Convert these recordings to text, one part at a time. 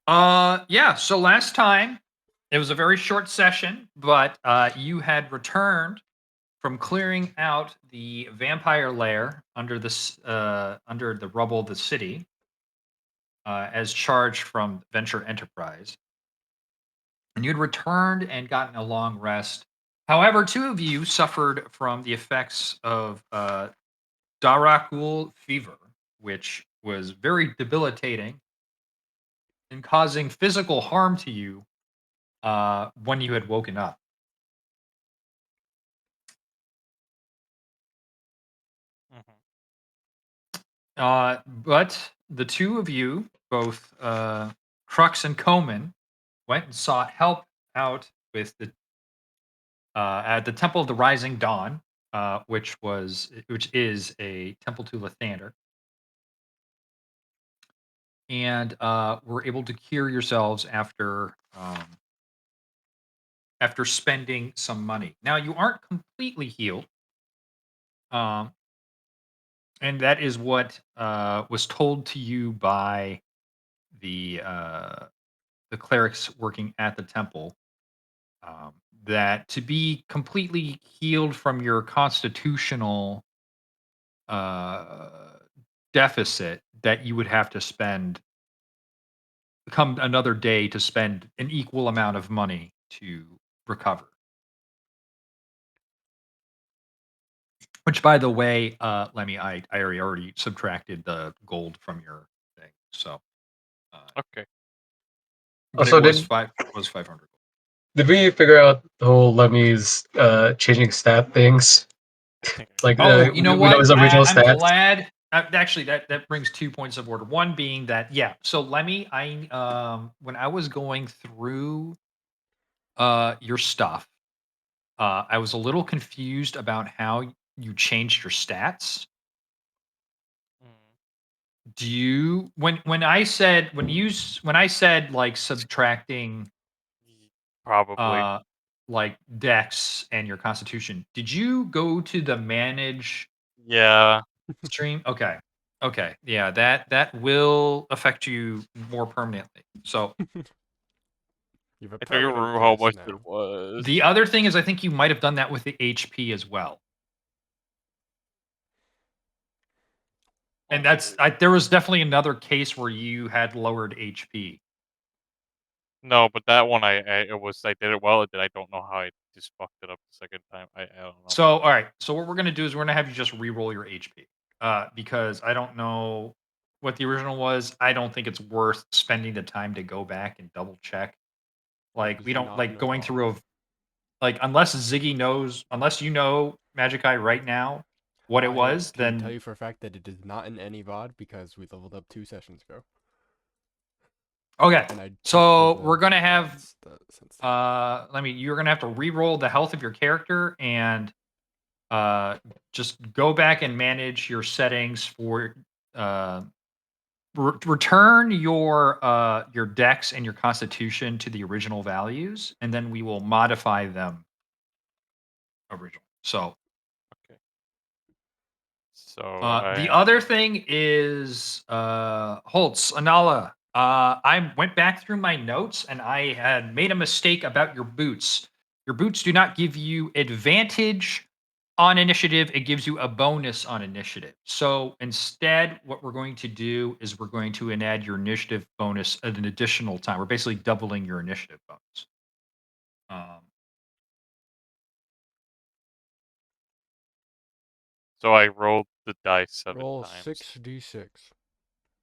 Yeah. So last time it was a very short session, but you had returned from clearing out the vampire lair under the rubble of the city, as charged from Venture Enterprise, and you'd returned and gotten a long rest. However, two of you suffered from the effects of Darakul fever, which was very debilitating and causing physical harm to you when you had woken up. Mhm. But the two of you, both Crux and Coman, went and sought help out with the at the Temple of the Rising Dawn, which is a temple to Lathander, and were able to cure yourselves after spending some money. Now you aren't completely healed, um, and that is what was told to you by the uh, the clerics working at the temple, um, that to be completely healed from your constitutional uh, deficit, that you would have to spend come another day to spend an equal amount of money to recover. Which, by the way, Lemmy, I already subtracted the gold from your thing, so Okay. but it Also, was did 500. did we figure out the whole Lemmy's changing stat things? Like Oh, you know we know what? his original I'm stats. glad. Actually, that brings 2 points of order. One being that, yeah. So Lemmy, I when I was going through your stuff, I was a little confused about how you changed your stats. Mm, Do you when I said when I said like subtracting Probably. uh like dex and your constitution, did you go to the manage Yeah. stream? Okay. Okay. Yeah, that will affect you more permanently. So, You have a I don't permanent remember how dex much it now. the was. other thing is I think you might have done that with the HP as well. And Oh. there was definitely another case where you had lowered HP. No, but that one I did it well. I don't know how I just fucked it up the second time. I don't know. So, all right. So what we're gonna do is we're gonna have you just re-roll your HP, because I don't know what the original was. I don't think it's worth spending the time to go back and double check. It Like we was don't not like in a going VOD. through a like unless Ziggy knows, unless you know Magic Eye right now what it I was, can tell then you for a fact that it is not in any VOD because we leveled up 2 sessions ago. okay. And I checked for So the we're gonna have VODs since then. you're gonna have to re-roll the health of your character and just go back and manage your settings for uh return your dex and your constitution to the original values, and then we will modify them original. So Okay. So the I other thing is Holtz, Anala. I went back through my notes and I had made a mistake about your boots. Your boots do not give you advantage on initiative, it gives you a bonus on initiative. So instead, what we're going to do is we're going to add your initiative bonus at an additional time. We're basically doubling your initiative bonus. Um, I rolled the dice 7 times. Roll 6d6.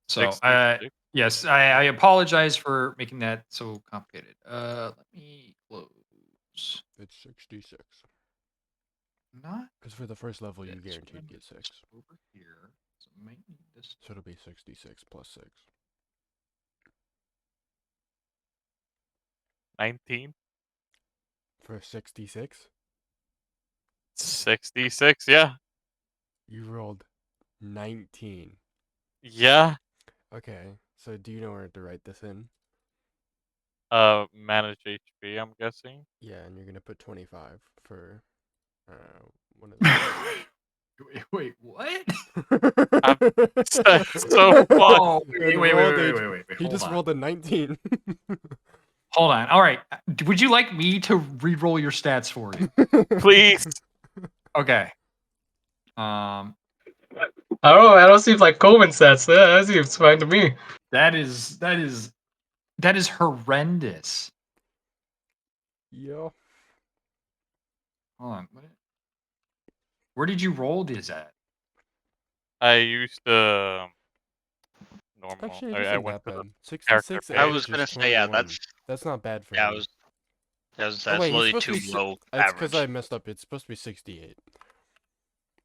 so 66. yes, I apologize for making that so complicated. Let me close. It's 6d6. Not Because for the first level, you this. We're guaranteed gonna get move this 6. over here. So I might need this. So it'll be 6d6 plus 6. 19. For 6d6, 66. Yeah. you rolled 19. Yeah. Okay, so do you know where to write this in? Manage HP, I'm guessing. Yeah, and you're gonna put 25 for one of the things. Wait, what? That's so fun. Oh, And wait, rolled he hold just on. rolled a 19. Hold on. All right. Would you like me to re-roll your stats for you? Please. Okay. I don't know. I don't seem like Coleman stats. That seems fine to me. That is horrendous. Yo. Hold on. Where did you roll this at? I used normal. Actually, it I isn't went that to the bad. character 66 page. I average was is gonna say, yeah, 21. That's not bad for yeah, him. that's Oh, wait, he's literally supposed to too be low It's because I average. messed up. It's supposed to be 68.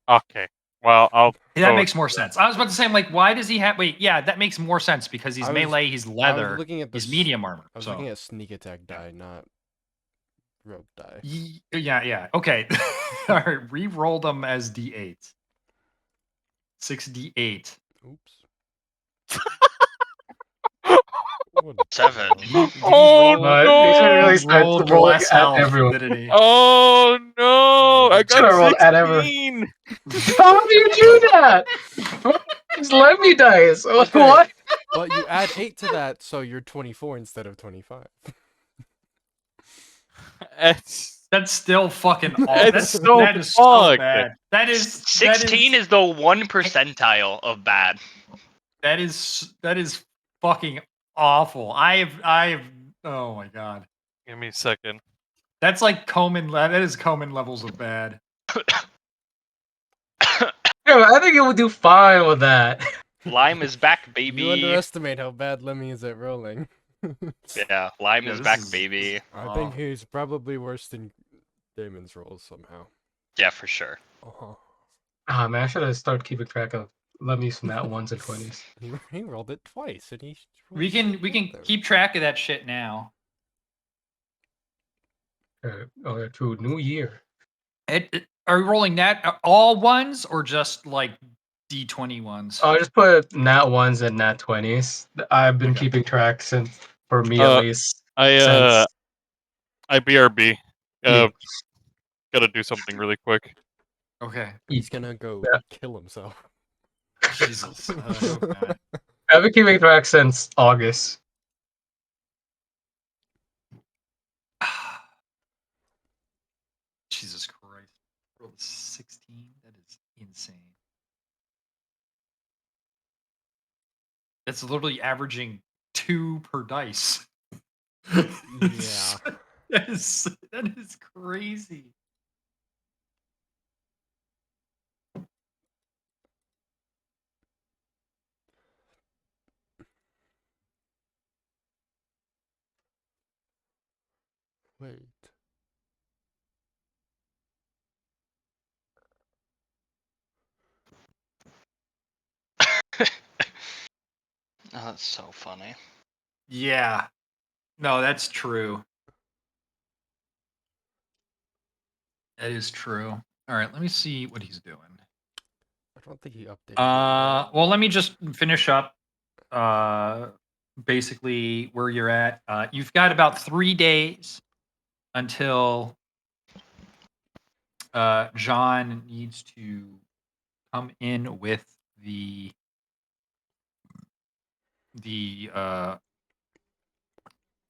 Okay. Well, I'll That go makes more sense. I was about to say, I'm like, why does he have? Wait, yeah, that makes more sense because he's I was- melee, he's I leather, was looking at he's this. medium armor. I was so looking at sneak attack die, not rogue die. yeah. Okay. All right. Re-roll them as d8s. 6d8. Oops. What a 7. dumb. Oh You should really no! start Rolled rolling less at health, everyone. didn't he? Oh no! I Should've got rolled at everyone. 16. How do you do that? Just let me dice. Okay. What? But you add 8 to that, so you're 24 instead of 25. That's still fucking awful. It's so That is so fucked. bad. That is 16 is the 1 percentile of bad. that is fucking awful. I have oh my god. Give me a second. That's like that is Coleman levels of bad. Yo, I think it would do fine with that. Lime is back, You baby. underestimate how bad Lemmy is at rolling. Yeah, Lime Yeah, is this back, is- baby. I think he's probably worse than Damon's rolls somehow. Yeah, for sure. Uh-huh. Ah man, I should have started keeping track of lemmys from that ones and 20s. He rolled it twice, and he. We can keep track of that shit now. To New Year. Are we rolling all ones or just like D20 ones? I just put nat ones and nat 20s. I've been Okay. keeping track since, for me at least. I Since BRB. Yeah. Gotta do something really quick. Okay. He's gonna go Yeah. kill himself. Jesus. I hope not. I've been keeping track since August. Jesus Christ. Rolled a 16? That is insane. That's literally averaging 2 per dice. Yeah. That is crazy. Wait. Oh, that's so funny. Yeah. No, that's true. That is true. All right, let me see what he's doing. I don't think he updated. Well, let me just finish up basically where you're at. You've got about 3 days until John needs to come in with the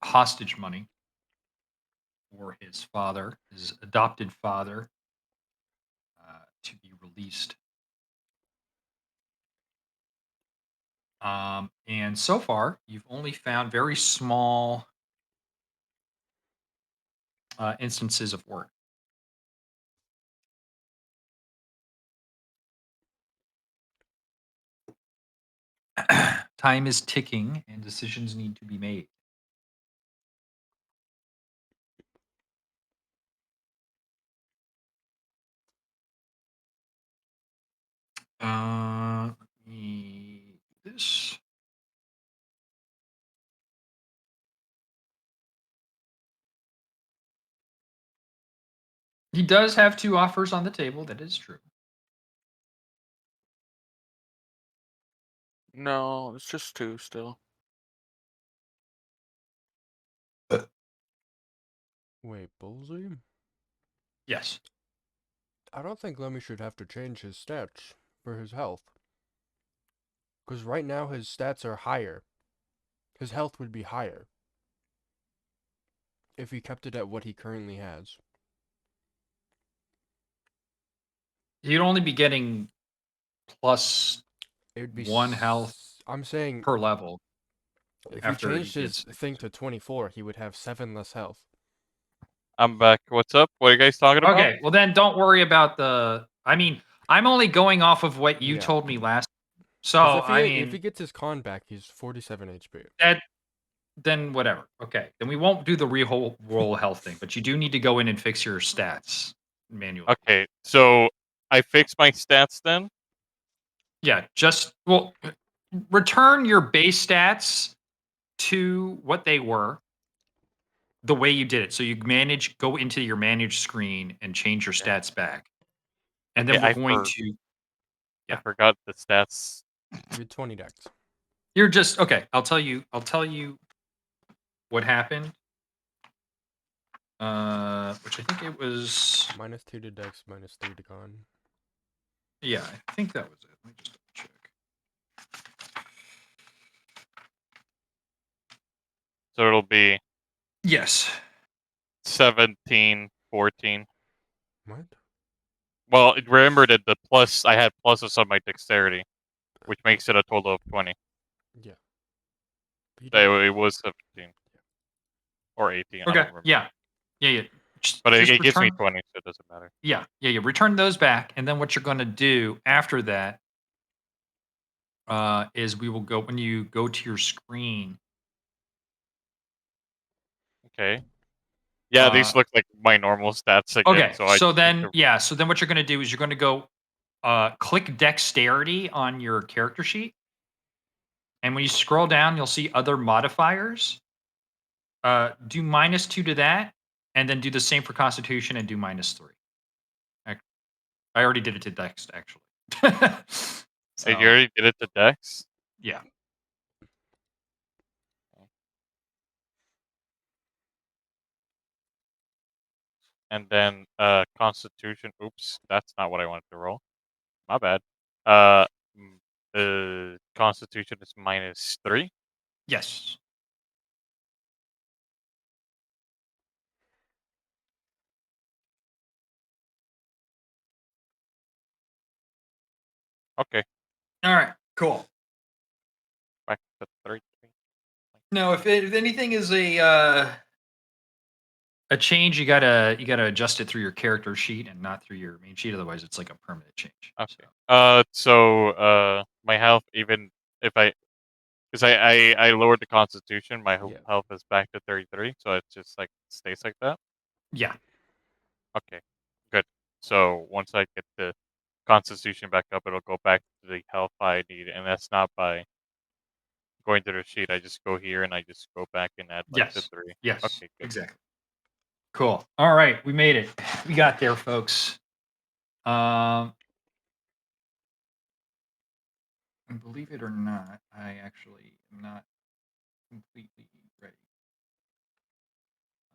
hostage money for his father, his adopted father, to be released. And so far, you've only found very small instances of work. Time is ticking, and decisions need to be made. Let me do this. He does have 2 offers on the table. That is true. No, it's just 2 still. Wait, Bullseye? Yes. I don't think Lemmy should have to change his stats for his health. Because right now his stats are higher. His health would be higher. If he kept it at what he currently has. You'd only be getting plus It would be 1 health I'm saying per level. if he after he changed his gets- thing to 24, he would have 7 less health. I'm back. What's up? What are you guys talking about? Okay, well then don't worry about the. I mean, I'm only going off of what you Yeah. told me last. 'Cause So if he, I if he mean, gets his con back, he's 47 HP. then whatever. Okay, then we won't do the roll health thing, but you do need to go in and fix your stats manually. Okay, so I fixed my stats then. Yeah, just return your base stats to what they were the way you did it. So you go into your manage screen and change your Okay. stats back. And then Okay, we're I going for- to I Yeah. forgot the stats. You had 20 dex. you're just okay, I'll tell you what happened. Which I think it was -2 to dex, -3 to con. yeah, I think that was it. Let me just double check. So it'll be Yes. 17, 14. What? Well, remember that the plus I had pluses on my dexterity, which makes it a total of 20. Yeah. He So did. it was 17 or 18. I don't Okay. remember. Yeah. But Just it gives me return- 20, so it doesn't matter. Yeah. Return those back, and then what you're going to do after that is we will go when you go to your screen. Okay. Yeah, these Uh, look like my normal stats again. Okay. So I So just need then, to- yeah. So then, what you're going to do is you're going to go click dexterity on your character sheet, and when you scroll down, you'll see other modifiers. Do -2 to that, and then do the same for Constitution and do -3. I already did it to Dex actually. Hey, you already did it to Dex? Yeah. And then Constitution. Oops, that's not what I wanted to roll. My bad. Constitution is -3. Yes. Okay, All right. Cool. back to 3. No, if anything is a change, you gotta adjust it through your character sheet and not through your main sheet. Otherwise, it's like a permanent change. Okay. So my health, even if because I lowered the Constitution, my Yeah. health is back to 33, so it just like stays like that. Yeah. Okay, good. So once I get the Constitution back up, it'll go back to the health I need, and that's not by going to the sheet. I just go here and I just go back and add like the Yes. 3. Yes. Okay, good. Exactly. Cool. All right, we made it. We got there, folks. And believe it or not, I actually am not completely ready.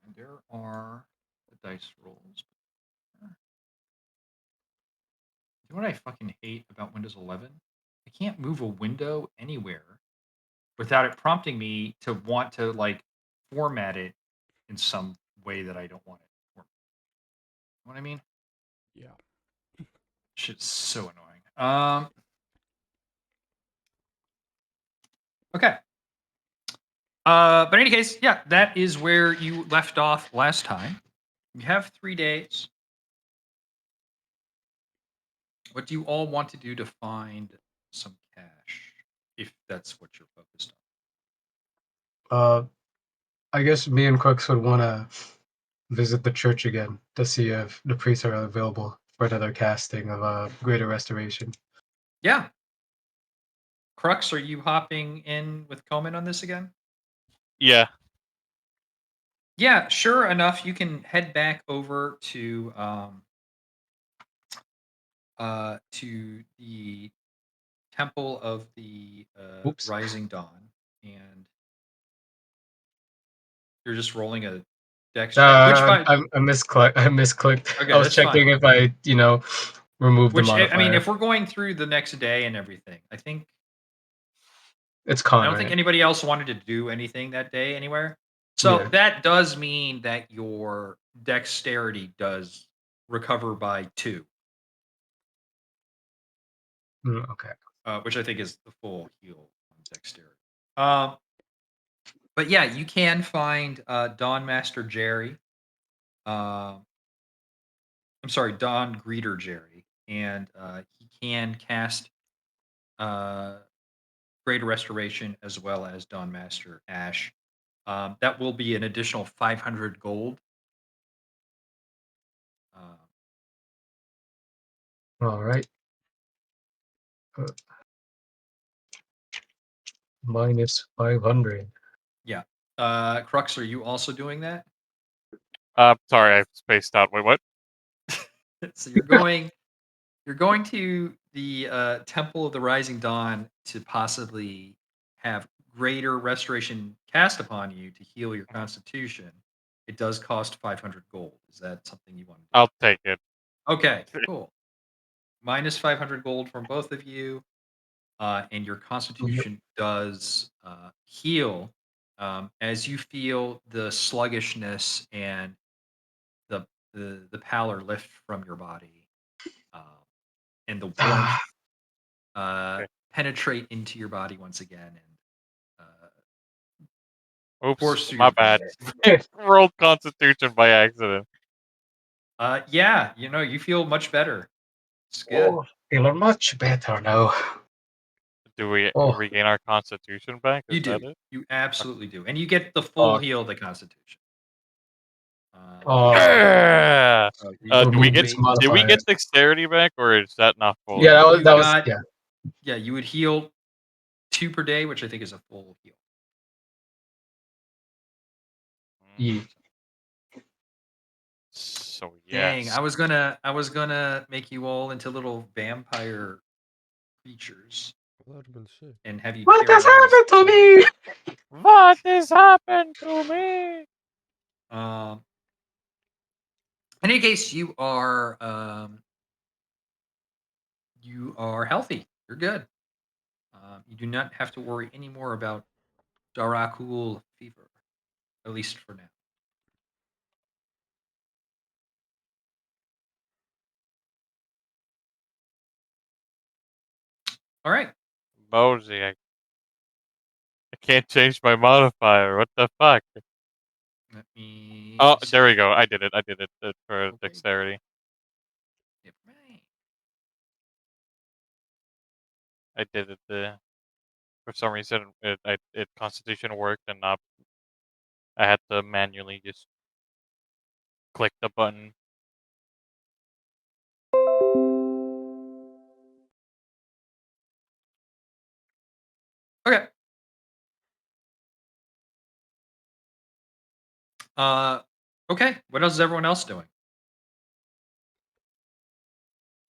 And there are the dice rolls. You know what I fucking hate about Windows 11? I can't move a window anywhere without it prompting me to want to like format it in some way that I don't want it. You know what I mean? Yeah. Shit's so annoying. Okay. But in any case, yeah, that is where you left off last time. You have 3 days. What do you all want to do to find some cash, if that's what you're focused on? I guess me and Crooks would want to visit the church again to see if the priests are available for another casting of Greater Restoration. Yeah. Crux, are you hopping in with Komen on this again? Yeah. Yeah, sure enough, you can head back over to the Temple of the Oops. Rising Dawn, and you're just rolling a dexterity. Which by I misclicked. I misclicked. Okay, I was that's fine. checking if I, removed the which I mean, modifier. if we're going through the next day and everything, I It's con, don't think right? anybody else wanted to do anything that day anywhere. So Yeah. that does mean that your dexterity does recover by 2, Okay. which I think is the full heal on dexterity. Um, but yeah, you can find Dawn Master Jerry. I'm sorry, Dawn Greeter Jerry, and he can cast Greater Restoration as well as Dawn Master Ash. That will be an additional 500 gold. Uh, All right. Minus 500. yeah. Crux, are you also doing that? Sorry, I spaced out. Wait, what? So you're going to the Temple of the Rising Dawn to possibly have greater restoration cast upon you to heal your constitution. It does cost 500 gold. Is that something you want to do? I'll take it. Okay, cool. Minus 500 gold from both of you, and your constitution does heal as you feel the sluggishness and the pallor lift from your body, um, and the warmth Okay. penetrate into your body once again, and course Oops, through my your bad. veins. Rolled Constitution by accident. Yeah, you feel much better. It's good. Oh, feeling much better now. Do we Oh. regain our Constitution back? You Is that do. it? You absolutely do, and you get the full heal of the constitution. Oh. Yeah. You Do we would get? Its Did we modifier. get dexterity back, or is that not full? Yeah, You that was got- yeah. Yeah, you would heal 2 per day, which I think is a full heal. Yeah. So Dang, yes. I was gonna make you all into little vampire creatures Well, that'd have been sick. and have you. What carry has around happened to me? What has happened to me? In any case, you are healthy. You're good. You do not have to worry anymore about Darakul fever, at least for now. All right. Mosey, I can't change my modifier. What the fuck? Let me. Oh, see. there we go. I did it. For Okay. dexterity. Right. I did it. For some reason, it Constitution worked, and not. I had to manually just click the button. Okay. Okay. What else is everyone else doing?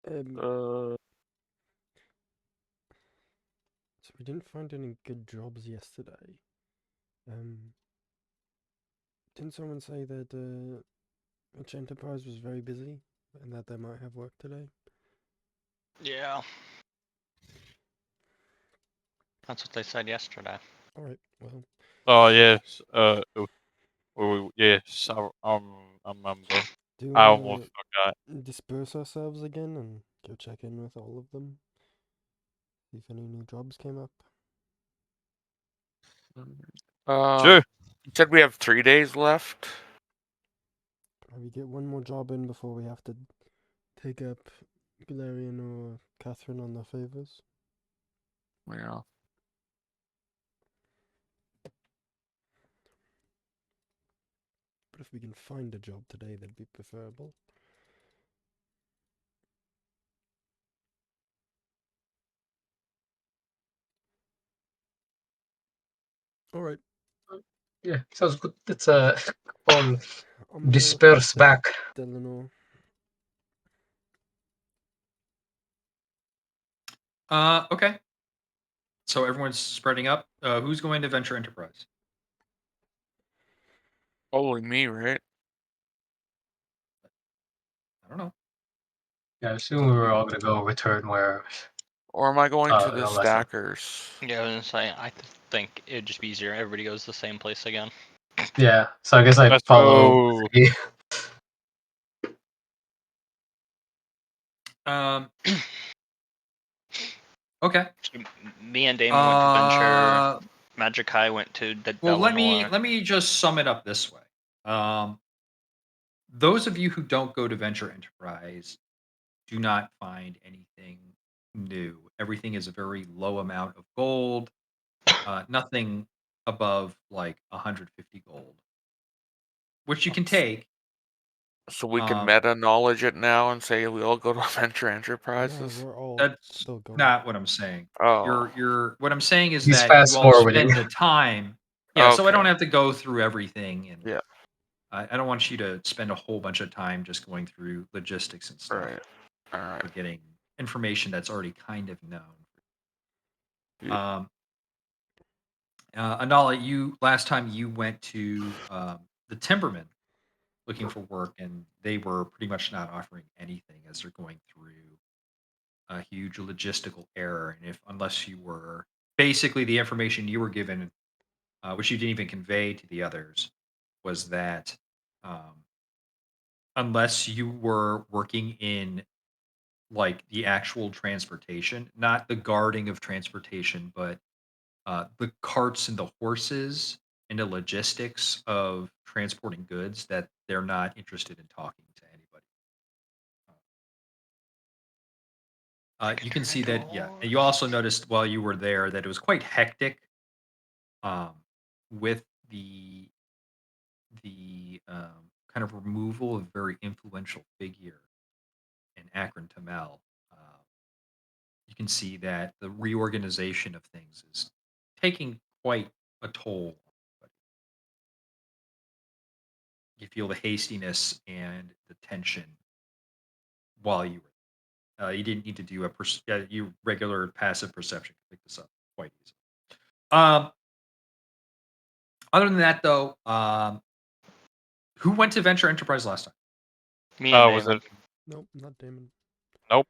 Uh, So we didn't find any good jobs yesterday. Didn't someone say that Witch Enterprise was very busy and that they might have work today? Yeah. That's what they said yesterday. All right. Well, Oh yes. Yes. I remember. do you I want almost to forgot. disperse ourselves again and go check in with all of them? See if any new jobs came up. Sure. You said we have 3 days left. Maybe get one more job in before we have to take up Galarian or Catherine on their favors. Yeah. But if we can find a job today, that'd be preferable. All right. Yeah, sounds good. Let's all I'm disperse gonna back. Delano. Okay. So everyone's spreading up. Who's going to Venture Enterprise? Only me, right? I don't know. Yeah, I assume we were all gonna go return where. Or am I going to the unless- stackers? Yeah, I was gonna say, I think it'd just be easier. Everybody goes to the same place again. Yeah, so I guess I Let's follow. go. Okay. So me and Damon went to Venture. Uh, Magic High went to the well, let Delanor. me just sum it up this way. Those of you who don't go to Venture Enterprise do not find anything new. Everything is a very low amount of gold. Nothing above like 150 gold, which you can take. So we can Um, meta knowledge it now and say we all go to Venture No, Enterprises. we're all That's still going. not what I'm saying. Oh, What I'm saying is He's that fast you all forwarding. spend the time. Yeah, so I don't Okay. have to go through everything, and Yeah. I don't want you to spend a whole bunch of time just going through logistics and stuff. Right. All right. For getting information that's already kind of known. Yeah. Anala, you last time you went to the Timberman looking for work, and they were pretty much not offering anything as they're going through a huge logistical error. And if unless you were basically the information you were given, which you didn't even convey to the others, was that um, unless you were working in like the actual transportation, not the guarding of transportation, but the carts and the horses and the logistics of transporting goods, that they're not interested in talking to anybody. You can see that, yeah. And you also noticed while you were there that it was quite hectic um, with the kind of removal of a very influential figure in Akron Tamel. You can see that the reorganization of things is taking quite a toll. You feel the hastiness and the tension while you were. You didn't need to do you regular passive perception to pick this up quite easily. Um, Other than that, though, who went to Venture Enterprise last time? Me and Was Damon. it? Nope, not Damon. Nope.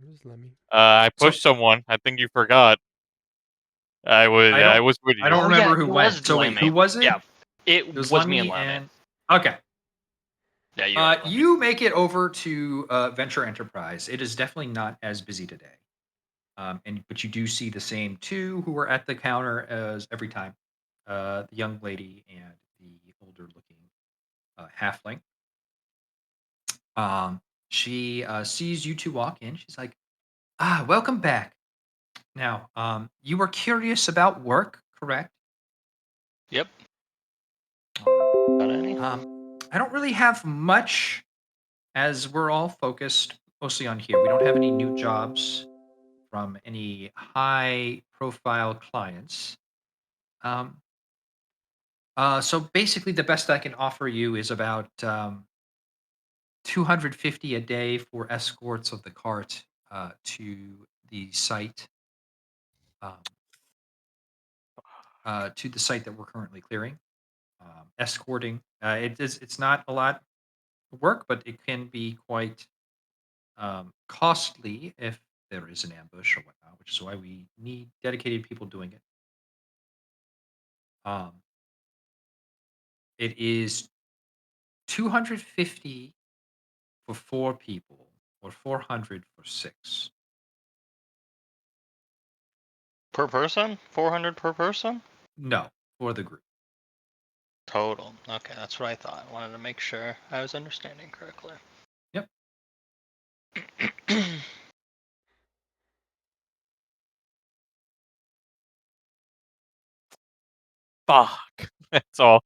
It was Lemmy. I So- pushed someone. I think you forgot. I was with I don't you. remember yeah, who it went. was So wait, who Lemmy. was it? Yeah, it It was was me and Lemmy Lemmy. okay. Yeah, you're right. Lemmy. You make it over to Venture Enterprise. It is definitely not as busy today. But you do see the same two who were at the counter as every time, the young lady and the older looking halfling. She sees you two walk in. She's like, welcome back. Now, you were curious about work, correct? Yep. All Got any? right. I don't really have much, as we're all focused mostly on here. We don't have any new jobs from any high profile clients. So basically, the best I can offer you is about 250 a day for escorts of the cart to the site, um, that we're currently clearing. Escorting, it's not a lot of work, but it can be quite costly if there is an ambush or whatnot, which is why we need dedicated people doing it. Um, it is 250 for 4 people or 400 for 6. Per person? 400 per person? No, for the group. Total. Okay, that's what I thought. I wanted to make sure I was understanding correctly. Yep. Fuck. That's all.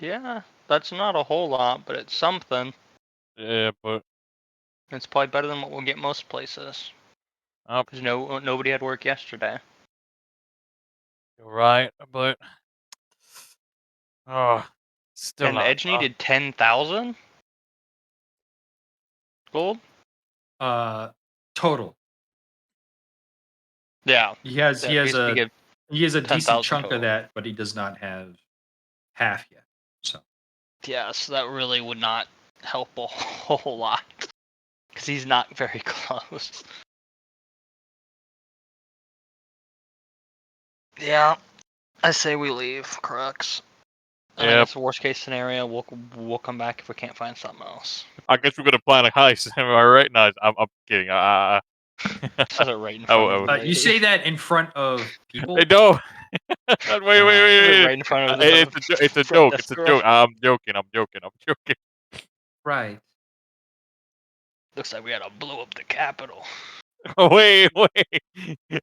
Yeah, that's not a whole lot, but it's something. Yeah, but It's probably better than what we'll get most places. oh, Because nobody had work yesterday. you're right. But still And not Edge enough. needed 10,000 gold? Total. Yeah. He has Basically a give He has a decent 10,000 chunk total. of that, but he does not have half yet. So Yeah, so that really would not help a whole lot. Because he's not very close. Yeah, I say we leave, Crux. And I Yep. guess worst case scenario, we'll come back if we can't find something else. I guess we're gonna plan a heist. Am I right? No, I'm kidding. Says it right in I front w- of the lady. you say that in front of people. Hey, no. Wait, Says it right in front of the It's a front joke. desk It's a girl. joke. I'm joking. I'm joking. Right. Looks like we had to blow up the Capitol. Wait.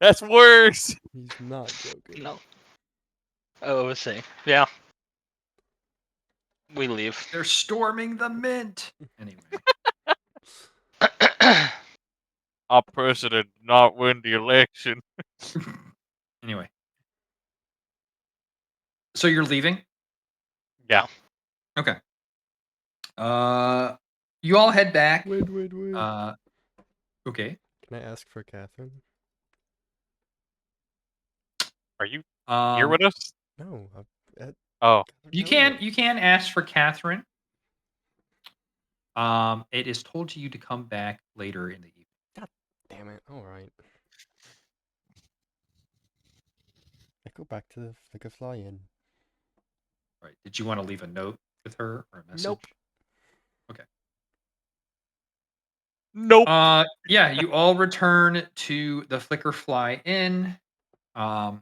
That's worse. He's not joking. No. Oh, let's see. Yeah. We leave. They're storming the mint. Anyway. Our president did not win the election. Anyway. So you're leaving? Yeah. Okay. You all head back. Wait. Okay. Can I ask for Catherine? Are you here with us? No. Oh, You can ask for Catherine. It is told to you to come back later in the evening. Damn it. Alright. I go back to the Flicker Fly Inn. Right. Did you want to leave a note with her or a message? Nope. nope. Yeah, you all return to the Flickerfly Inn, and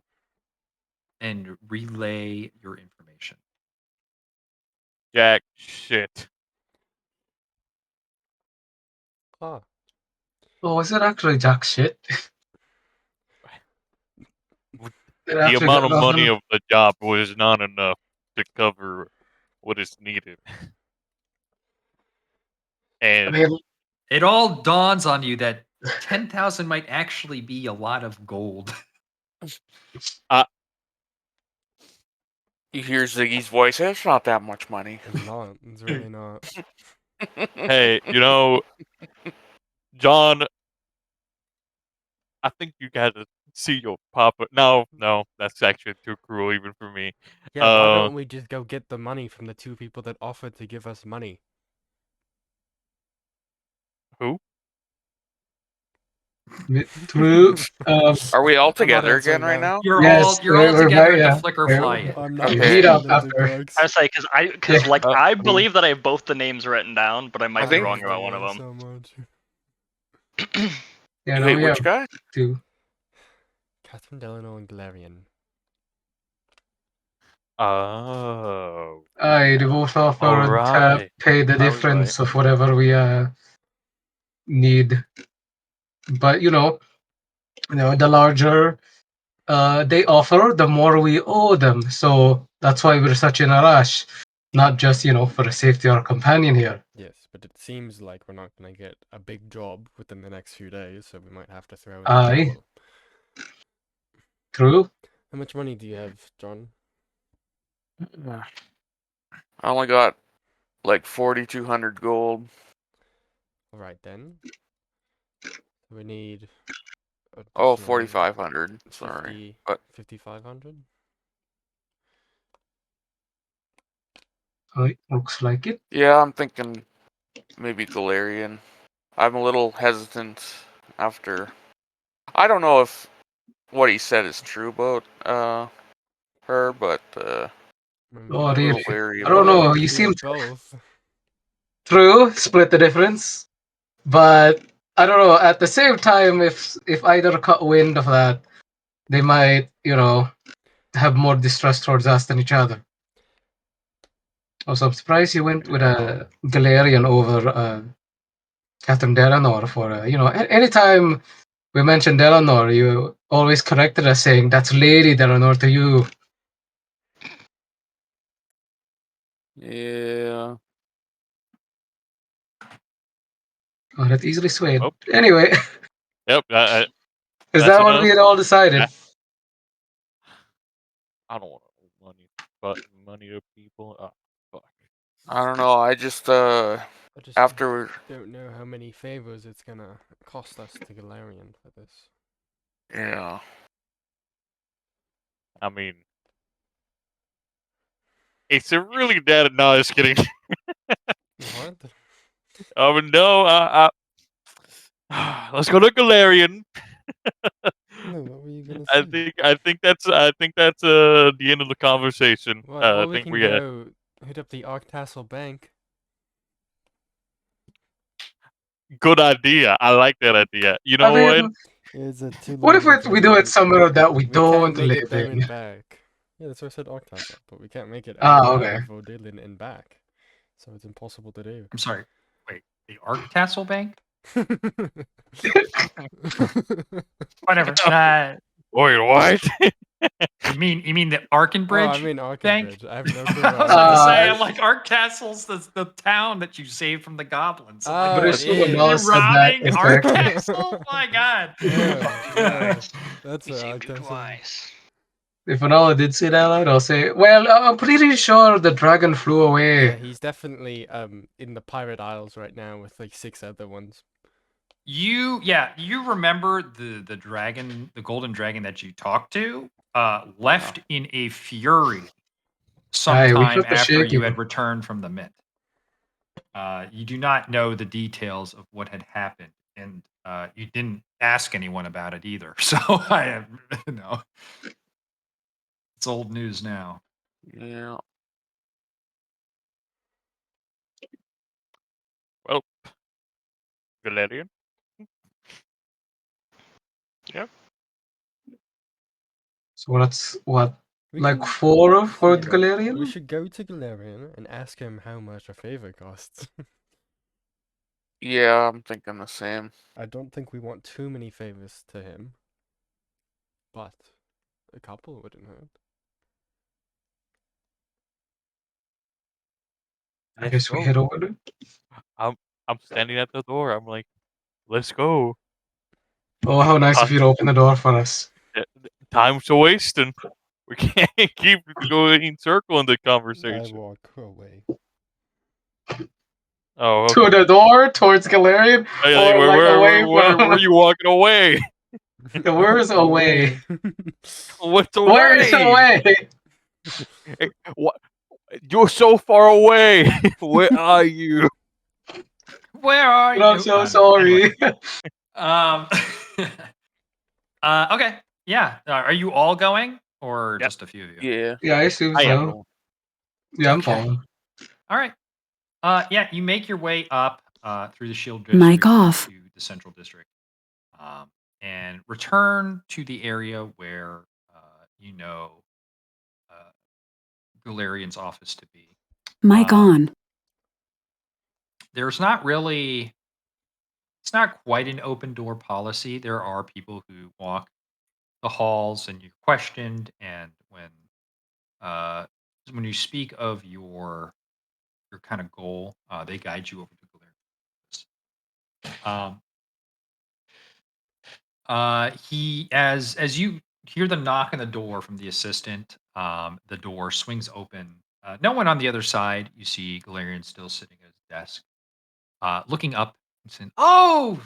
relay your information. Jack shit. Ah. Oh, is it actually jack shit? The amount of money of the job was not enough to cover what is needed. I And mean, It all dawns on you that 10,000 might actually be a lot of gold. You hear Ziggy's voice. It's not that much money. It's not. It's really not. hey, John, I think you gotta see your papa. No, that's actually too cruel even for me. Yeah, why don't we just go get the money from the two people that offered to give us money? Who? True. Are we all I'm not together answering again right now. now? You're Yes, all we're together right, at yeah. the Flickerfly Inn. I'm not Okay. Meet up listening to after. drugs. I was like, because Yeah. like Uh, I believe that I have both the names written down, but I might be think- wrong about one of them. So much. Yeah, You no, hate we which have guy? two. Catherine Delano and Galarian. Oh. They both offer to Alright. pay the I was difference of whatever we need. But the larger they offer, the more we owe them. So that's why we're such in a rush. Not just, for the safety of our companion here. Yes, but it seems like we're not gonna get a big job within the next few days, so we might have to throw in the Aye. towel. True. How much money do you have, John? I only got like 4,200 gold. Alright then. We need... Oh, additional 4,500. Sorry. 50 but- 5,500? Aye, looks like it. Yeah, I'm thinking maybe Galarian. I'm a little hesitant after. I don't know if what he said is true about her, but Oh, I'm a really? little wary I don't about know. it. You seem both. true. Split the difference. But I don't know. At the same time, if either caught wind of that, they might, have more distrust towards us than each other. Also, I'm surprised you went with a Galarian over Catherine Delanor for, anytime we mentioned Delanor, you always corrected us saying, that's Lady Delanor to you. Yeah. Oh, that easily swayed. Oh. Anyway, Yep. is That's that what enough. we had all decided? I don't want money, but money to people. Oh, fuck. I don't know. I just I just after don't know how many favors it's gonna cost us to Galarian for this. yeah. I mean, it's a really dead. No, just kidding. What? No, let's go to Galarian. No, what were you gonna I say? think that's the end of the conversation. What? I Or we think can we go hit up the Arctastle Bank. good idea. I like that idea. You I know what? mean, It's too what long if of a we do it journey. somewhere that we We can't don't make it live there in? and back. Yeah, that's what I said, Arctastle. But we can't make it Ah, out okay. of Odilin and back. So it's impossible to do. I'm sorry. Wait, the Arctastle Bank? Whatever. Wait, what? You mean the Oh, Arkenbridge I mean Bank? Arkenbridge. I have no clue what I was gonna say, Uh, I'm like Arkcastle's the town that you saved from the goblins. I'm Oh, like, Bruce it is. you're Wayne said that robbing is correct. Arkcastle? My God. Yeah, that's We what saved you Arctastle. twice. If Anala did say that loud, I'll say, well, I'm pretty sure the dragon flew away. Yeah, he's definitely in the Pirate Isles right now with like 6 other ones. You remember the dragon, the golden dragon that you talked to, left in a fury Aye, we sometime have to after shake you him. had returned from the mint. You do not know the details of what had happened, and you didn't ask anyone about it either. So I have no. It's old news now. Yeah. Well, Galarian. So that's what, We like can- 4 for Yeah, the we Galarian? should go to Galarian and ask him how much a favor costs. Yeah, I'm thinking the same. I don't think we want too many favors to him, but a couple wouldn't hurt. I guess we head over there. I'm standing at the door. I'm like, let's go. Oh, how nice of you to open the door for us. Time's a wasting. We can't keep going in circle in the I conversation. walk away. Oh, To okay. the door, towards Galarian, Hey, or like away where from... are you walking away? Yeah, where's away? What's Where is away? away? Hey, what? You're so far away. Where are you? Where are you? I'm so No. sorry. Anyway, okay. Yeah. Are you all going, or Yep. just a few of you? Yeah. Yeah, I assume I am. so. Yeah, I'm Okay. following. All right. Yeah, you make your way up through the Shield Mic District off. to the Central District, and return to the area where you know Galarian's office to be. Mic on. There's not really. It's not quite an open door policy. There are people who walk the halls and you're questioned, and when you speak of your kind of goal, they guide you over to Galarian. He as you hear the knock on the door from the assistant, the door swings open. No one on the other side. You see Galarian still sitting at his desk, looking up and saying, "Oh,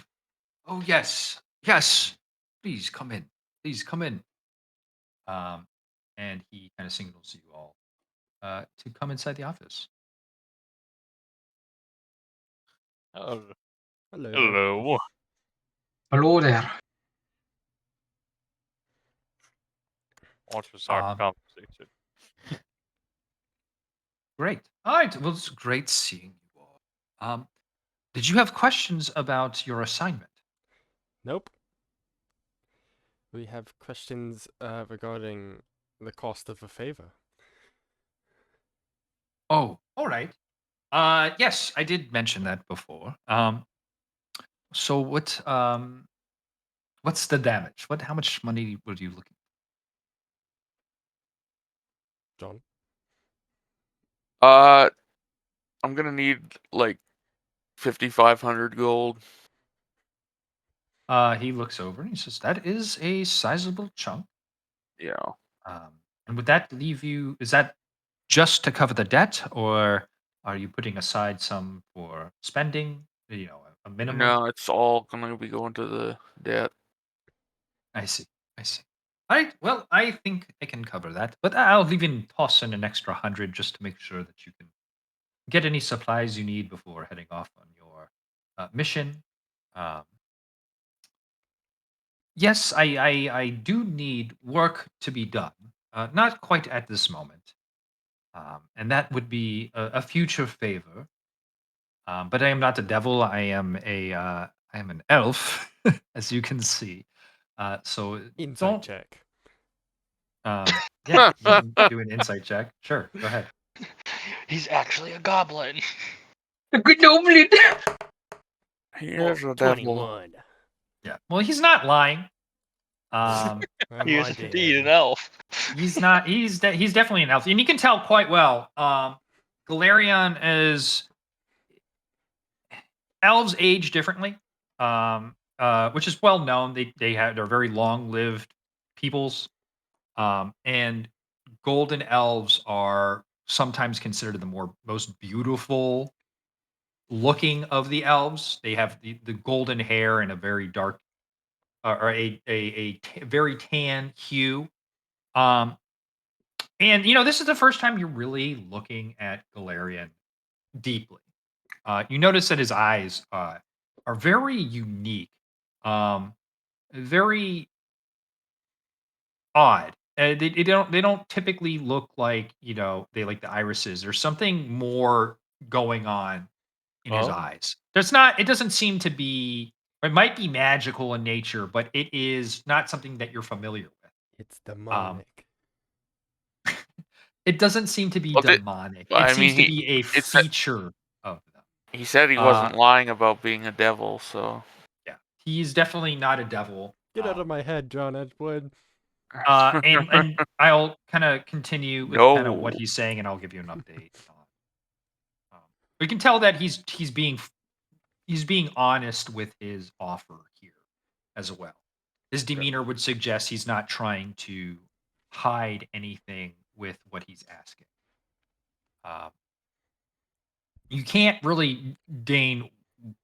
yes, yes. Please come in. Please come in." Um, and he kind of signals to you all to come inside the office. Oh, Hello. hello. Hello there. Want to start Um, conversation? Great. All right. Well, it's great seeing you all. Did you have questions about your assignment? Nope. We have questions regarding the cost of a favor. Oh, all right. Yes, I did mention that before. So what's the damage? How much money were you looking? John? I'm gonna need like 5,500 gold. He looks over and he says, "That is a sizable chunk." Yeah. And would that leave you? Is that just to cover the debt, or are you putting aside some for spending? A minimum. No, it's all gonna be going to the debt. I see. I see. Well, I think I can cover that, but I'll even toss in an extra 100 just to make sure that you can get any supplies you need before heading off on your mission. Um, yes, I do need work to be done. Not quite at this moment, and that would be a future favor. But I am not a devil. I am an elf, as you can see. So Insight don't. check. Yeah, you can do an insight check. Sure, go ahead. He's actually a goblin. The goblin. He is a devil. 21. Yeah. Well, he's not lying. Um, Am He I is indeed dead? an elf. he's not. He's definitely an elf, and you can tell quite well. Galarian is elves age differently, which is well known. They're very long lived peoples, and golden elves are sometimes considered the most beautiful looking of the elves. They have the golden hair and a very dark or very tan hue. Um, and this is the first time you're really looking at Galarian deeply. You notice that his eyes are very unique, um, very odd. They don't typically look like they like the irises. There's something more going on in his Oh, eyes. There's not. It doesn't seem to be. It might be magical in nature, but it is not something that you're familiar with. It's Um, demonic. it doesn't seem to be Well, demonic. well, It I seems mean, to be a it's a- feature of them. he said he Uh, wasn't lying about being a devil, so. yeah, he's definitely not a devil. Get out of my head, John Edgewood. And I'll kind of continue with kind of what No. he's saying, and I'll give you an update. We can tell that he's being honest with his offer here as well. His demeanor would suggest he's not trying to hide anything with what he's asking. Um, you can't really deign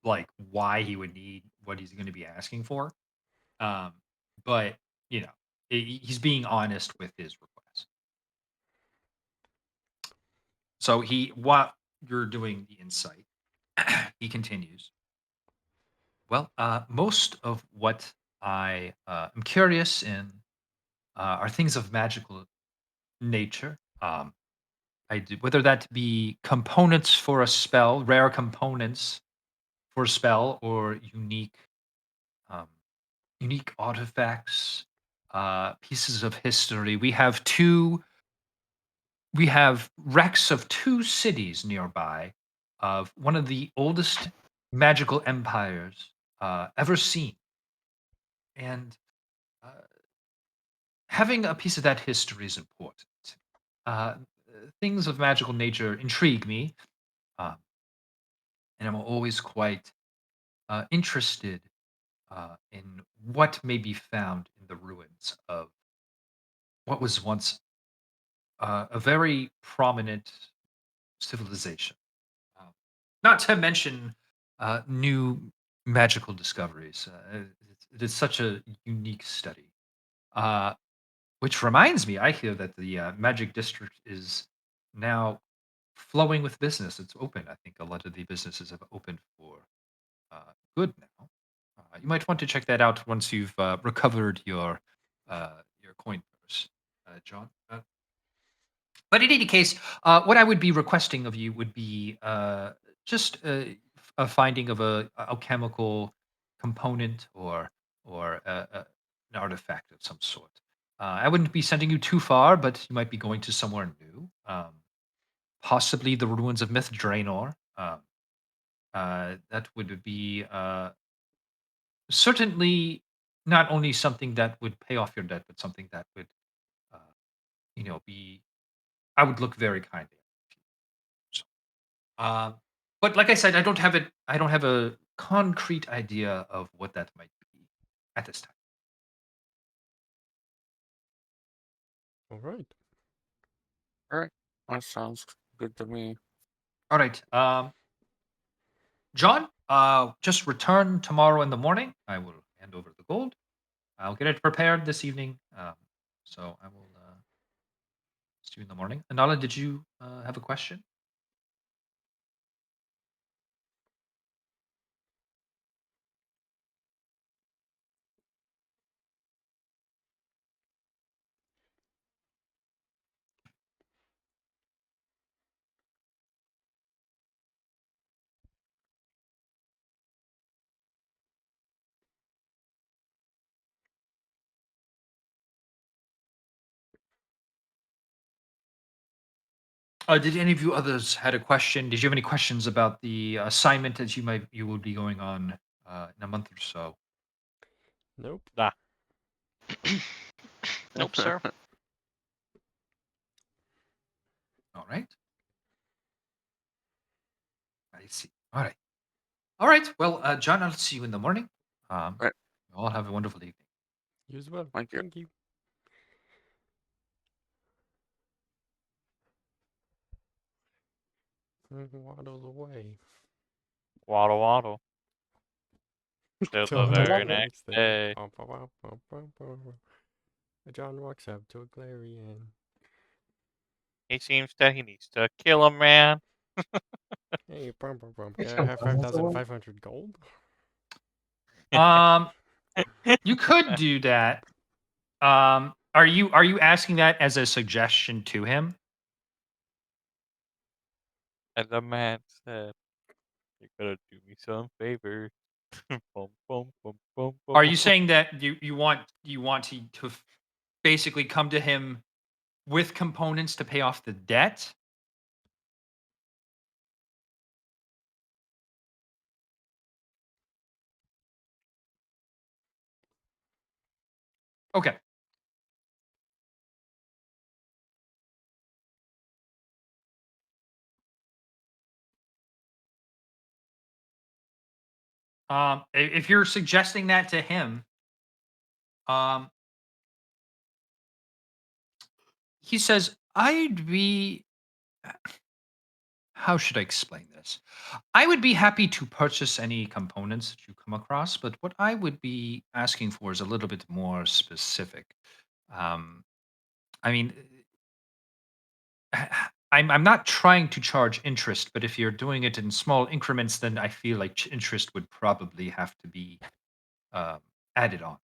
like why he would need what he's going to be asking for, um, but he's being honest with his request. So while you're doing the insight, he continues. Well, most of what I am curious in are things of magical nature. I do, whether that be components for a spell, rare components for a spell, or um, unique artifacts, pieces of history. We have wrecks of two cities nearby, of one of the oldest magical empires ever seen, and uh, having a piece of that history is important. Uh, Things of magical nature intrigue me, um, and I'm always quite interested in what may be found in the ruins of what was once a very prominent civilization. Uh, Not to mention new magical discoveries. It is such a unique study. Uh, which reminds me, I hear that the Magic District is now flowing with business. It's open. I think a lot of the businesses have opened for good now. You might want to check that out once you've recovered your coin purse, John. But in any case, what I would be requesting of you would be just a finding of a alchemical component or an artifact of some sort. I wouldn't be sending you too far, but you might be going to somewhere new. Possibly the ruins of Myth Draenor. That would be certainly not only something that would pay off your debt, but something that would, uh, be. I would look very kindly. So, but like I said, I don't have it. I don't have a concrete idea of what that might be at this time. All right. Alright. That sounds good to me. All right, John. Just return tomorrow in the morning. I will hand over the gold. I'll get it prepared this evening. So I will see you in the morning. Anala, did you have a question? Did any of you others had a question? Did you have any questions about the assignment that you will be going on in a month or so? Nope. Nah. Nope, sir. All right. I see. All right. All right. Well, John, I'll see you in the morning. Right. You all have a wonderful evening. You as well. Thank you. Thank you. Waddles away. Waddle waddle. Till the very next day. John walks up to a Galarian. He seems that he needs to kill a man. Hey, can I have 5,500 gold? You could do that. Are you asking that as a suggestion to him? And the man said, "You gotta do me some favors." Boom, boom, boom, boom, boom. Are you saying that you want to basically come to him with components to pay off the debt? Okay. If you're suggesting that to him, um, he says, "I'd be." How should I explain this? I would be happy to purchase any components that you come across, but what I would be asking for is a little bit more specific. Um, I mean, I'm not trying to charge interest, but if you're doing it in small increments, then I feel like interest would probably have to be um, added on,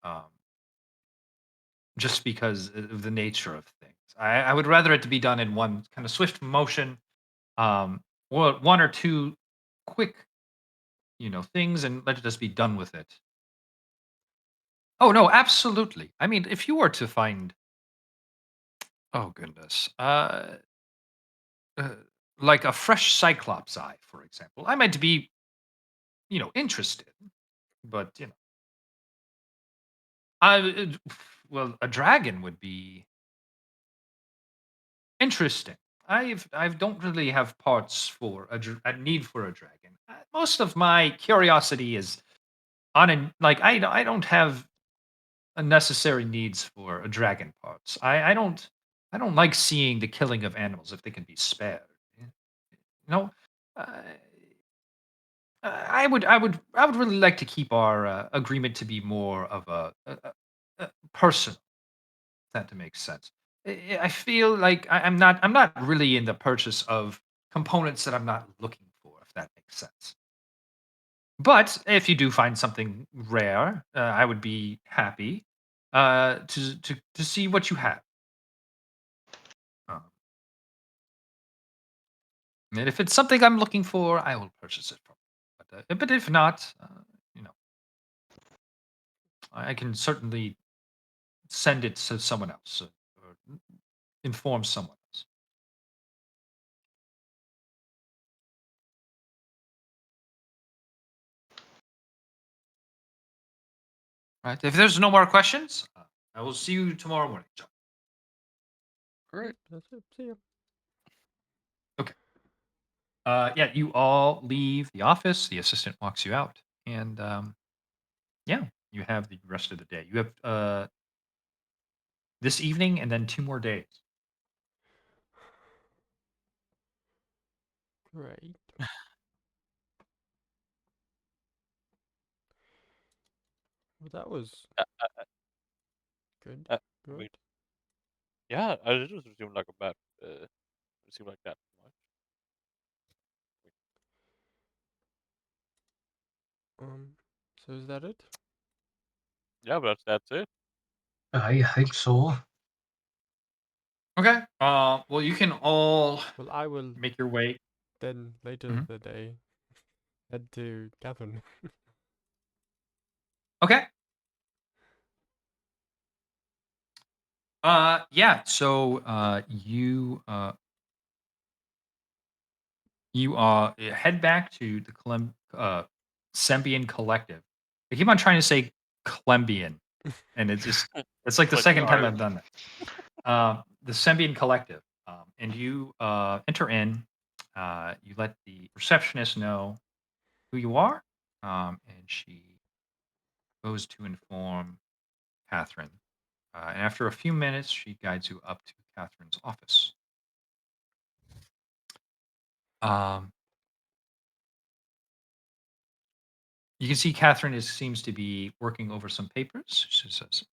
um, just because of the nature of things. I would rather it to be done in one kind of swift motion, or one or two quick, things, and let it just be done with it. Oh no, absolutely. I mean, if you were to find, oh goodness, uh, like a fresh Cyclops eye, for example, I might be, interested, but well, a dragon would be interesting. I don't really have parts for a need for a dragon. Most of my curiosity is on like I don't have unnecessary needs for a dragon parts. I don't like seeing the killing of animals if they can be spared. No, uh, I would really like to keep our agreement to be more of a personal. If that to make sense. I feel like I'm not really in the purchase of components that I'm not looking for. If that makes sense. But if you do find something rare, I would be happy to see what you have. Um, and if it's something I'm looking for, I will purchase it from. But if not, you know, I can certainly send it to someone else or inform someone else. Right? If there's no more questions, I will see you tomorrow morning, John. Great. That's it. See ya. Okay. Yeah, you all leave the office. The assistant walks you out, and yeah, you have the rest of the day. You have this evening and then 2 more days. Great. Well, that was Uh, good. uh, Wait. right? Yeah, it doesn't seem like a bad. It seem like that much. So is that it? Yeah, but that's it. I think so. Okay. Well, you can all Well, I will make your way. then later Mhm. the day head to Catherine. Okay. Yeah. So, you head back to the Sembian Collective. I keep on trying to say Clembian, and it's like the Click second time hard. I've done that. The Sembian Collective, and you enter in. You let the receptionist know who you are, and she goes to inform Catherine. And after a few minutes, she guides you up to Catherine's office. Um, you can see Catherine seems to be working over some papers. She says,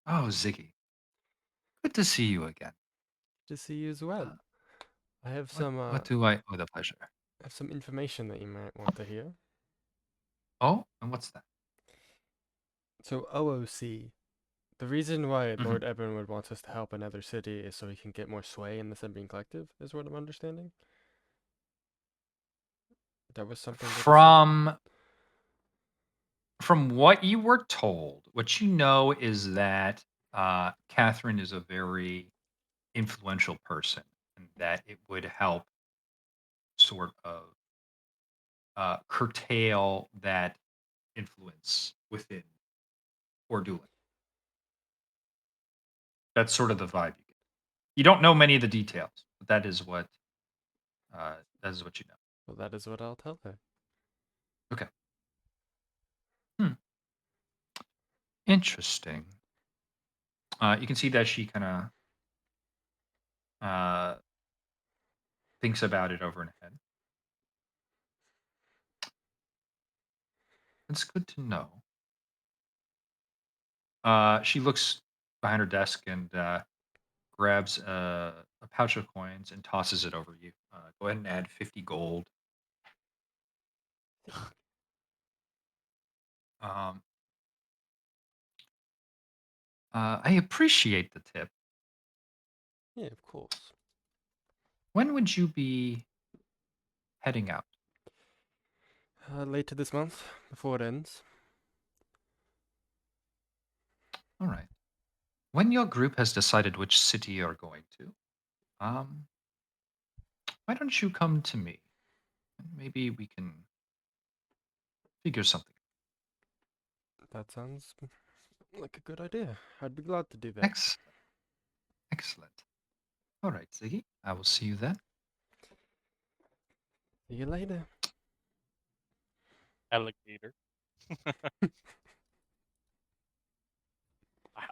"Oh, Ziggy, good to see you again. To see you as well. Uh, I have what do I owe the pleasure? information that you might want to hear. Oh, and what's that? So OOC. The reason why Mhm. Lord Eben would want us to help another city is so he can get more sway in the Sembian Collective, is what I'm understanding. That was something that was said. From what you were told, what you know is that Catherine is a very influential person, and that it would help sort of curtail that influence within Ordulan. That's sort of the vibe you get. You don't know many of the details, but that is what you know. Well, that is what I'll tell her. Okay. Hmm. Interesting. You can see that she kind of thinks about it over in her head. It's good to know. She looks behind her desk and grabs a pouch of coins and tosses it over you. Go ahead and add 50 gold. Um, I appreciate the tip. Yeah, of course. When would you be heading out? Later this month, before it ends. All right. When your group has decided which city you're going to, um, why don't you come to me? Maybe we can figure something. That sounds like a good idea. I'd be glad to do that. Excellent. Excellent. All right, Ziggy. I will see you then. See you later. Alligator.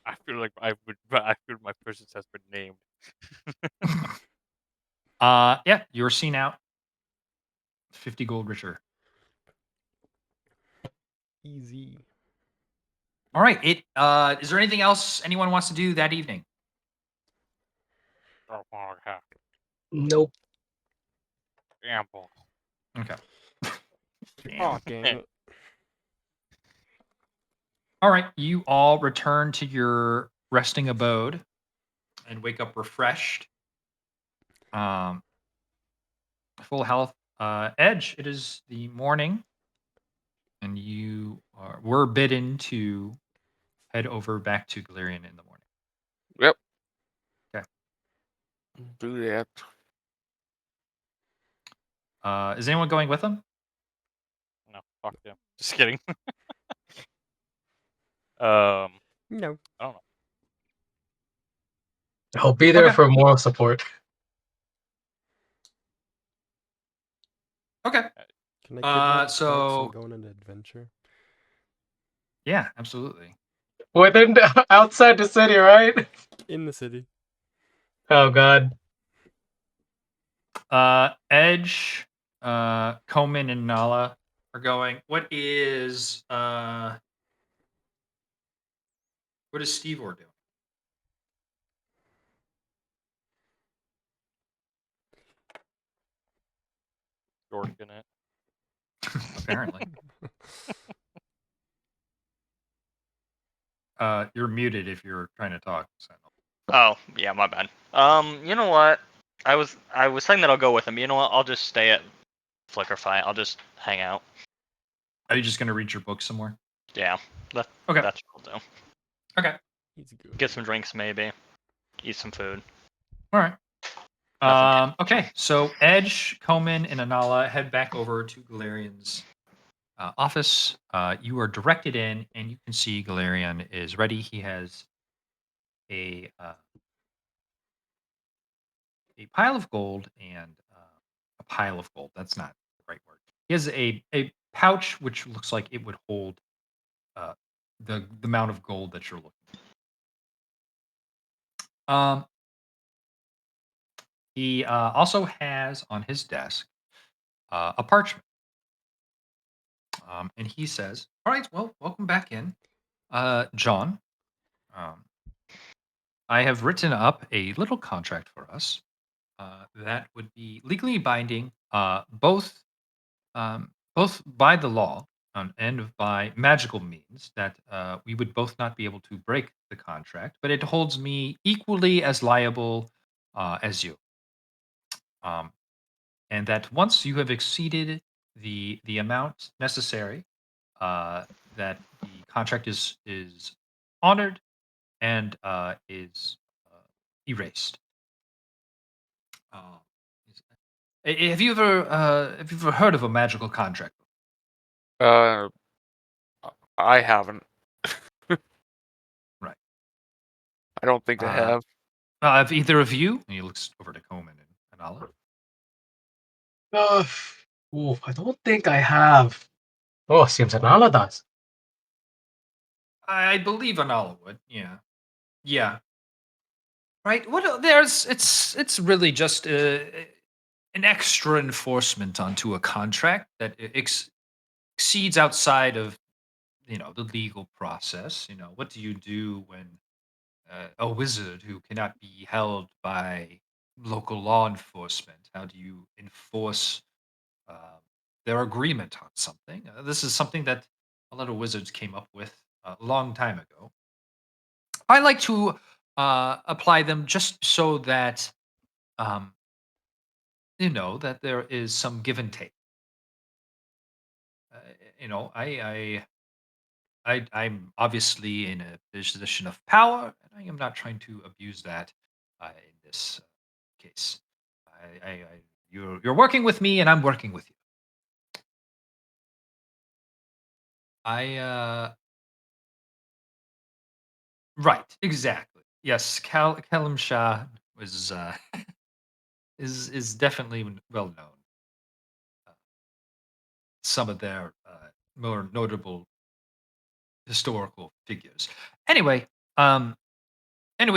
I feel like I feel my presence has been named. Yeah, you're seen out. 50 gold richer. Easy. All right. Is there anything else anyone wants to do that evening? Oh, yeah. Nope. Ample. Okay. Oh, dang it. All right. You all return to your resting abode and wake up refreshed. Um, full health. Edge, it is the morning, and were bidden to head over back to Galarian in the morning. Yep. Okay. Do that. Is anyone going with them? No, fuck them. Just kidding. Um, No. I don't know. I'll be there Okay. for moral support. Okay. Can I kidnap Sparks so and go on an adventure? yeah, absolutely. Outside the city, right? In the city. Oh god. Edge, Koman, and Nala are going. What is Steve doing? dork in it. Apparently. You're muted if you're trying to talk. Sentinel. Oh, yeah, my bad. You know what? I was saying that I'll go with him. You know what? I'll just stay at Flickerfight. I'll just hang out. Are you just gonna read your book some more? Yeah, Okay. that's what I'll do. Okay. He's good. Get some drinks, maybe. Eat some food. All right. Nothing Okay, so Edge, Coleman, and Anala head back over to Galarian's office. You are directed in, and you can see Galarian is ready. He has a pile of gold and a pile of gold. That's not the right word. He has a pouch which looks like it would hold uh, the amount of gold that you're looking for. He also has on his desk a parchment. And he says, "All right, well, welcome back in, John. Um, I have written up a little contract for us that would be legally binding, both by the law and by magical means. That we would both not be able to break the contract, but it holds me equally as liable as you. Um, and that once you have exceeded the amount necessary, that the contract is honored and is erased. Uh, have you ever heard of a magical contract? Uh, I haven't. Right. I don't think I have. Have either of you? And he looks over to Coleman and Oliver. I don't think I have. Oh, seems Anala does. I believe Anala would. Yeah. Yeah. Right. What? There's. It's really just an extra enforcement onto a contract that exceeds outside of the legal process. What do you do when a wizard who cannot be held by local law enforcement? How do you enforce uh, their agreement on something? This is something that a lot of wizards came up with a long time ago. I like to apply them just so that um, that there is some give and take. Uh, I'm obviously in a position of power, and I am not trying to abuse that in this case. You're working with me, and I'm working with you. Right, exactly. Yes, Kalam Shah was is definitely well known. Uh, some of their more notable historical figures. Anyway, um,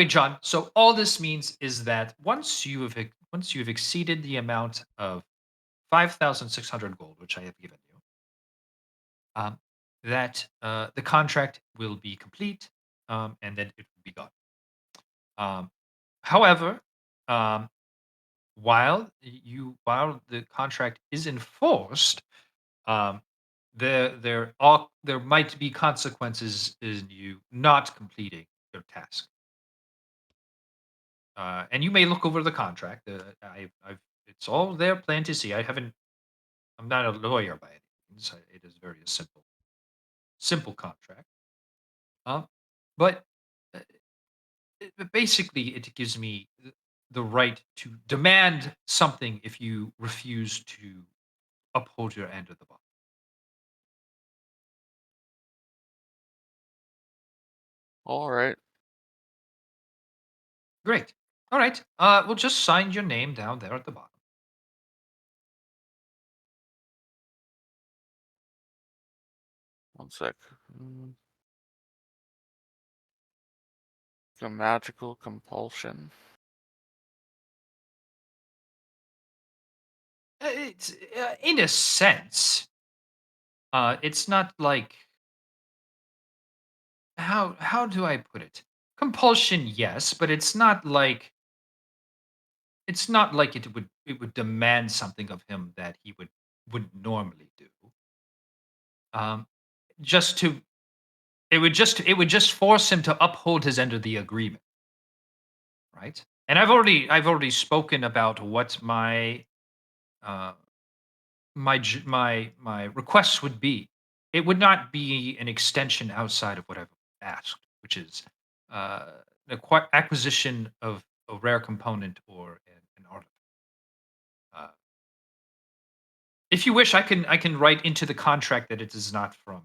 John. So all this means is that once you have exceeded the amount of 5,600 gold, which I have given you, um, that the contract will be complete, and then it will be gone. Um, however, um, while the contract is enforced, um, there might be consequences in you not completing your task. And you may look over the contract. It's all there, plain to see. I'm not a lawyer by any means. It is very simple contract. Um, but uh, basically, it gives me the right to demand something if you refuse to uphold your end of the bargain. All right. Great. All right. We'll just sign your name down there at the bottom. One sec. The magical compulsion. It's in a sense, it's not like how do I put it? Compulsion, yes, but it's not like it would demand something of him that he would would normally do. Um, just to it would just force him to uphold his end of the agreement, right? And I've already spoken about what uh, my requests would be. It would not be an extension outside of what I've asked, which is uh, acquisition of a rare component or an artifact. Uh, if you wish, I can write into the contract that it is not from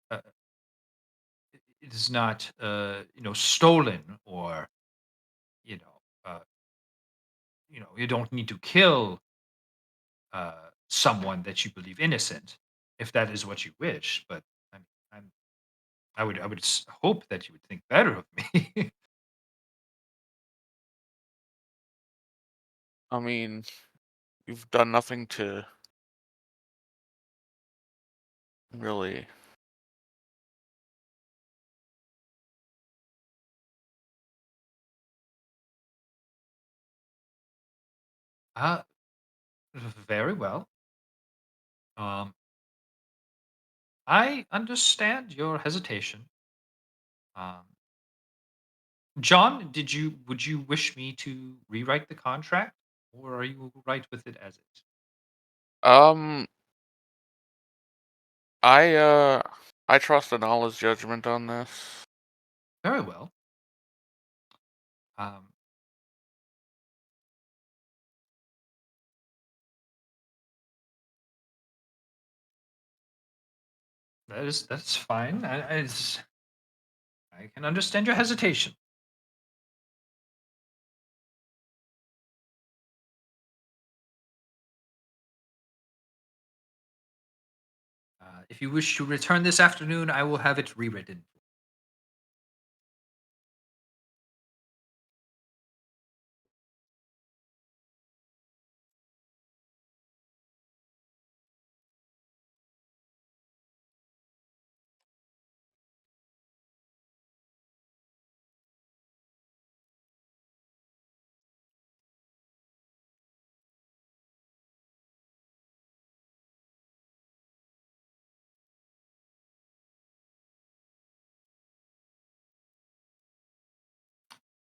uh, it is not stolen, or you know you don't need to kill someone that you believe innocent, if that is what you wish. But I mean, I would hope that you would think better of me. I mean, you've done nothing to really. uh, Very well. Um, I understand your hesitation. Um, John, would you wish me to rewrite the contract, or are you right with it as is? Um, I trust Anala's judgment on this. Very well. Um, that's fine. I can understand your hesitation. If you wish to return this afternoon, I will have it rewritten.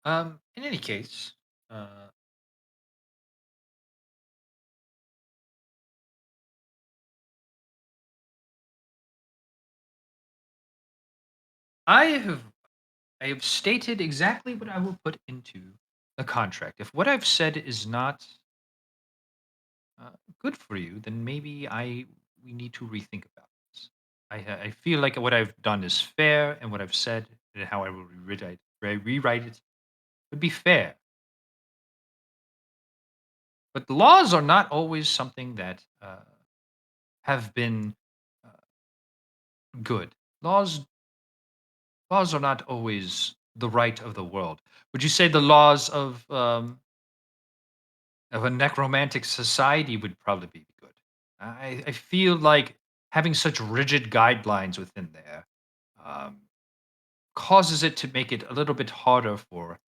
In any case, uh, I have I have stated exactly what I will put into the contract. If what I've said is not good for you, then maybe we need to rethink about this. I feel like what I've done is fair, and what I've said and how I will rewrite it would be fair. But the laws are not always something that have been uh, good. Laws are not always the right of the world. Would you say the laws of a necromantic society would probably be good? I feel like having such rigid guidelines within there um, causes it to make it a little bit harder for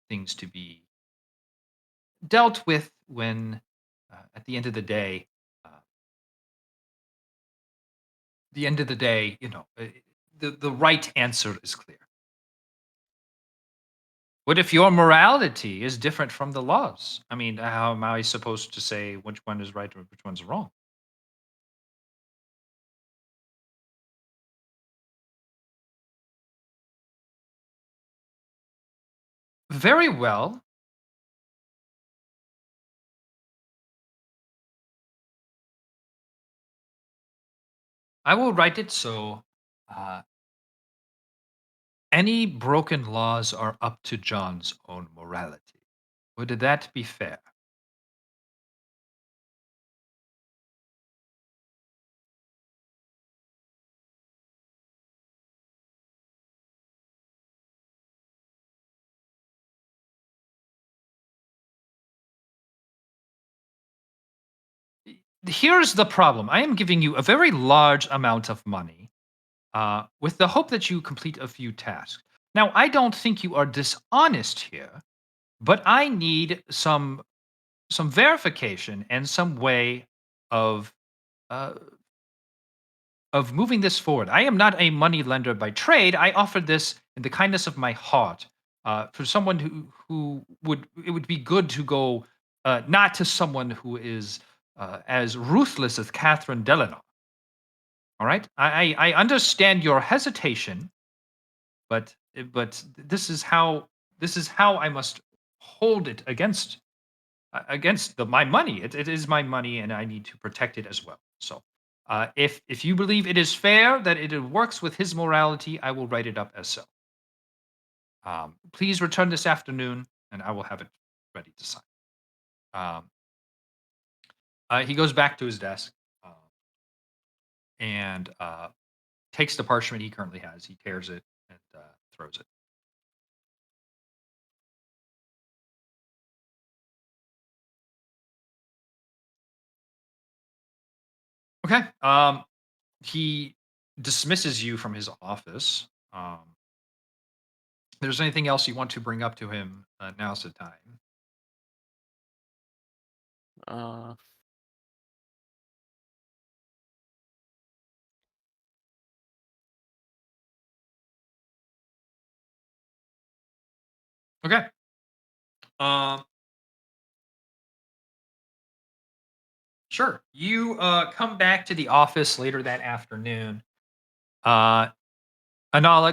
things to be dealt with when, at uh, the end of the day, the right answer is clear. What if your morality is different from the laws? I mean, how am I supposed to say which one is right or which one's wrong? Very well. I will write it so uh, any broken laws are up to John's own morality. Would that be fair? Here's the problem. I am giving you a very large amount of money with the hope that you complete a few tasks. Now, I don't think you are dishonest here, but I need some verification and some way of uh, moving this forward. I am not a money lender by trade. I offer this in the kindness of my heart for someone who would it would be good to go not to someone who is as ruthless as Catherine Delano. All right, I understand your hesitation, but this is how I must hold it against my money. It is my money, and I need to protect it as well. So, if you believe it is fair that it works with his morality, I will write it up as so. Please return this afternoon, and I will have it ready to sign. Um, he goes back to his desk and takes the parchment he currently has. He tears it and throws it. Okay. He dismisses you from his office. If there's anything else you want to bring up to him, now's the time. Uh, Okay. Um, sure. You come back to the office later that afternoon. Anala,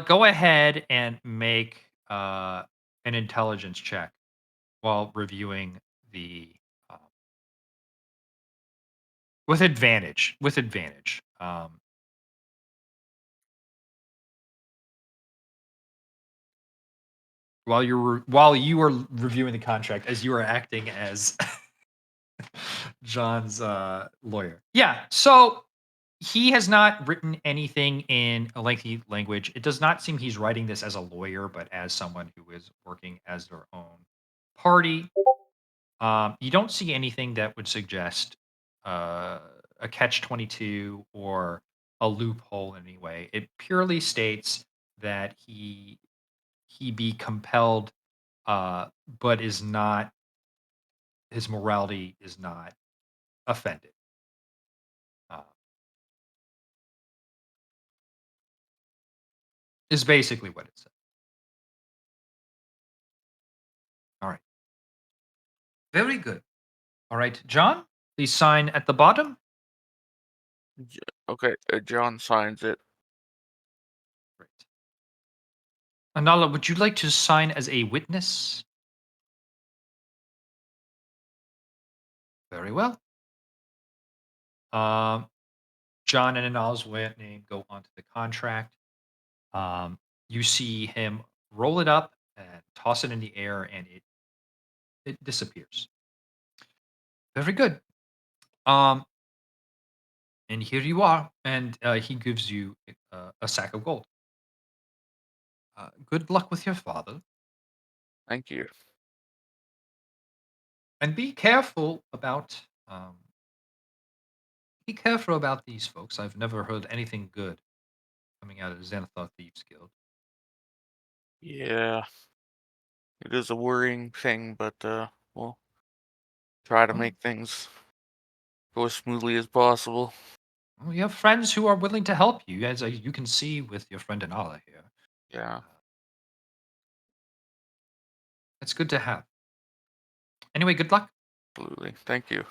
go ahead and make an intelligence check while reviewing the with advantage. With advantage. While you were reviewing the contract, as you were acting as John's lawyer. Yeah. So he has not written anything in a lengthy language. It does not seem he's writing this as a lawyer, but as someone who is working as their own party. You don't see anything that would suggest a catch-22 or a loophole in any way. It purely states that he be compelled, but is not his morality is not offended. Uh, is basically what it says. All right. Very good. All right, John, please sign at the bottom. okay, John signs it. Great. Anala, would you like to sign as a witness? Very well. Um, John and Anala's name go onto the contract. You see him roll it up and toss it in the air, and it disappears. Very good. Um, and here you are, and he gives you a sack of gold. Good luck with your father, Thank you. and be careful about these folks. I've never heard anything good coming out of Xanathar Thieves Guild. Yeah, it is a worrying thing, but we'll try to Oh. make things go as smoothly as possible. Well, you have friends who are willing to help you, as you can see with your friend Anala here. Yeah. It's good to have. Anyway, good luck. Absolutely. Thank you.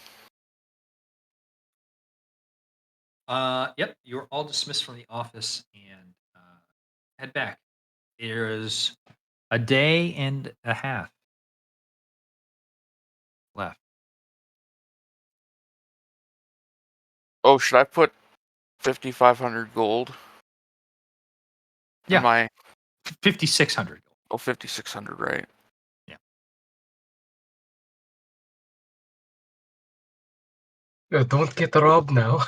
Yep, you're all dismissed from the office and head back. There's a day and a half left. Oh, should I put 5,500 gold? Yeah. Am I 5,600. 5,600, right? Don't get robbed now.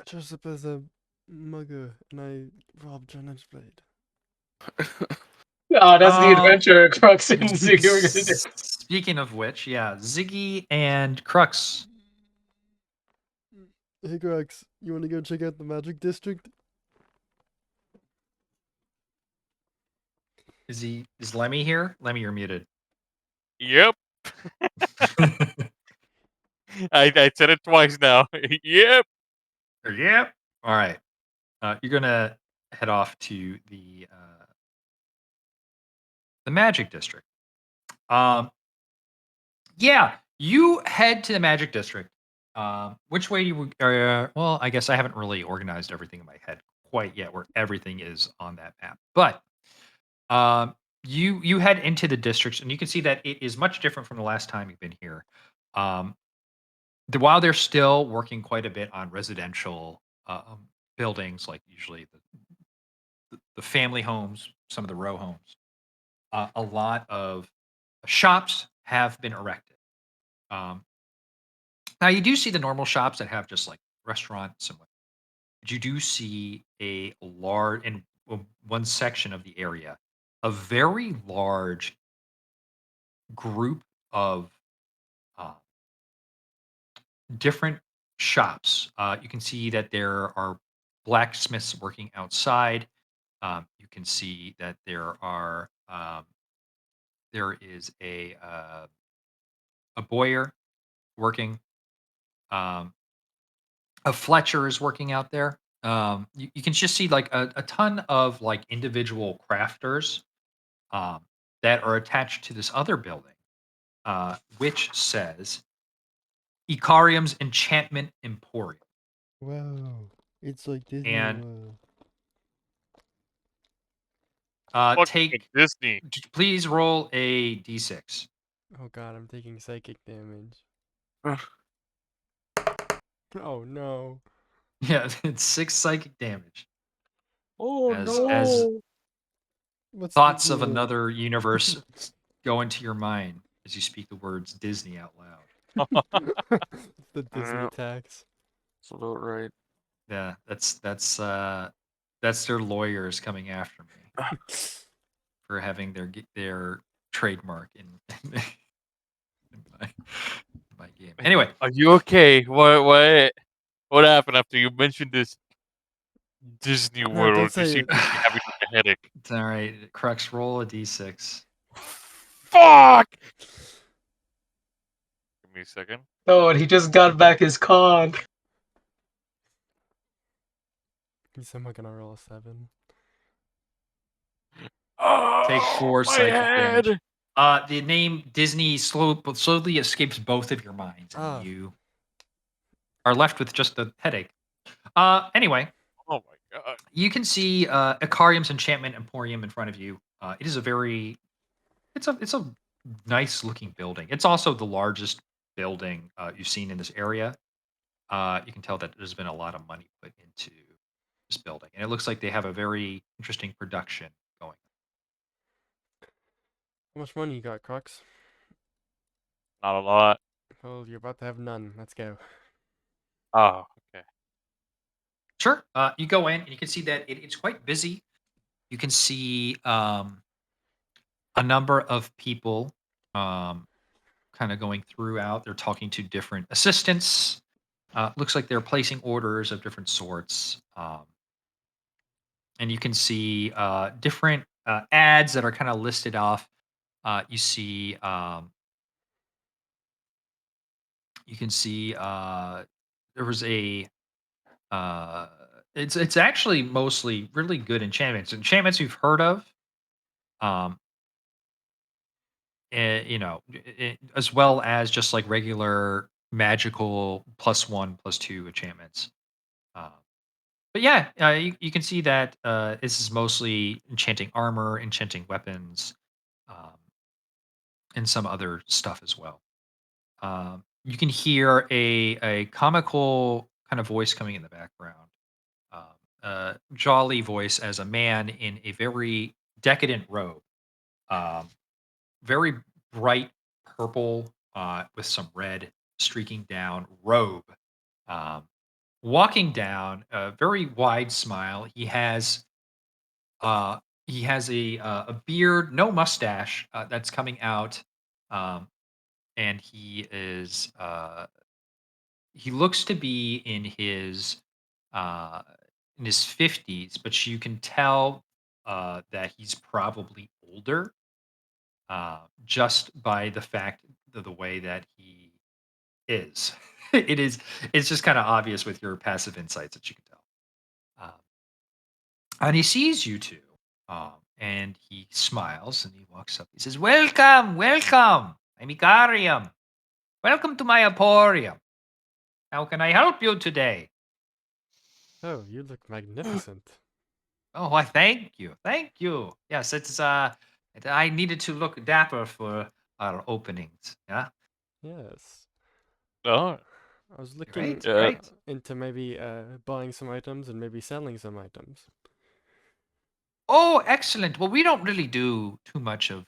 Dressed up as a mugger and I robbed Janet's blade. Oh, that's the Um, adventure Crux and Ziggy were gonna do. Speaking of which, yeah, Ziggy and Crux. Hey Grex, you wanna go check out the magic district? Is Lemmy here? Lemmy, you're muted. Yep. I said it twice now. Yep. Yep. All right. You're gonna head off to the Magic District. Yeah, you head to the Magic District. Which way you? Well, I guess I haven't really organized everything in my head quite yet, where everything is on that map. But you head into the districts, and you can see that it is much different from the last time you've been here. Um, while they're still working quite a bit on residential buildings, like usually the family homes, some of the row homes, a lot of shops have been erected. Um, Now you do see the normal shops that have just like restaurants and what. But you do see a large in one section of the area, a very large group of uh, different shops. You can see that there are blacksmiths working outside. You can see that there is a bowyer working. Um, a Fletcher is working out there. You can just see like a ton of like individual crafters um, that are attached to this other building, which says Icarium's Enchantment Emporium. Wow. It's like Disney And World. Fucking Disney. please roll a d6. Oh god, I'm taking psychic damage. Oh no. Yeah, it's 6 psychic damage Oh as no! What's thoughts of the deal? another universe go into your mind as you speak the words Disney out loud. It's the Disney Yeah. attacks. That's about right. Yeah, that's their lawyers coming after me for having their trademark in my game. Anyway, Are you okay? What happened after you mentioned this Disney No, World? don't You say seem it. to be having like a headache. it's all right. Crux, roll a d6. Fuck! Give me a second. Oh, and he just got back his con. He's somehow gonna roll a 7. Take Oh, 4 my psychic head! damage. The name Disney slowly escapes both of your minds, and Ah. you are left with just the headache. Anyway, Oh my god. you can see Icarium's Enchantment Emporium in front of you. It is it's a nice looking building. It's also the largest building you've seen in this area. You can tell that there's been a lot of money put into this building, and it looks like they have a very interesting production going. How much money you got, Crux? Not a lot. Well, you're about to have none. Let's go. Oh, okay. Sure. You go in and you can see that it's quite busy. You can see a number of people kind of going throughout. They're talking to different assistants. Looks like they're placing orders of different sorts. And you can see different ads that are kind of listed off. You see, you can see there was a. Uh, it's actually mostly really good enchantments you've heard of. Um, as well as just like regular magical +1, +2 enchantments. Uh, but yeah, you can see that this is mostly enchanting armor, enchanting weapons, um, and some other stuff as well. You can hear a comical kind of voice coming in the background, um, jolly voice as a man in a very decadent robe. Um, very bright purple with some red streaking down robe. Um, walking down, a very wide smile. Uh, he has a beard, no mustache that's coming out, um, and he looks to be uh, in his 50s, but you can tell that he's probably older just by the fact the way that he is. it is. It's just kind of obvious with your passive insights that you can tell. And he sees you two, and he smiles and he walks up. He says, "Welcome, welcome. I'm Ikarium. Welcome to my emporium. How can I help you today?" Oh, you look magnificent. Oh, I thank you. Thank you. Yes, I needed to look dapper for our openings. Yeah. Yes. Oh, I was looking Great, Yeah. great. into maybe buying some items and maybe selling some items. Oh, excellent. Well, we don't really do too much of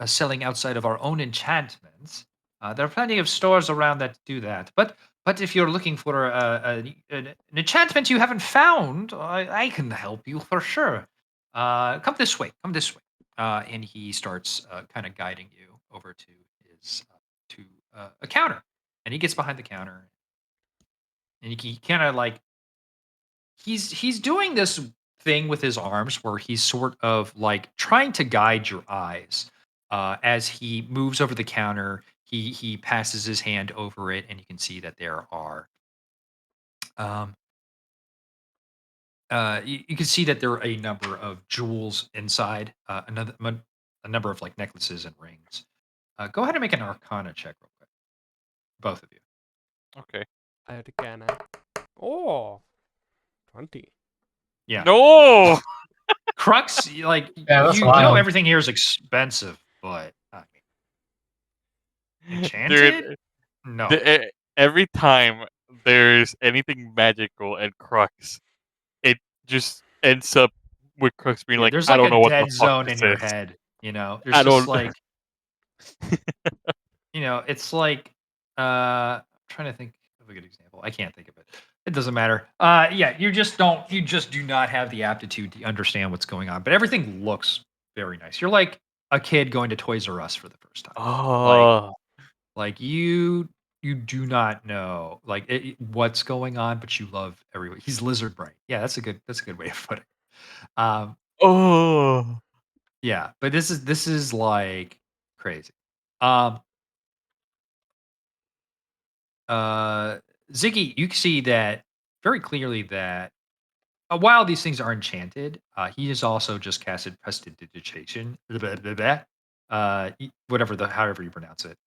selling outside of our own enchantments. There are plenty of stores around that do that. But if you're looking for an enchantment you haven't found, I can help you for sure. Come this way. Come this way. And he starts kind of guiding you over to his to a counter. And he gets behind the counter, and he kind of like he's doing this thing with his arms where he's sort of like trying to guide your eyes as he moves over the counter. He passes his hand over it, and you can see that there are um, you can see that there are a number of jewels inside, a number of like necklaces and rings. Go ahead and make an Arcana check real quick, both of you. okay. Arcana. Oh, 20. Yeah, No. Crux, like Yeah, that's you know, wild. everything here is expensive, but I mean, Dude, enchanted? No. every time there's anything magical and Crux, it just ends up with Crux being Yeah, like, there's I like don't a know what the dead fuck zone this in your is. head, you know? There's I just don't. like, it's like I'm trying to think of a good example. I can't think of it. It doesn't matter. Yeah, you just do not have the aptitude to understand what's going on. But everything looks very nice. You're like a kid going to Toys R Us for the first time. Oh, Like you do not know like what's going on, but you love everyone. He's lizard brain. Yeah, that's a good way of putting it. oh. Yeah, but this is like crazy. Um, uh, Ziggy, you can see that very clearly that while these things are enchanted, he has also just casted prestidigitation, blah, blah, blah, whatever however you pronounce it,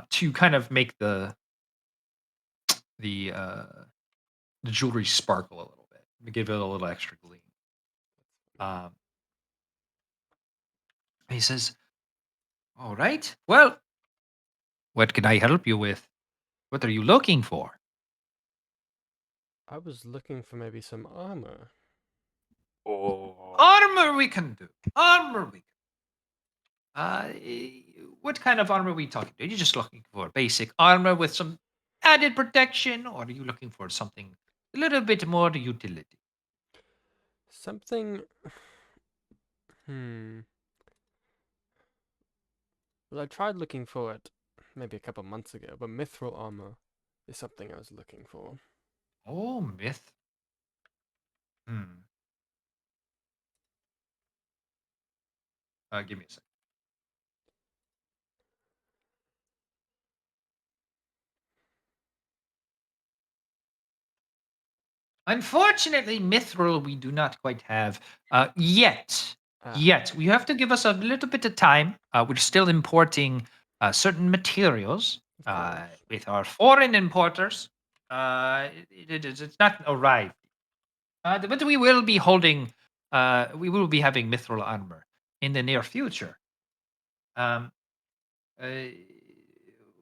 to kind of make the uh, the jewelry sparkle a little bit, to give it a little extra gleam. Um, he says, "All right, well, what can I help you with? What are you looking for?" I was looking for maybe some armor. Oh. Armor we can do. Armor we can. What kind of armor are we talking? Are you just looking for basic armor with some added protection, or are you looking for something a little bit more utility? Something. Hmm. Well, I tried looking for it maybe a couple months ago, but mithril armor is something I was looking for. Oh, myth. Hmm. Give me a second. Unfortunately, mithril we do not quite have yet. Ah, Yet we have to give us a little bit of time. We're still importing certain materials of course. with our foreign importers. It's not arrived. But we will be holding. We will be having mithril armor in the near future. Um, uh,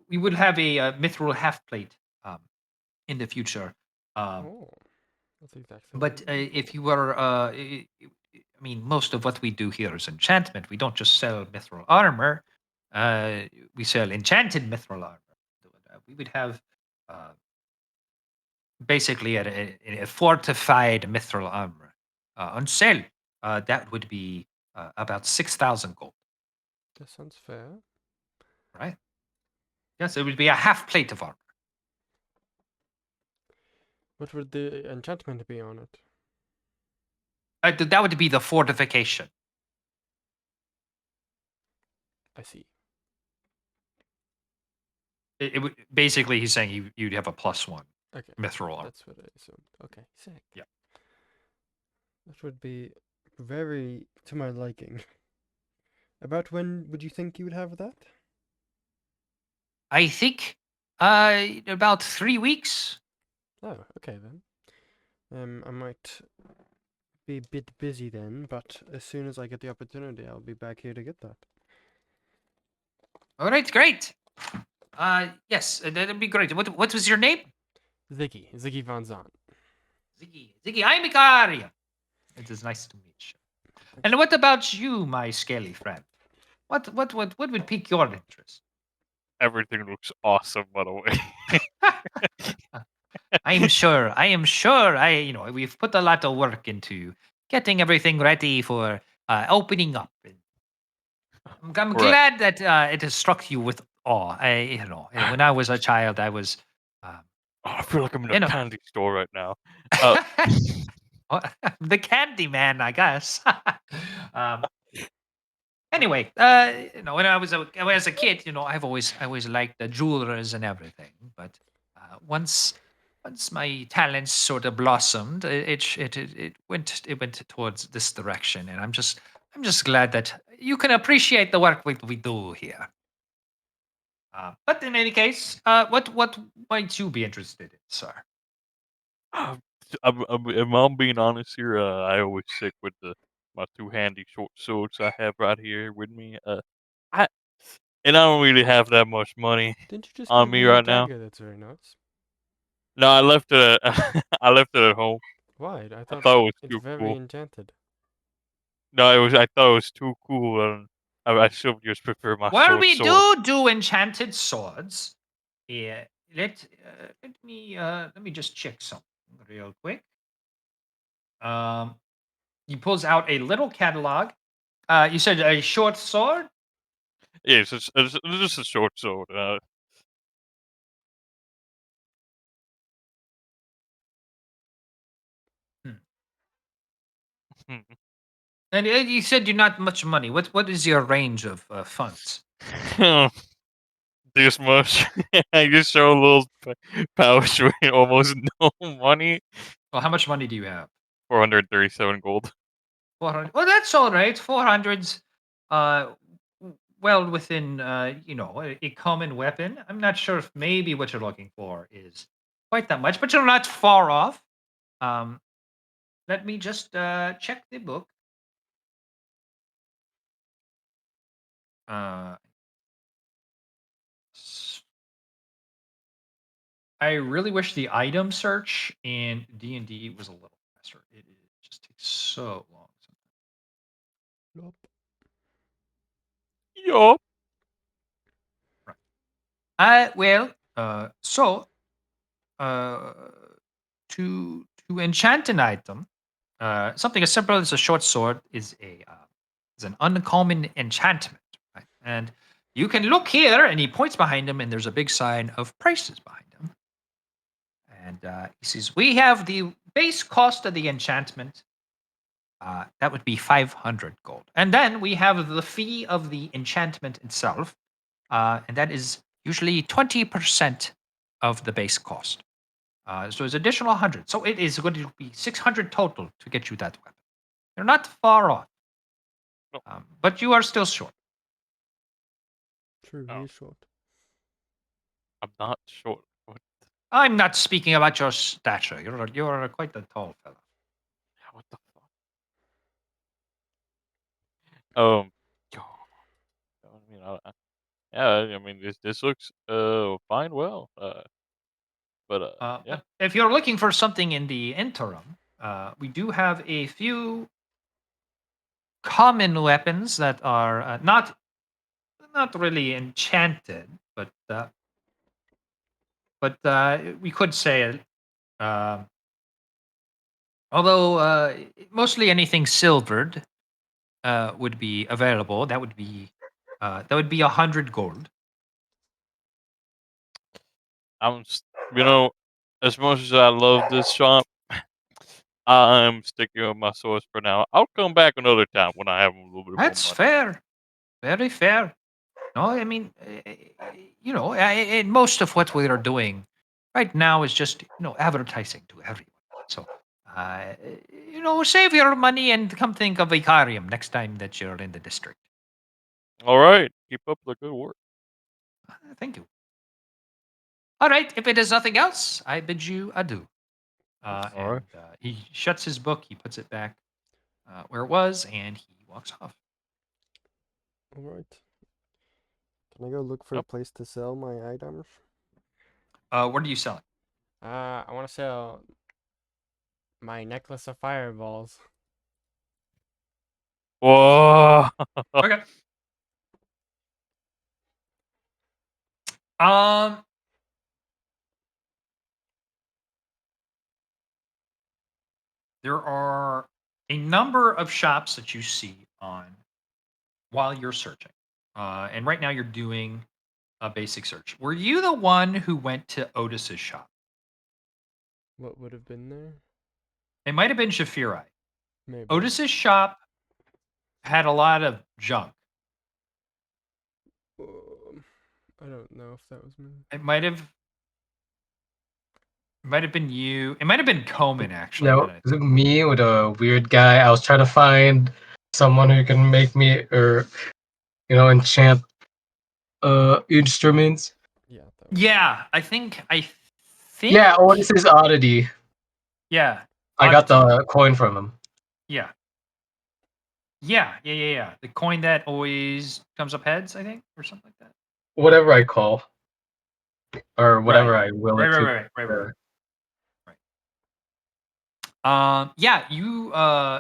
we will have a mithril half plate in the future. Um, Oh, that's exactly what But I'm looking if for. you were, I mean, most of what we do here is enchantment. We don't just sell mithril armor. Uh, we sell enchanted mithril armor. We would have uh, basically a fortified mithril armor on sale. That would be about 6,000 gold, That sounds fair. right? Yes, it would be a half plate of armor. What would the enchantment be on it? That would be the fortification. I see. it would basically he's saying you'd have a +1 Okay. mithril armor. That's what I assumed. Okay, sick. Yeah. That would be very to my liking. About when would you think you would have that? I think about 3 weeks. Oh, okay then. I might be a bit busy then, but as soon as I get the opportunity, I'll be back here to get that. All right, great. Yes, that'd be great. What was your name? Ziggy Von Zant. Ziggy, I'm Ikaria. It is nice to meet you. And what about you, my scaly friend? What would pique your interest? Everything looks awesome, by the way. I am sure. We've put a lot of work into getting everything ready for opening up. I'm Right. glad that it has struck you with awe. When I was a child, I was. Um, Oh, I feel like I'm in You a know. candy store right now. the candy man, I guess. um, anyway, when I was a kid, I always liked the jewelers and everything. But once my talents sort of blossomed, it went towards this direction, and I'm just glad that you can appreciate the work we do here. But in any case, what might you be interested in, sir? If I'm being honest here, I always stick with my two handy short swords I have right here with me. I don't really have that much money Didn't you just on give me me a right now. dagger? That's very nice. No, I left it. I left it at home. Why? I I thought thought it was it's too very cool. enchanted. No, I thought it was too cool, and I should just prefer my Well, sword. we do enchanted swords. Yeah, let me just check something real quick. He pulls out a little catalog. You said a short sword. Yeah, it's just a short sword. And you said you're not much money. What is your range of funds? This much. I just show a little pouch with almost no money. Well, how much money do you have? 437 gold. 400. Well, that's all right. 400's well within a common weapon. I'm not sure if maybe what you're looking for is quite that much, but you're not far off. Let me just check the book. Uh, I really wish the item search in D&D was a little faster. It just takes so long. Nope. Yup. To enchant an item, something as simple as a short sword is an uncommon enchantment, right? And you can look here, and he points behind him, and there's a big sign of prices behind him. And he says, "We have the base cost of the enchantment. That would be 500 gold, and then we have the fee of the enchantment itself, and that is usually 20% of the base cost. So it's additional 100. So it is going to be 600 total to get you that weapon. You're not far off, No. but you are still short. True, Oh. he is short. I'm not short. What? I'm not speaking about your stature. You're quite a tall fellow. What the fuck? Yo, I mean, yeah, I mean, this looks fine. Well, but yeah. But if you're looking for something in the interim, we do have a few common weapons that are not really enchanted, but we could say, although mostly anything silvered would be available. That would be 100 gold. You know, as much as I love this shop, I'm sticking with my swords for now. I'll come back another time when I have a little bit That's more money. fair, very fair. No, I mean, and most of what we are doing right now is just advertising to everyone. So, uh, save your money and come think of Icarium next time that you're in the district. All right. Keep up the good work. Thank you. All right. If it is nothing else, I bid you adieu. All And right. he shuts his book. He puts it back where it was, and he walks off. All right. Can I go look for a Yep. place to sell my items? What are you selling? I want to sell my necklace of fireballs. Whoa. Okay. Um. There are a number of shops that you see on while you're searching, and right now you're doing a basic search. Were you the one who went to Otis's shop? What would have been there? It might have been Shafiri. Maybe. Otis's shop had a lot of junk. I don't know if that was me. It might have been you. It might have been Coleman actually. No, is it me with a weird guy? I was trying to find someone who can make me or enchant instruments. Yeah. That was Yeah, I think. Yeah, this is Oddity. Yeah. I got Oddity. the coin from him. Yeah. Yeah. The coin that always comes up heads, I think, or something like that. Whatever I call. Or whatever Right. I will it to. Right. Yeah, you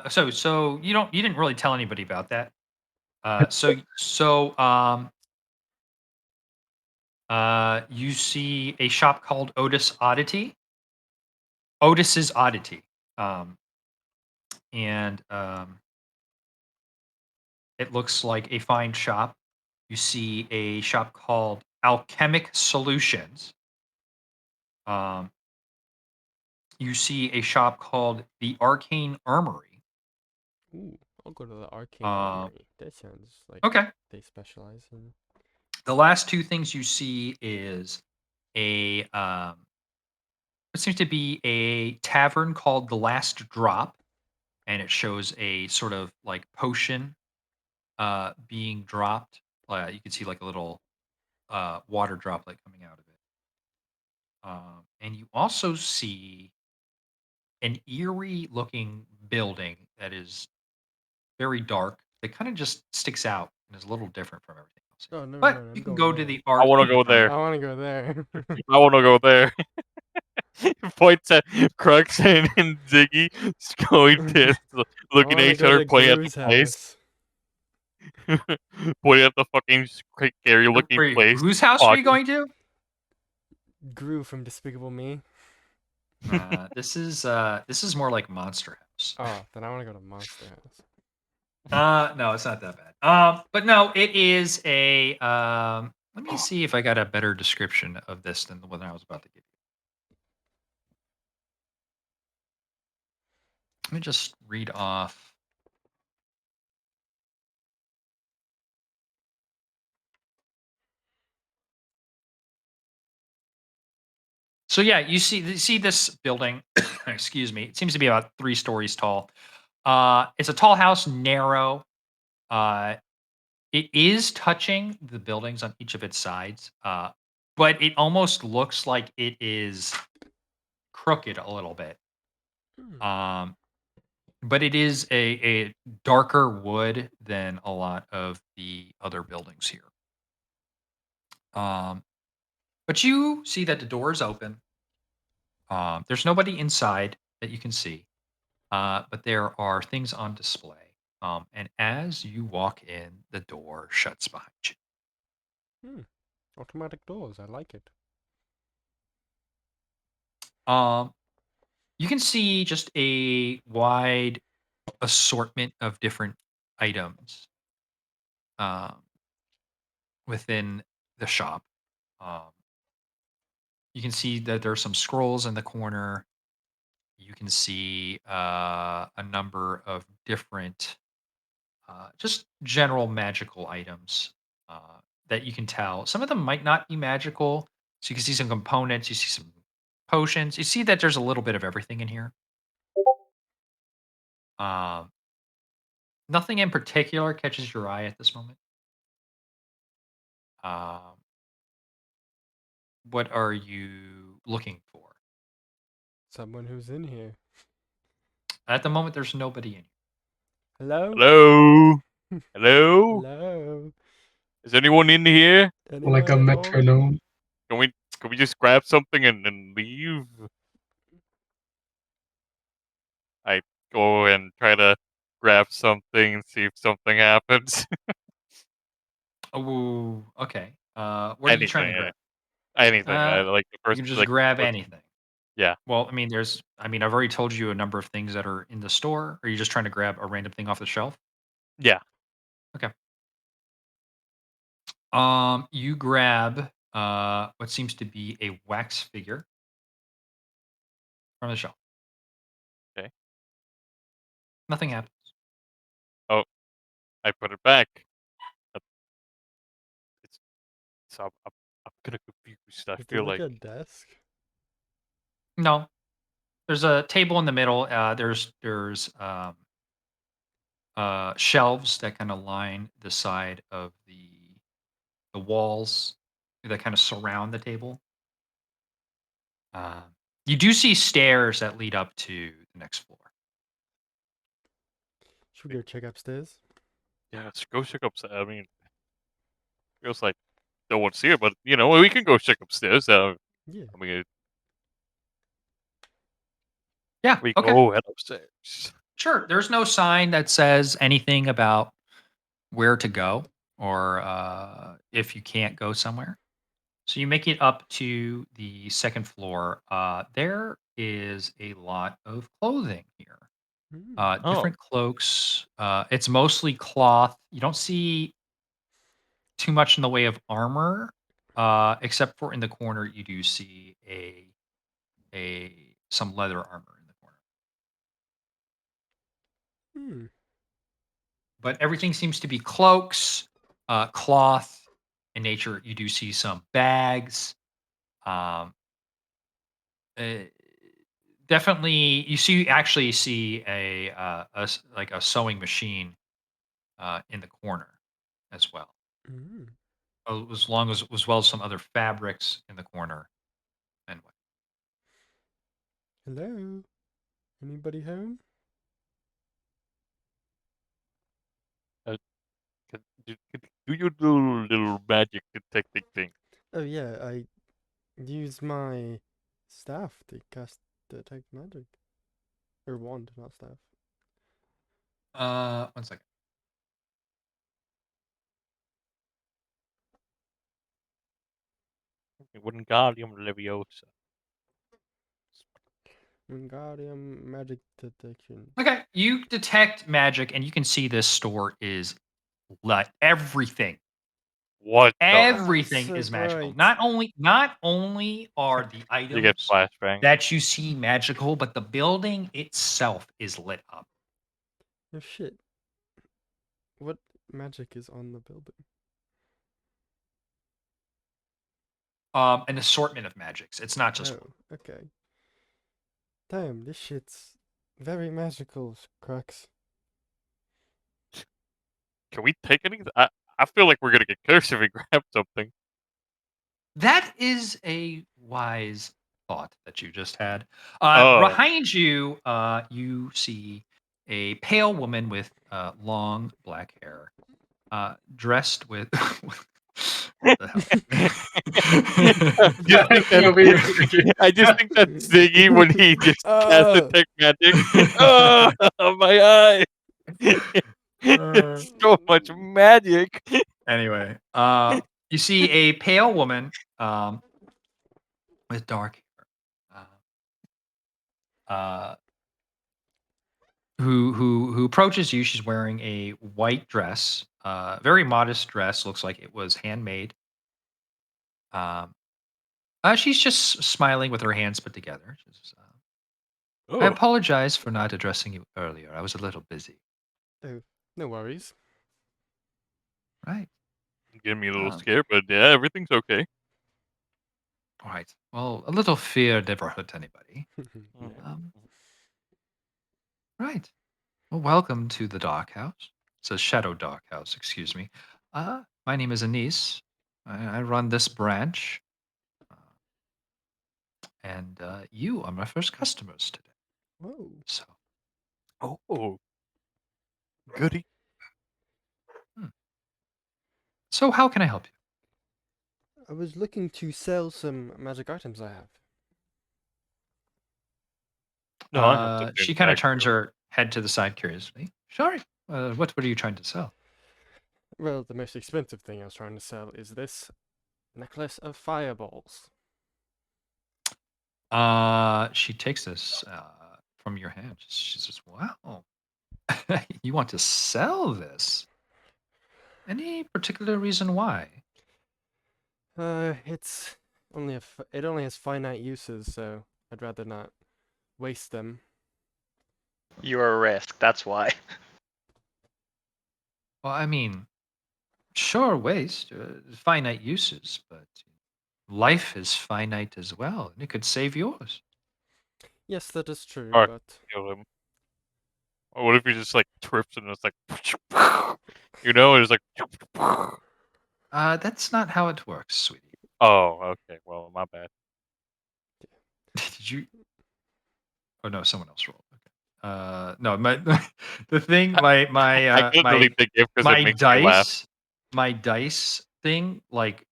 so you didn't really tell anybody about that. You see a shop called Otis's Oddity. And it looks like a fine shop. You see a shop called Alchemic Solutions. You see a shop called the Arcane Armory. Ooh, I'll go to the Arcane Armory. That sounds like Okay. they specialize in. The last two things you see is a what seems to be a tavern called the Last Drop, and it shows a sort of like potion being dropped. You can see like a little water droplet coming out of it. And you also see an eerie looking building that is very dark. That kind of just sticks out and is a little different from everything else. Oh, never But mind. I'm you can going go to there. the I want to arcane go there. I want to go there. I want to go there. Points at Crux and Ziggy just going to looking at each other, pointing at the place. Pointing at the fucking scary looking Wait, place. whose house are you talking. going to? Gru from Despicable Me. This is more like Monster House. Oh, then I want to go to Monster House. No, it's not that bad. But no, it is a. Let me see if I got a better description of this than the one I was about to give you. Let me just read off. So yeah, you see this building. Excuse me. It seems to be about 3 stories tall. It's a tall house, narrow. It is touching the buildings on each of its sides, but it almost looks like it is crooked a little bit. Um, but it is a darker wood than a lot of the other buildings here. But you see that the door is open. There's nobody inside that you can see, but there are things on display. And as you walk in, the door shuts behind you. Automatic doors. I like it. You can see just a wide assortment of different items within the shop. You can see that there are some scrolls in the corner. You can see a number of different, just general magical items that you can tell. Some of them might not be magical. So you can see some components, you see some potions. You see that there's a little bit of everything in here. Um, Nothing in particular catches your eye at this moment. Um, what are you looking for? Someone who's in here. At the moment, there's nobody in here. Hello? Hello? Hello? Hello? Is anyone in here? Like a Anyone at all? metronome. Can we just grab something and leave? I go and try to grab something, see if something happens. Oh, okay. What are you trying to Anything. grab? Anything. I Uh, like the you first can just like grab first, anything. yeah. Well, I mean, I've already told you a number of things that are in the store. Are you just trying to grab a random thing off the shelf? Yeah. Okay. You grab what seems to be a wax figure from the shelf. Okay. Nothing happens. Oh, I put it back. Uh, It's, I'm gonna confused. I Is there feel like like a desk? No, there's a table in the middle. There's shelves that kind of line the side of the walls that kind of surround the table. Uh, you do see stairs that lead up to the next floor. Should we go check upstairs? yeah. Let's go check upstairs. I mean, feels like no one's here, but we can go check upstairs. Yeah. I mean, Yeah. we Okay. go head upstairs. Sure. There's no sign that says anything about where to go or if you can't go somewhere. So you make it up to the second floor. There is a lot of clothing here. Hmm. Oh, Different cloaks. It's mostly cloth. You don't see too much in the way of armor, except for in the corner you do see a some leather armor in the corner. Hmm. But everything seems to be cloaks, cloth in nature. You do see some bags. Um, uh, Definitely, actually see like a sewing machine in the corner as well. Hmm. As well as some other fabrics in the corner. And what? Hello? Anybody home? do your little magic detecting thing. Oh yeah, I use my staff to cast detect magic. Or wand, not staff. 1 second. Wingardium Leviosa. Wingardium magic detection. Okay, you detect magic, and you can see this store is everything. What the? Everything so is magical. bright. Not only are the You get items flashbang. that you see magical, but the building itself is lit up. Oh shit. What magic is on the building? An assortment of magics. It's not just one. Oh, okay. Damn, this shit's very magical, Crux. Can we take anything? I feel like we're gonna get cursed if we grab something. That is a wise thought that you just had. Oh, Behind you, you see a pale woman with long black hair, dressed with. What the hell? just think You'll be that, I just think that Ziggy when he just cast detect magic. Oh, my eye! So much magic. Anyway, you see a pale woman with dark hair, who approaches you. She's wearing a white dress, very modest dress. Looks like it was handmade. Um, she's just smiling with her hands put together. I Oh, apologize for not addressing you earlier. I was a little busy. Oh, no worries. Right. getting me a little Um, scared, but yeah, everything's okay. All right. Well, a little fear never hurt anybody. Yeah. Um, right. Well, welcome to the Dark House. It says Shadow Dark House, excuse me. My name is Anise. I run this branch. Uh, and you are my first customers today. Whoa. So, Oh, goody. so how can I help you? I was looking to sell some magic items I have. No, I have something She kind of back turns here. her head to the side curiously. Sorry. What are you trying to sell? Well, the most expensive thing I was trying to sell is this necklace of fireballs. She takes this from your hand. She says, "Wow, you want to sell this? Any particular reason why?" It's only it only has finite uses, so I'd rather not waste them. You're a risk. That's why. Well, I mean, sure, waste, finite uses, but life is finite as well, and it could save yours. Yes, that is true, Alright. but Kill him. Or what if he just like trips and it's like, you know, it's like. That's not how it works, sweetie. Oh, okay. Well, my bad. Did you? Oh no, someone else rolled. Okay. No, my the thing, I couldn't really think if because it my makes me laugh. dice thing, like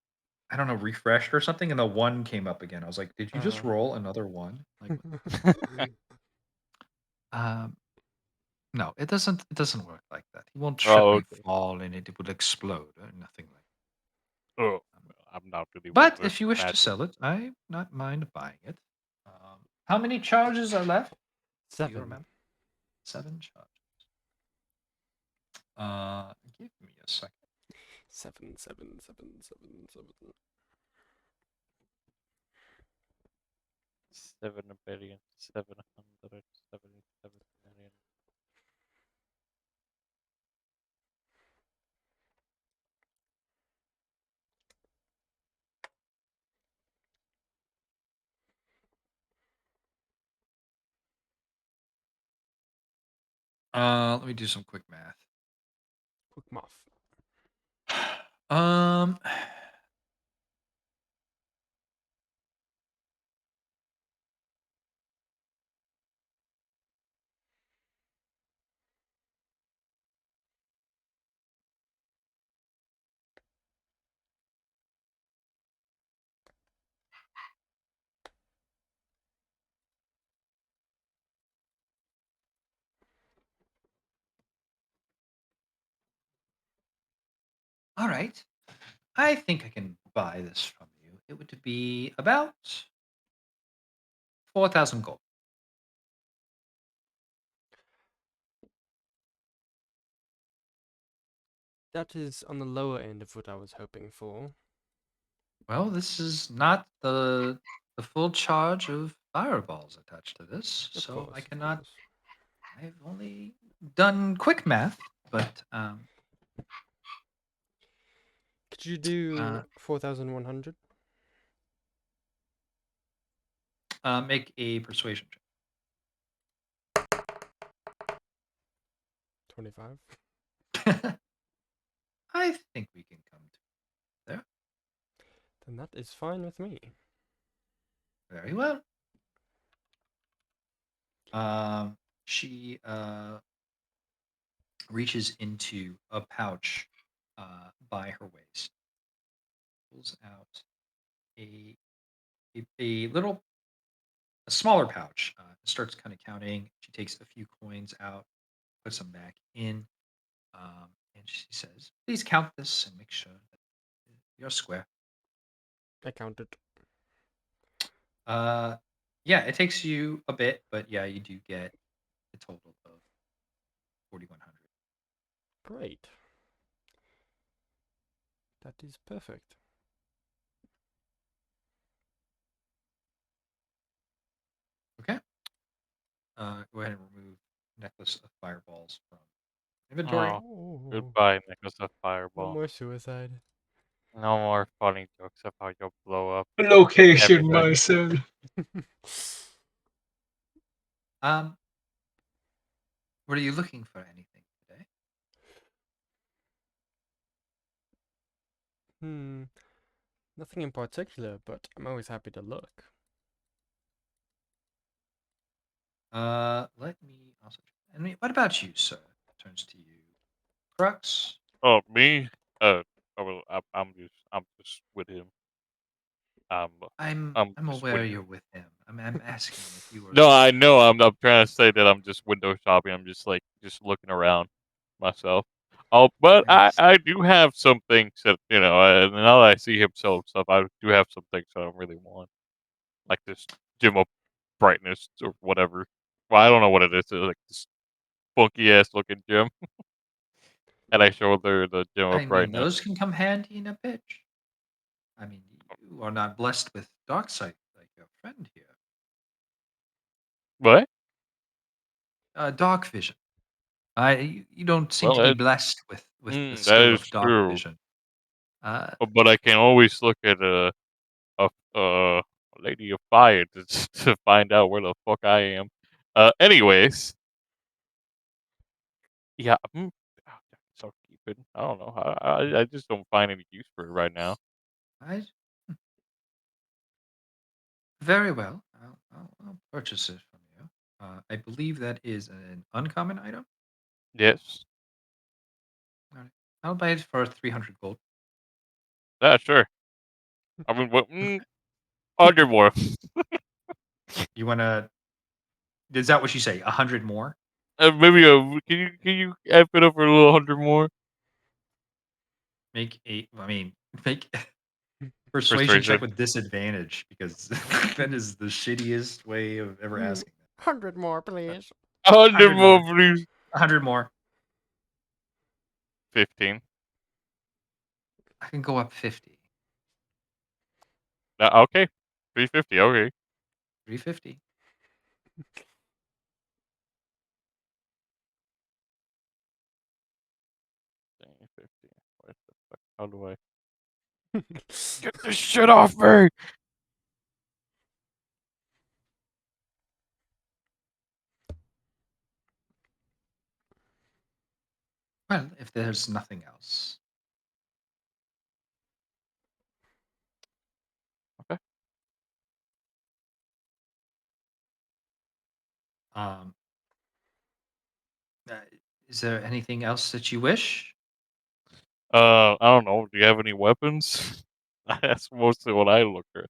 I don't know, refreshed or something, and the one came up again. I was like, did you just roll another one? Like, um, no, it doesn't. It doesn't work like that. He won't trip Oh, and okay. fall, and it would explode or nothing like. Oh, I'm not really well But versed if you in wish to magic. sell it, I not mind buying it. How many charges are left? Do you 7. remember? 7 charges. Give me a second. 7, 7, 7, 7, 7. 7,777,000,000. Let me do some quick math. Quick muff. Um, all right. I think I can buy this from you. It would be about 4,000 gold. That is on the lower end of what I was hoping for. Well, this is not the full charge of fireballs attached to this, Of so I course, of cannot. course. I've only done quick math, but Could you do 4,100? make a persuasion 25? check. I think we can come to there. Then that is fine with me. Very well. She reaches into a pouch by her waist, pulls out a little a smaller pouch. Starts kind of counting. She takes a few coins out, puts them back in, and she says, "Please count this and make sure that you're square." I counted. Yeah, it takes you a bit, but yeah, you do get a total of 4,100. Great. That is perfect. Okay. Go ahead and remove necklace of fireballs from inventory. Oh, Oh, goodbye, necklace of no fireball. more suicide. No more funny jokes of how you'll blow up Location, everybody. my son. Um, were you looking for anything today? Nothing in particular, but I'm always happy to look. Let me also. I mean, what about you, sir? Turns to you, Crux. Oh, me? I'm just with him. Um, I'm I'm I'm just with aware him. you're with him. I'm asking if you were. No, I know. I'm trying to say that I'm just window shopping. I'm just just looking around myself. Oh, but I understand. I do have some things that and now that I see him sell stuff, I do have some things that I really want, like this gem of brightness or whatever. Well, I don't know what it is. It's like this funky ass looking gem, and I showed her the gem I of mean, brightness. those can come handy in a pitch. I mean, you are not blessed with dark sight like your friend here. What? Dark vision. You don't seem Well, to be blessed with the that skill is of dark true. vision. Uh, But I can always look at a lady of fire to to find out where the fuck I am. Anyways, yeah. So keep it. I don't know. I just don't find any use for it right now. I very well. I'll purchase it from you. I believe that is an uncommon item. Yes. All right. I'll buy it for 300 gold. Yeah, sure. I mean, what? 100 more. You wanna? Is that what you say? 100 more? Maybe can you add it up for a little 100 more? Make eight. I mean, make persuasion check Persuasion. with disadvantage because that is the shittiest way of ever asking 100 more, that. please. 100 100 more, more. please. 100 more. 15. I can go up 50. Okay. 350. Okay. 350. Dang, 50. What the fuck? How do I get this shit off me? Well, if there's nothing else. Okay. Um, uh, is there anything else that you wish? I don't know. Do you have any weapons? That's mostly what I look at.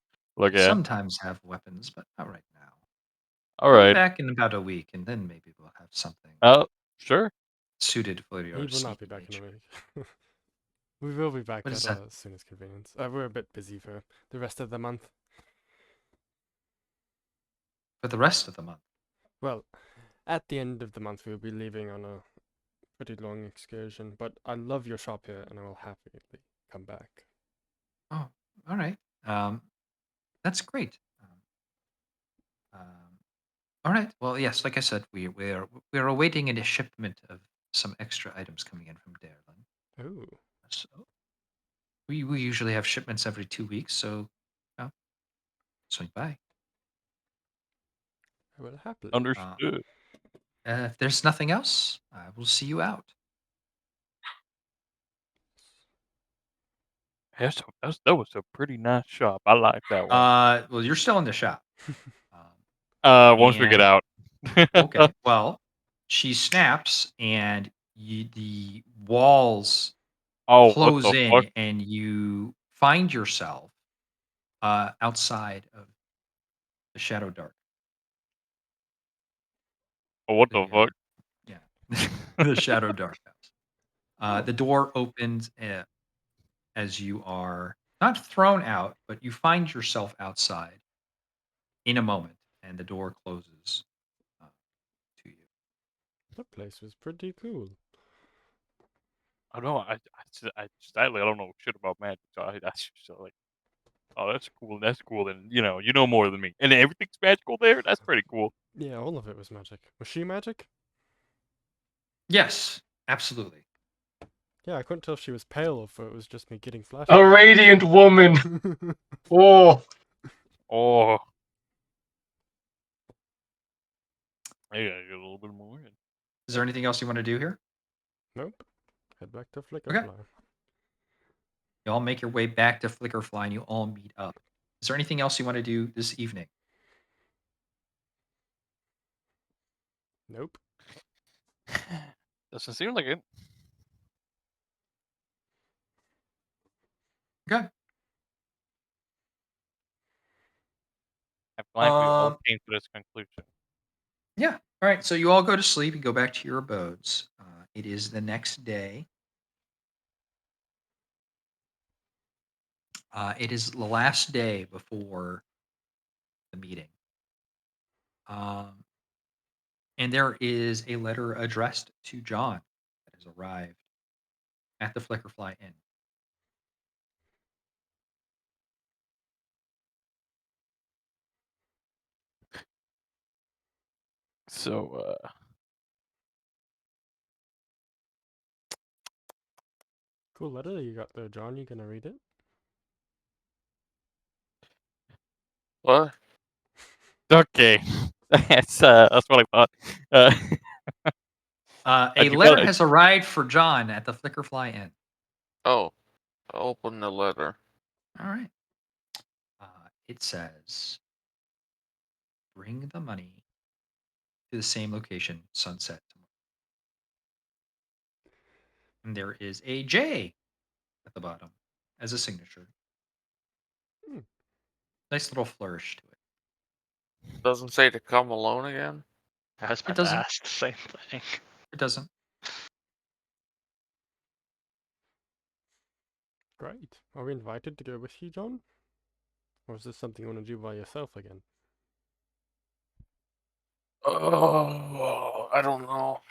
Sometimes have weapons, but not right now. All Come right. back in about a week, and then maybe we'll have something Sure. suited for He your will not be sneaky back in a nature. week. We will be back What is at that? our soonest convenience. We're a bit busy for the rest of the month. For the rest of the month. Well, at the end of the month, we'll be leaving on a pretty long excursion, but I love your shop here, and I will happily come back. Oh, all right. That's great. Um, all right. Well, yes, like I said, we're awaiting a shipment of some extra items coming in from Darlin. Oh, So we usually have shipments every 2 weeks, so swing by. I will happily. Understood. If there's nothing else, I will see you out. That was a pretty nice shop. I like that one. Well, you're still in the shop. Once we get And out. okay, well, she snaps, and the walls Oh, what close the fuck? in, and you find yourself outside of the Shadow Dark. Oh, what the The fuck? yeah, the Shadow Dark house. The door opens as you are not thrown out, but you find yourself outside in a moment, and the door closes to you. That place was pretty cool. I don't know. I don't know shit about magic, so I just like, oh, that's cool. That's cool. And you know more than me. And everything's magical there. That's pretty cool. Yeah, all of it was magic. Was she magic? Yes, absolutely. Yeah, I couldn't tell if she was pale or if it was just me getting A flashbacks. radiant woman. Oh, Oh. Maybe I get a little bit more. Is there anything else you want to do here? Nope. Head back to Okay. Flickerfly. You all make your way back to Flickerfly and you all meet up. Is there anything else you want to do this evening? Nope. Doesn't seem like it. Okay. I feel like we all Um, came to this conclusion. Yeah. All right. So you all go to sleep. You go back to your abodes. It is the next day. It is the last day before the meeting. And there is a letter addressed to John that has arrived at the Flickerfly Inn. So, Cool letter you got there, John. You gonna read it? What? okay. that's what I thought. A you letter gotta- has arrived for John at the Flickerfly Inn. Oh, open the letter. All right. It says, bring the money to the same location, sunset tomorrow. And there is a J at the bottom as a signature. Hmm. Nice little flourish to it. Doesn't say to come alone again. I was about to doesn't. ask the same thing. It doesn't. Great. Are we invited to go with you, John? Or is this something you want to do by yourself again? Oh, I don't know.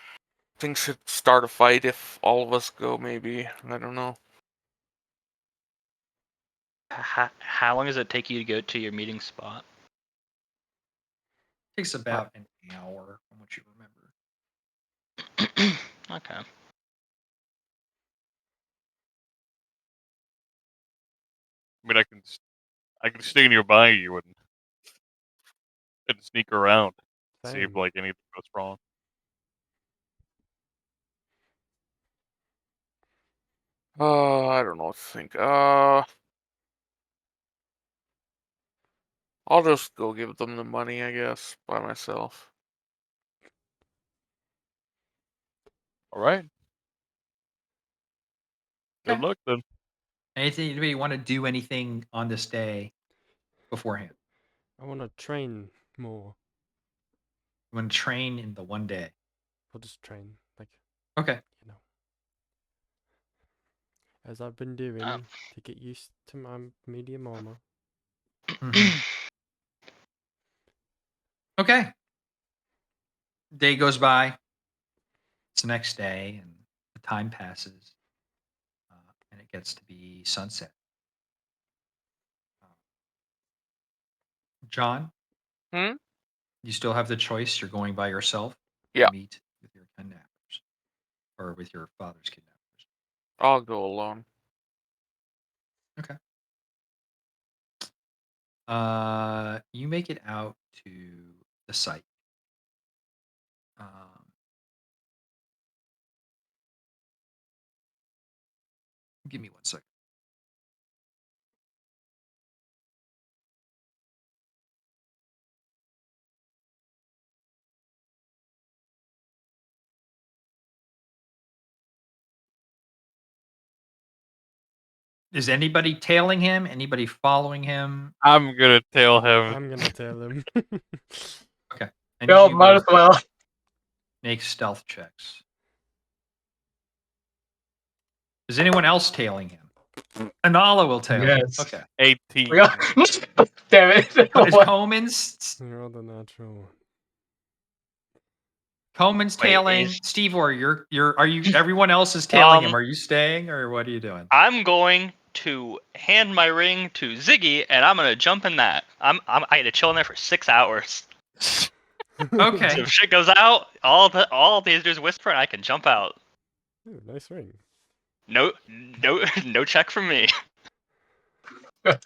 Things should start a fight if all of us go. Maybe I don't know. How long does it take you to go to your meeting spot? Takes about an hour from what you remember. Okay. I mean, I can stay nearby you and sneak around, see if Same. like anything goes wrong. I don't know what to think. I'll just go give them the money, I guess, by myself. All right. Good Okay. luck then. Anybody want to do anything on this day beforehand? I want to train more. You want to train in the one day? I'll just train, like, Okay. you know, as I've been doing to get used to my medium armor. Mhm. Okay. Day goes by. It's the next day, and the time passes, and it gets to be sunset. John, Hmm? you still have the choice. You're going by yourself Yeah. to meet with your kidnappers, or with your father's kidnappers. I'll go alone. Okay. You make it out to the site. Give me 1 second. Is anybody tailing him? Anybody following him? I'm gonna tell him. I'm gonna tell him. Okay. And yo, you might as both well. make stealth checks. Is anyone else tailing him? Anala will tail him. Yes. Okay. 18. Damn it. Is What? Coleman's You're the natural one. Wait, tailing is- Steve, or are you everyone else is tailing him? Um, Are you staying, or what are you doing? I'm going to hand my ring to Ziggy, and I'm gonna jump in that. I had to chill in there for 6 hours. Okay. So if shit goes out, all they have to do is whisper, and I can jump out. Ooh, nice ring. No, no check from me. I'm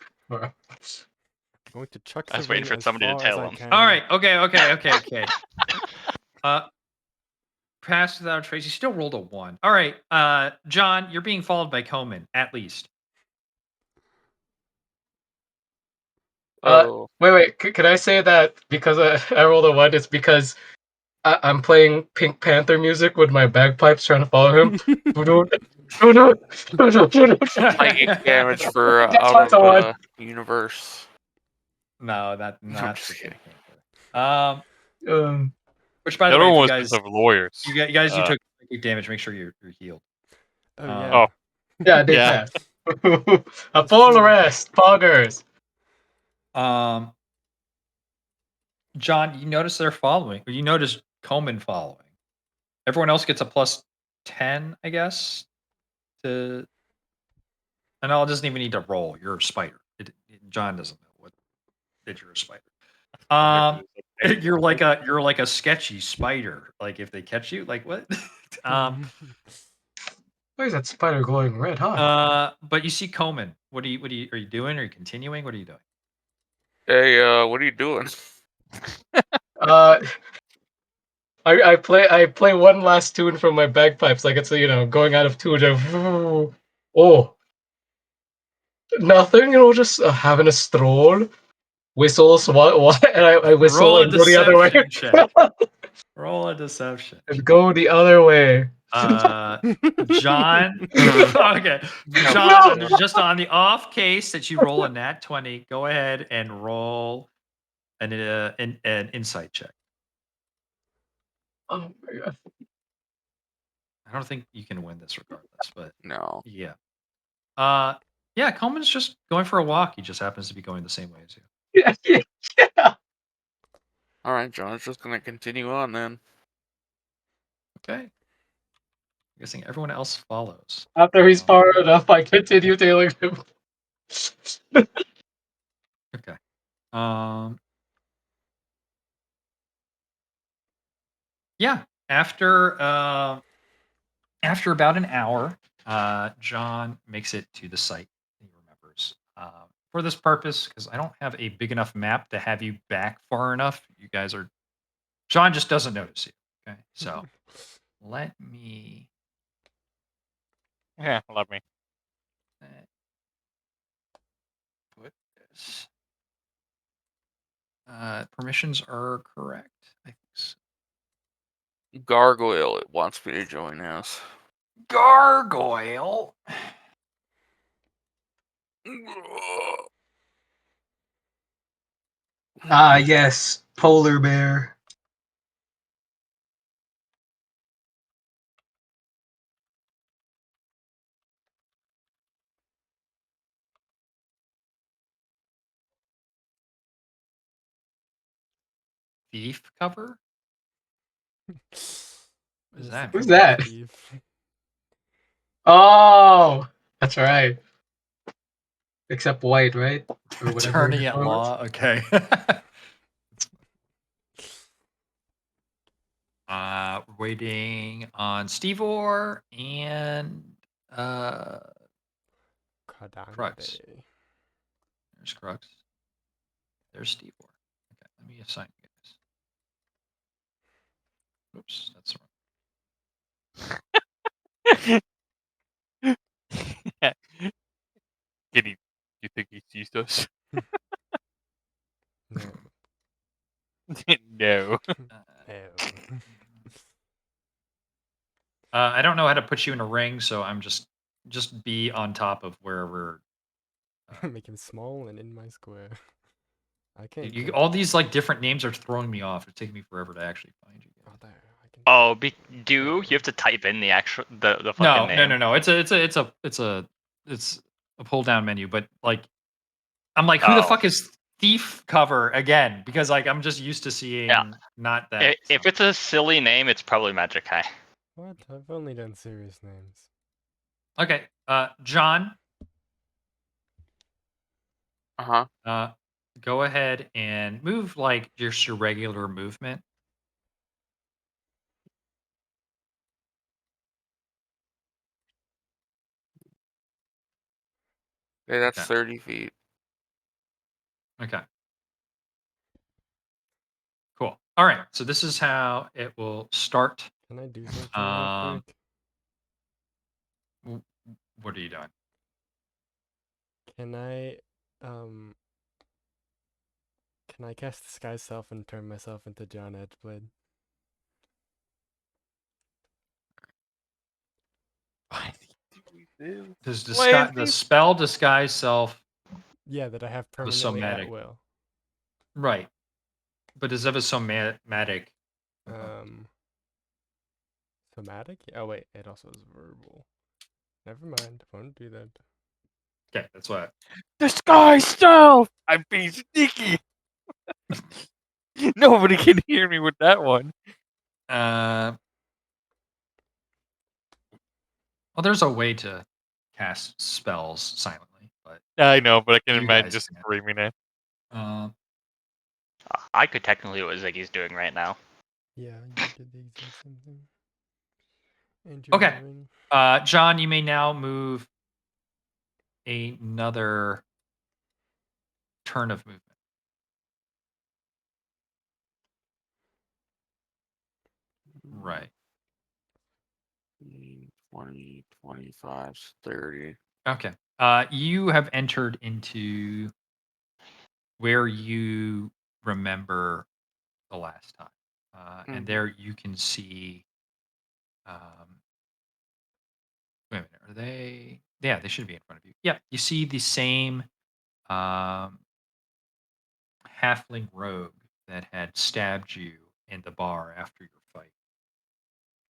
going to chuck I was the waiting ring for as somebody to far as tail I him. can. All right. Okay. Pass without a trace. You still rolled a 1. All right. John, you're being followed by Coman, at least. Oh, Wait. Can I say that because I rolled a 1? It's because I'm playing Pink Panther music with my bagpipes trying to follow him. psychic damage for That's out why it's a of 1. universe. No, I'm not just the kidding. Pink Panther. Um, Which, by The the way, other if one you was guys, just of lawyers. you took psychic damage, make sure you're healed. Oh Um, yeah. yeah, I did Yeah. pass. A That's full true. rest, poggers. John, you notice they're following. Or you notice Coman following. Everyone else gets a plus 10, I guess. And it doesn't even need to roll. You're a spider. John doesn't know what that you're a spider. You're like a sketchy spider. Like if they catch you, like what? Why is that spider glowing red hot? But you see Coman. What are you doing? Are you continuing? What are you doing? Hey, what are you doing? I play one last tune from my bagpipes, like it's going out of tune. Oh, nothing. Just having a stroll. Whistles. What? And I whistle Roll a and go the other way. deception check. Roll a deception. And go the other way. John. Okay, John. Just on the off case that you roll a nat 20, go ahead and roll an insight check. Oh my god. I don't think you can win this regardless, but No. yeah. Yeah, Coleman's just going for a walk. He just happens to be going the same way as you. Yeah. All right, John's just gonna continue on then. Okay. I'm guessing everyone else follows. After he's far enough, I continue tailing him. Okay. Yeah. After about an hour, John makes it to the site. He remembers. For this purpose, because I don't have a big enough map to have you back far enough. John just doesn't notice you. Okay. So let me Yeah, let me. put this. Permissions are correct. I think so. Gargoyle it wants me to join us. Gargoyle. Ah, yes, polar bear. Thief cover? What is that? Who's the that? thief? Oh, that's right. Except white, right? Or whatever. Attorney at law. Okay. Waiting on Stevor and Crux. Kadande. There's Crux. There's Stevor. Okay, let me assign you guys. Oops, that's wrong. Can he? You think he sees us? No. No. Hell. I don't know how to put you in a ring, so I'm just be on top of wherever. Make him small and in my square. I can't. You, click all it. these like different names are throwing me off. It's taking me forever to actually find you. Oh, there. I can. Oh, you have to type in the actual the fucking name. No. It's a pull down menu, but like I'm like, who the Oh. fuck is thief cover again? Because like I'm just used to seeing not that. If it's a silly name, it's probably Magic High. What? I've only done serious names. Okay, John, Uh-huh. go ahead and move like just your regular movement. Okay, that's Okay. 30 feet. Okay. Cool. All right. So this is how it will start. Can I do something real Um, quick? w- what are you doing? Can um can I cast Disguise Self and turn myself into John Edgeblade? Why do we do? Does Why is the he? spell disguise self Yeah, that I have have a permanently at somatic? will. Right. But does it have a somatic component? Somatic? Oh wait, it also is verbal. Never mind, won't do that. Okay, that's what. Disguise self! I'm being sneaky! Nobody can hear me with that one. Well, there's a way to cast spells silently, but I know, but I can you imagine guys just can. screaming it. I could technically do what Ziggy's doing right now. Yeah, you did the exact same thing. And you're Okay. moving. John, you may now move another turn of movement. Right. 20, 25, 30. Okay. You have entered into where you remember the last time. And Mhm. there you can see. Wait a minute. Are they? Yeah, they should be in front of you. Yeah, you see the same um, halfling rogue that had stabbed you in the bar after your fight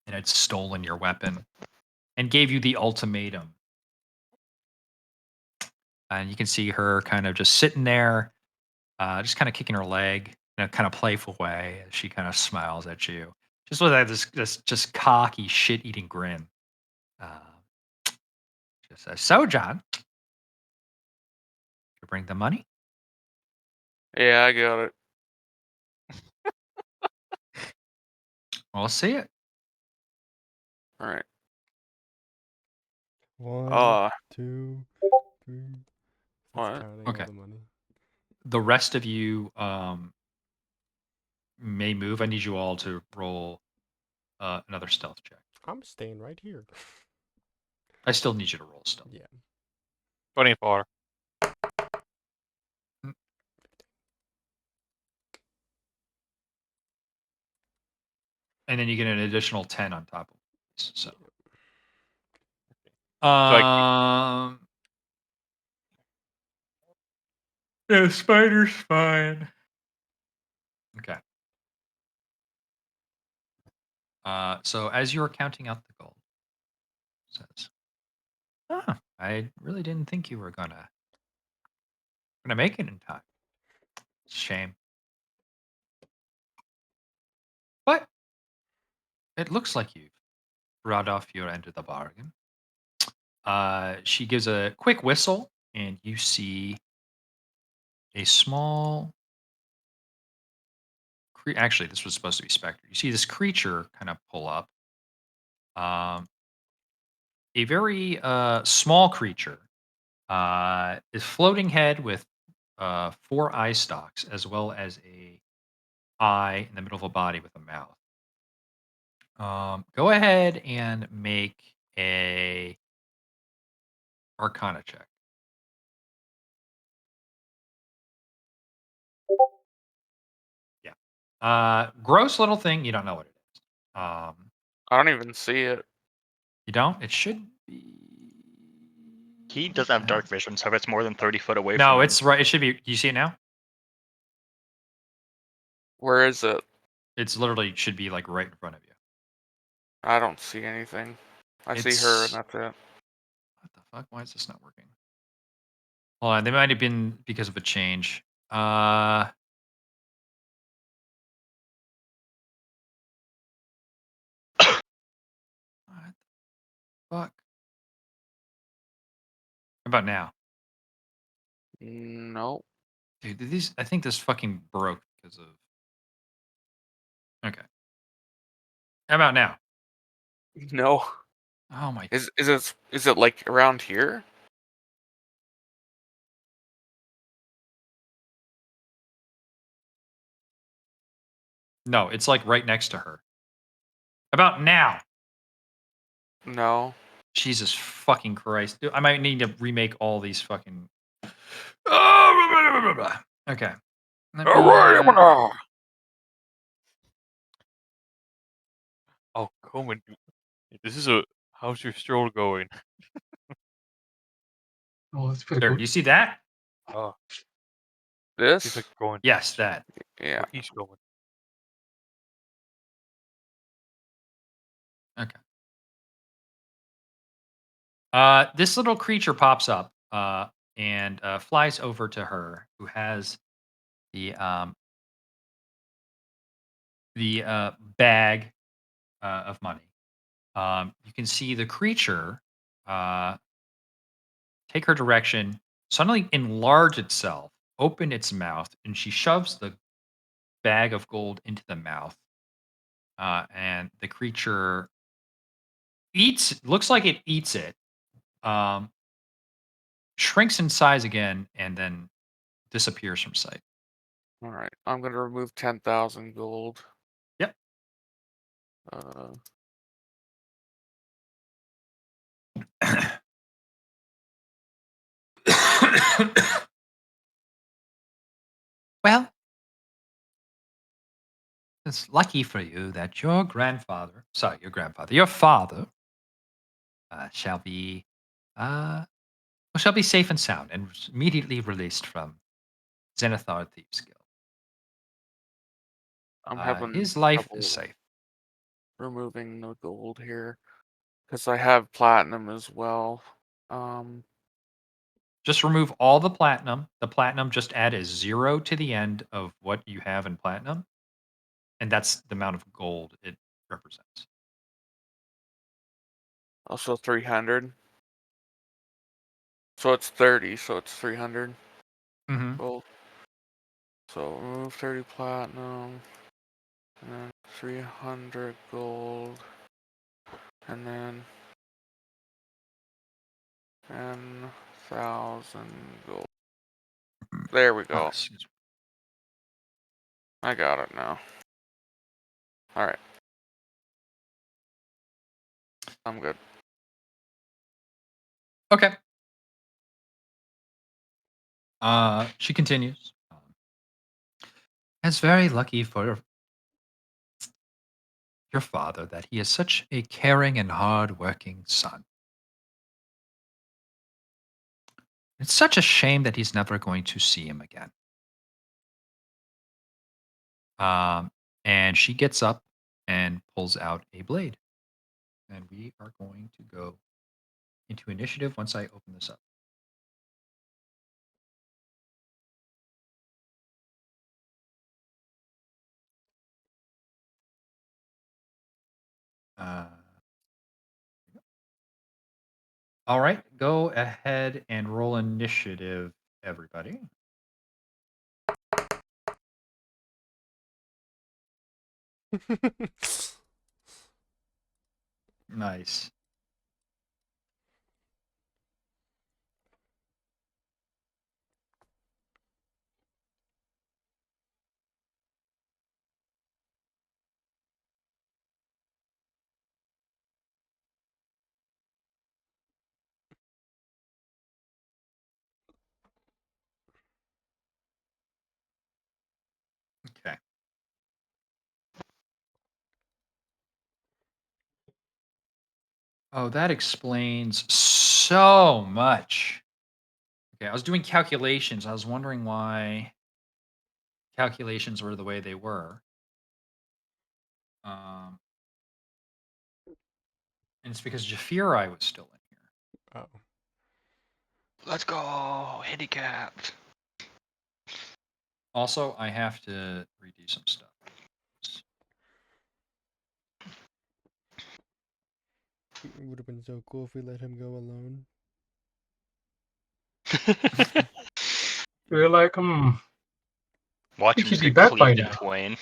and had stolen your weapon and gave you the ultimatum. And you can see her kind of just sitting there, just kind of kicking her leg in a kind of playful way as she kind of smiles at you, just with that this just cocky shit eating grin. Uh, just says, "So, John, you bring the money? Yeah, I got it. We'll see it." All right. 1, 2, 3. That's What? counting all Okay. the money. The rest of you may move. I need you all to roll another stealth check. I'm staying right here. I still need you to roll stealth. Yeah. 24. And then you get an additional 10 on top of this. So, I yeah, spider's fine. Okay. So as you're counting out the gold, it says, "Oh, I really didn't think you were gonna make it in time. It's a shame, but it looks like you've brought off your end of the bargain." She gives a quick whistle, and you see a small. Actually, this was supposed to be Spectre. You see this creature kind of pull up. A very small creature is floating head with 4 eye stalks, as well as a eye in the middle of a body with a mouth. Go ahead and make a Arcana check. Yeah. Gross little thing. You don't know what it is. I don't even see it. You don't. It should be. He doesn't have dark vision, so if it's more than 30 foot away from No, him. it's right. It should be. Do you see it now? Where is it? It's literally should be like right in front of you. I don't see anything. I see her, and It's that's it. what the fuck? Why is this not working? Hold on, they might have been because of a change. What the fuck? How about now? Nope. Dude, these I think this fucking broke because of. Okay. How about now? No. Oh my. Is it like around here? No, it's like right next to her. About now. No. Jesus fucking Christ. Dude, I might need to remake all these fucking. Okay. Let me, Oh, Coleman, this is a. How's your stroll going? Oh, that's pretty there, cool. do you see that? Oh, This? seems like going Yes, that. Yeah. where he's going. Okay. This little creature pops up and flies over to her, who has the bag of money. You can see the creature uh, take her direction, suddenly enlarge itself, open its mouth, and she shoves the bag of gold into the mouth. And the creature looks like it eats it, um, shrinks in size again, and then disappears from sight. All right. I'm gonna remove 10,000 gold. Yep. Uh, Well, it's lucky for you that your father, shall be, uh, shall be safe and sound and immediately released from Zenithar Thieves Guild. I'm having His life is trouble safe. removing the gold here because I have platinum as well. Just remove all the platinum. The platinum, just add a 0 to the end of what you have in platinum, and that's the amount of gold it represents. Also 300. So it's 30. So it's 300 Mm-hmm. gold. So remove 30 platinum, and then 300 gold, and then 10,000 gold. There we Oh, go. excuse me. I got it now. All right. I'm good. Okay. She continues. It's very lucky for your father that he is such a caring and hard-working son. It's such a shame that he's never going to see him again. Um, and she gets up and pulls out a blade. And we are going to go into initiative once I open this up. All right, go ahead and roll initiative, everybody. Nice. Okay. Oh, that explains so much. Okay, I was doing calculations. I was wondering why calculations were the way they were. Um, and it's because Jafiri was still in here. Oh. Let's go. Handicapped. Also, I have to redo some stuff. It would have been so cool if we let him go alone. We're like, Watch he him should just be get back by cleaved in now. twain.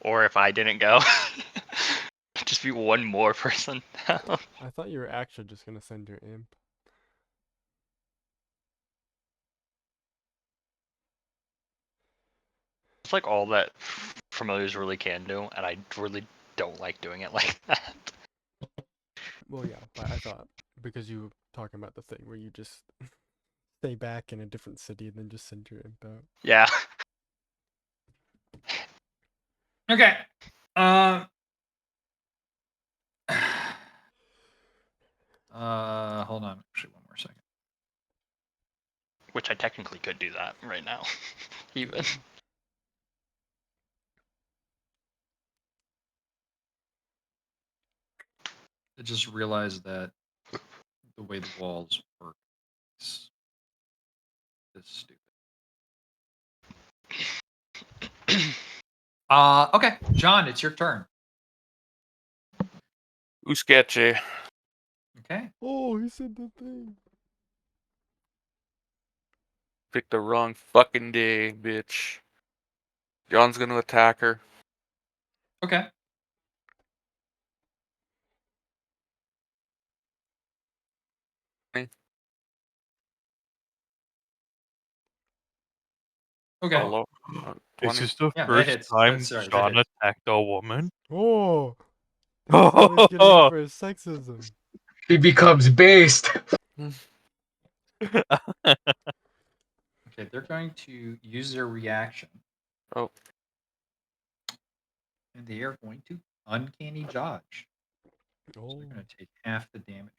Or if I didn't go, just be one more person down. I thought you were actually just gonna send your imp. It's like all that familiars really can do, and I really don't like doing it like that. Well, yeah, but I thought because you were talking about the thing where you just stay back in a different city and then just send your imp out. Yeah. Okay. Hold on. Actually, one more second. Which I technically could do that right now, even. I just realized that the way the walls work is stupid. Okay, John, it's your turn. Usketche. Okay. Oh, he said the thing. Picked the wrong fucking day, bitch. John's gonna attack her. Okay. Me. Okay. Hello. Is 20. this the Yeah, that first hits. time Sorry, that John hits. attacked a woman? Oh, he's getting in for his sexism. He becomes based. Okay, they're going to use their reaction. Oh. And they are going to uncanny dodge. So Oh, they're going to take half the damage.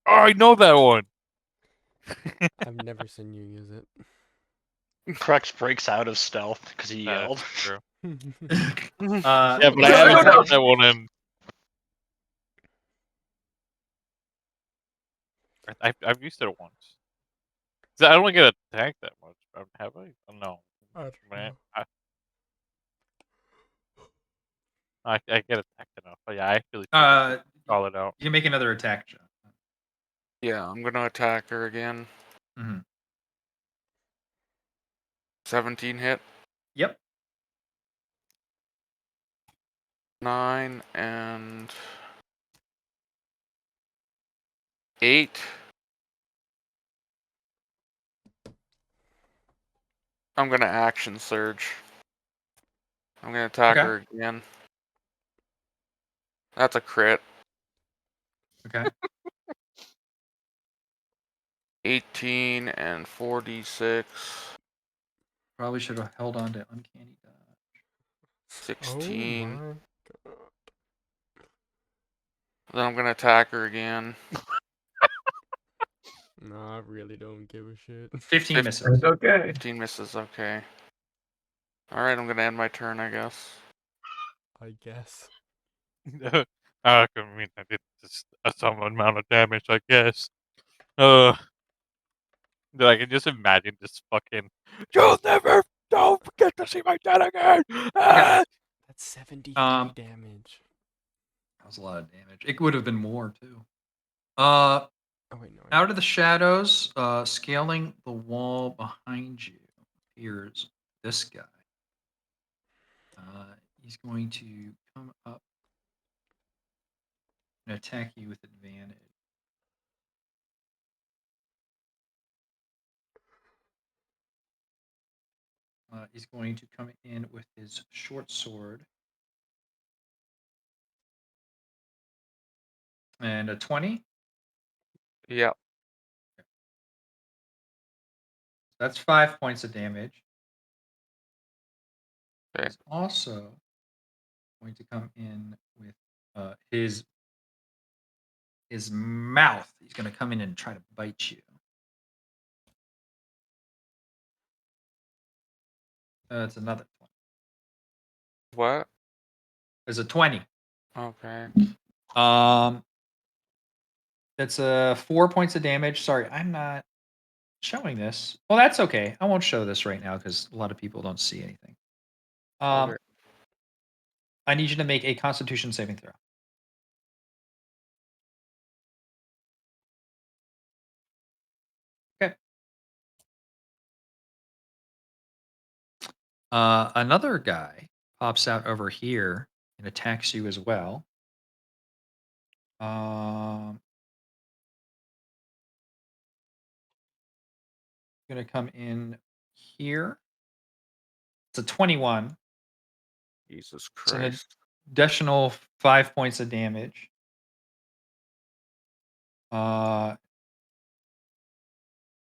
Oh, I know that one. I've never seen you use it. Crux breaks out of stealth because he That's yelled. true. Yeah, Yeah, but I No, no, haven't no. got that one in. I've used it once. I don't get attacked that much. Have I? Oh, no. I don't Man, know. I get attacked enough. But yeah, I actually call it out. You can make another attack, John. Yeah, I'm gonna attack her again. Mm-hmm. 17 hit. Yep. 9 and 8. I'm gonna action surge. I'm gonna attack Okay. her again. That's a crit. Okay. 18 and 46. Probably should have held on to uncanny dodge. 16. Oh my god. Then I'm gonna attack her again. No, I really don't give a shit. 15 misses. It's okay. 15 misses, okay. Alright, I'm gonna end my turn, I guess. I guess. I mean, I did some amount of damage, I guess. I can just imagine this fucking. You'll never don't get to see my dad again. Ah! That's 73 damage. That was a lot of damage. It would have been more too. Oh wait, no. Out of the shadows, scaling the wall behind you appears this guy. He's going to come up and attack you with advantage. He's going to come in with his short sword. And a 20. Yep. That's 5 points of damage. Okay. He's also going to come in with his mouth. He's going to come in and try to bite you. It's another 20. What? There's a 20. Okay. That's 4 points of damage. Sorry, I'm not showing this. Well, that's okay. I won't show this right now because a lot of people don't see anything. Okay. I need you to make a Constitution saving throw. Okay. Another guy pops out over here and attacks you as well. Gonna come in here. It's a 21. Jesus It's an Christ. additional 5 points of damage. And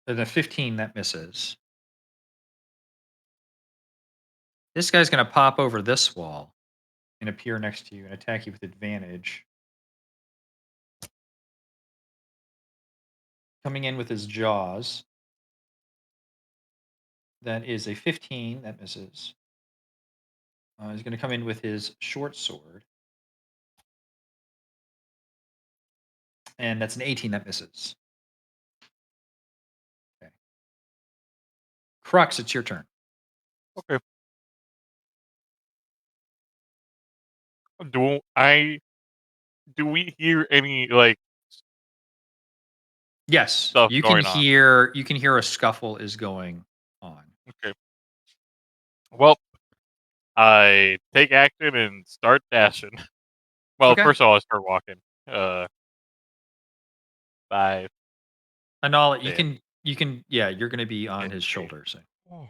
a 15 that misses. This guy's going to pop over this wall and appear next to you and attack you with advantage. Coming in with his jaws. That is a 15 that misses. He's going to come in with his short sword. And that's an 18 that misses. Okay. Crux, it's your turn. Okay. Do we hear any like Yes, stuff you can going on? hear a scuffle is going on. Okay. Well, I take action and start dashing. Well, Okay. first of all, I start walking. 5. Anala, Yeah. you're going to be on his 50, shoulders. Oh,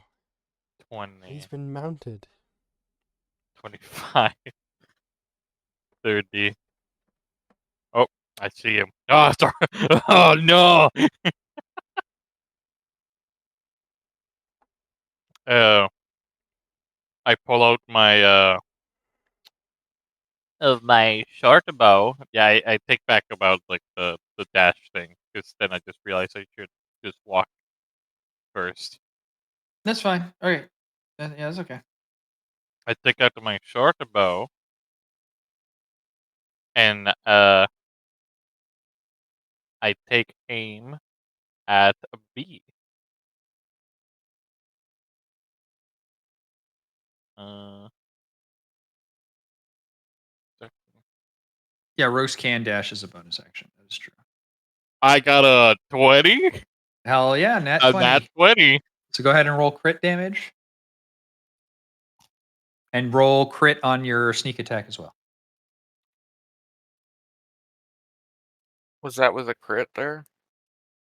20, he's been mounted. 25, 30. Oh, I see him. Oh, sorry. Oh no. Uh, I pull out my of my short bow. Yeah, I take back about like the dash thing because then I just realized I should just walk first. That's fine. All right. Yeah, that's okay. I take out my short bow and I take aim at a bee. Uh, Yeah, roast can dash is a bonus action. That is true. I got a 20. Hell yeah, nat A 20. nat 20. So go ahead and roll crit damage. And roll crit on your sneak attack as well. Was that with a crit there?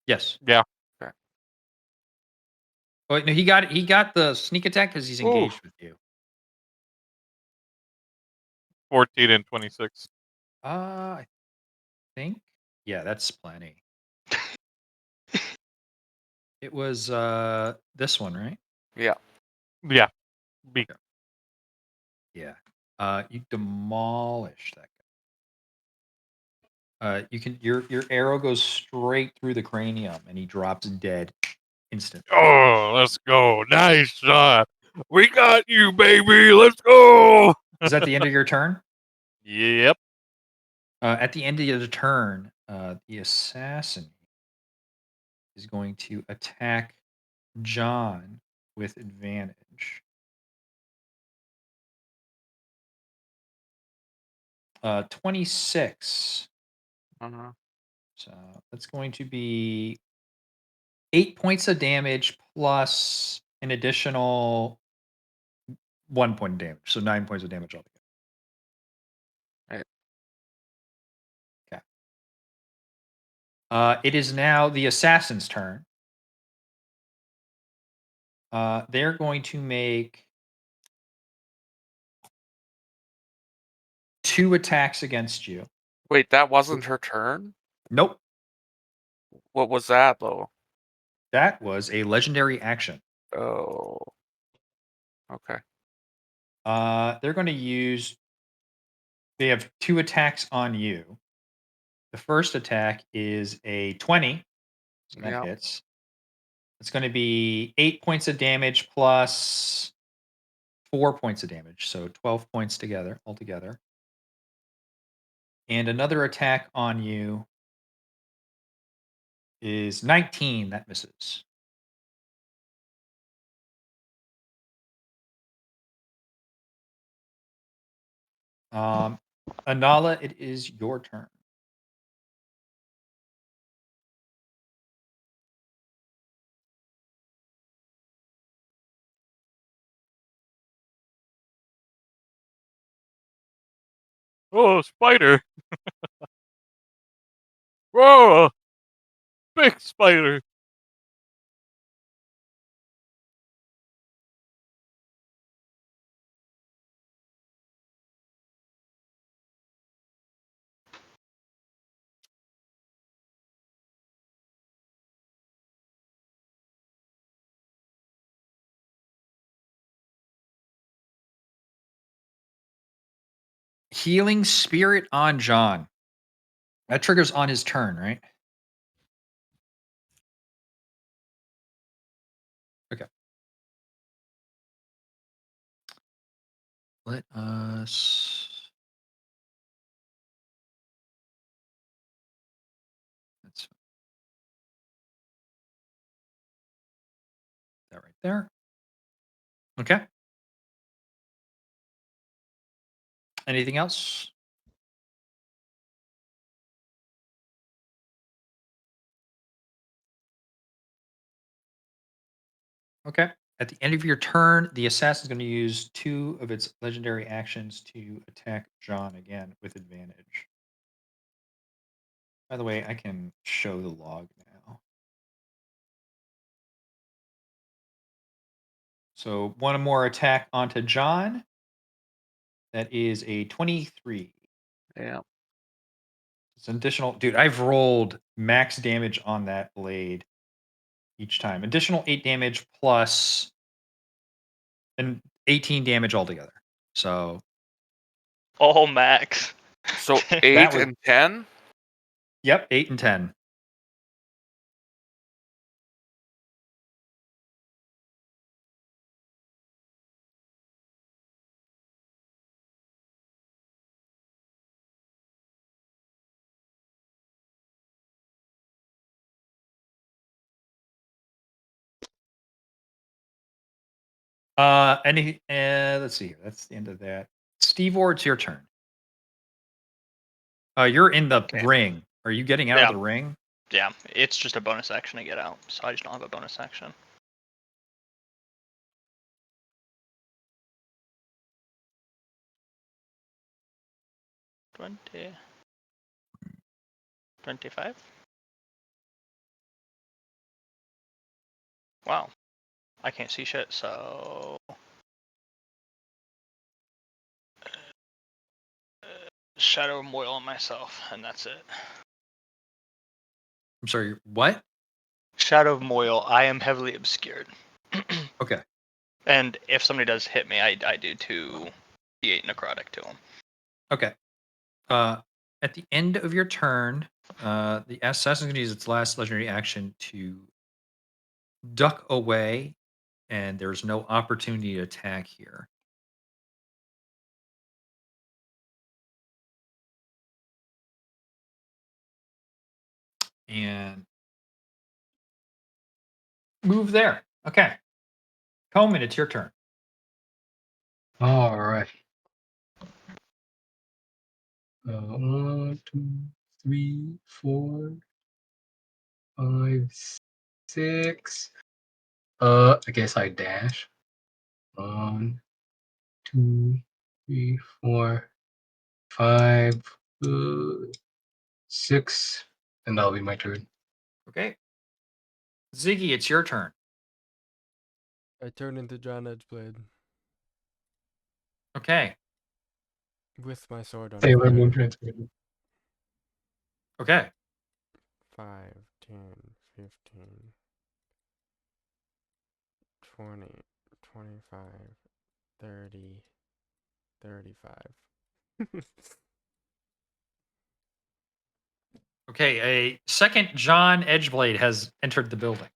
Yes. Yeah. Okay. Oh, wait, no, he got the sneak attack because he's engaged with you. 14 and 26. I think. Yeah, that's plenty. It was this one, right? Yeah. Yeah. Bee. Yeah. You demolish that guy. You can your arrow goes straight through the cranium and he drops dead instantly. Oh, let's go. Nice shot. We got you, baby. Let's go. Is that the end of your turn? Yep. At the end of the turn, the assassin is going to attack John with advantage. 26. Uh-huh. So that's going to be 8 points of damage plus an additional 1 point of damage. So 9 points of damage altogether. Right. Okay. It is now the assassin's turn. They're going to make 2 attacks against you. Wait, that wasn't her turn? Nope. What was that, though? That was a legendary action. Oh. Okay. They're going to use. They have 2 attacks on you. The first attack is a 20, so that Yeah. hits. It's going to be 8 points of damage plus 4 points of damage, so 12 points altogether. And another attack on you is 19, that misses. Anala, it is your turn. Oh, spider. Whoa. Big spider. Healing Spirit on John. That triggers on his turn, right? Okay. Let us. That's that right there. Okay. Anything else? Okay. At the end of your turn, the assassin is going to use 2 of its legendary actions to attack John again with advantage. By the way, I can show the log now. So one more attack onto John. That is a 23. Yeah. It's an additional. Dude, I've rolled max damage on that blade each time. Additional 8 damage plus and 18 damage altogether. So Oh, Max. So That 8 was- and 10. yep, 8 and 10. Let's see here. That's the end of that. Steve Ward, it's your turn. You're in the Okay. ring. Are you getting out Yeah. of the ring? Yeah, it's just a bonus action to get out, so I just don't have a bonus action. $20. 25? Wow. I can't see shit, so... Shadow Moil on myself, and that's it. I'm sorry, what? Shadow of Moil, I am heavily obscured. Okay. And if somebody does hit me, I do 2d8 necrotic to them. Okay. At the end of your turn, the assassin is going to use its last legendary action to duck away, and there's no opportunity to attack here. And move there. Okay. Coleman, it's your turn. All right. 1, 2, 3, 4, 5, 6. I guess I dash. 1, 2, 3, 4, 5, 6, and that'll be my turn. Okay. Ziggy, it's your turn. I turn into John Edgeblade Okay. with my sword on Sailor Moon fire. transmitted. Okay. 5, 10, 15, 20, 25, 30, 35. Okay. A second John Edgeblade has entered the building,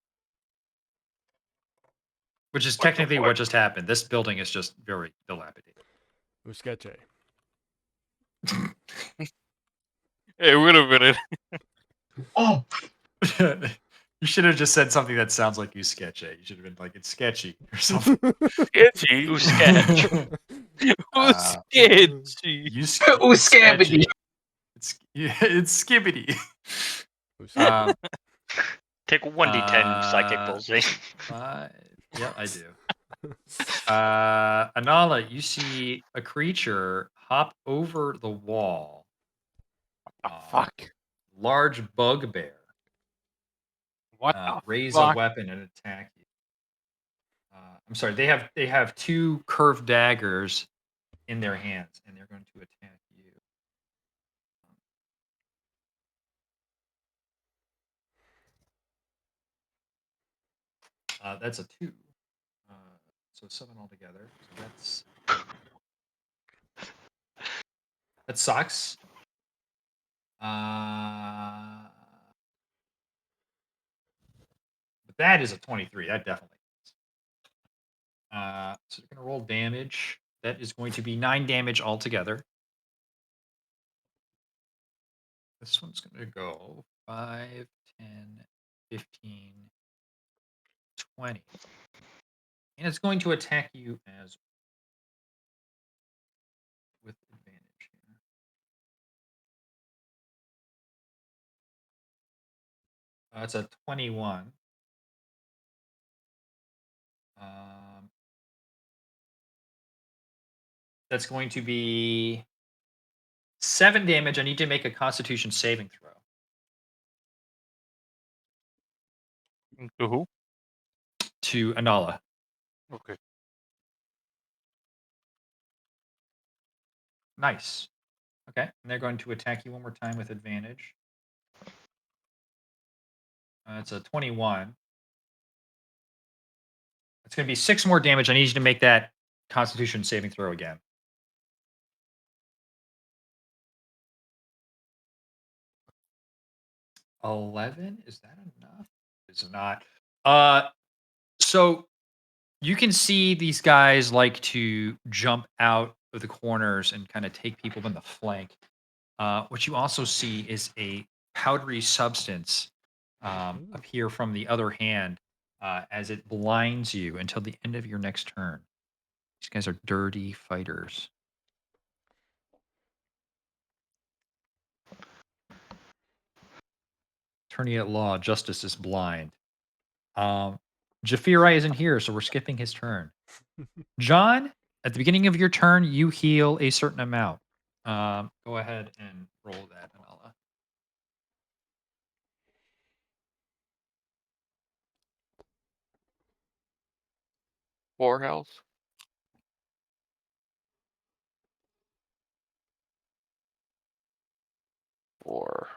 which is What the technically fuck? what just happened. This building is just very dilapidated. Usketche. Hey, wait a minute. Oh, You should have just said something that sounds like you sketch it. You should have been like, it's sketchy or something. Itchy. Who's sketch? Uh, Sketchy. You ooh, scabby. It's skibbity. Usketche. Um, Take 1d10 psychic Uh, bullseye. yeah, I do. Anala, you see a creature hop over the wall. Fuck. Large bugbear. What the Raise fuck? a weapon and attack you. I'm sorry. They have 2 curved daggers in their hands, and they're going to attack you. That's a 2. So 7 altogether. So that's that sucks. But that is a 23. That definitely. So you're gonna roll damage. That is going to be 9 damage altogether. This one's gonna go 5, 10, 15, 20. And it's going to attack you as with advantage here. It's a 21. That's going to be 7 damage. I need to make a Constitution saving throw. To who? To Anala. Okay. Nice. Okay, and they're going to attack you one more time with advantage. It's a 21. It's going to be 6 more damage. I need you to make that Constitution saving throw again. $11? Is that enough? It's not. So you can see these guys like to jump out of the corners and kind of take people in the flank. What you also see is a powdery substance appear from the other hand as it blinds you until the end of your next turn. These guys are dirty fighters. Attorney at law, justice is blind. Jafira isn't here, so we're skipping his turn. John, at the beginning of your turn, you heal a certain amount. Go ahead and roll that, Anala. Four health. Four.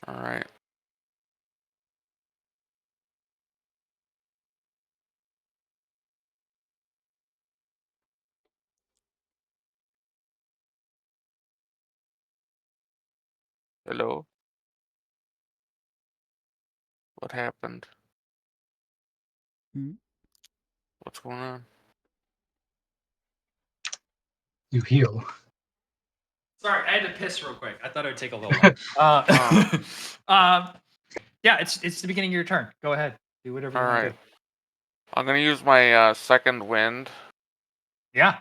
All right. Hello. What happened? Hmm? What's going on? You heal. Sorry, I had to piss real quick. I thought it would take a little while. Yeah, it's the beginning of your turn. Go ahead. Do whatever you All want to right. do. I'm gonna use my second wind. Yeah.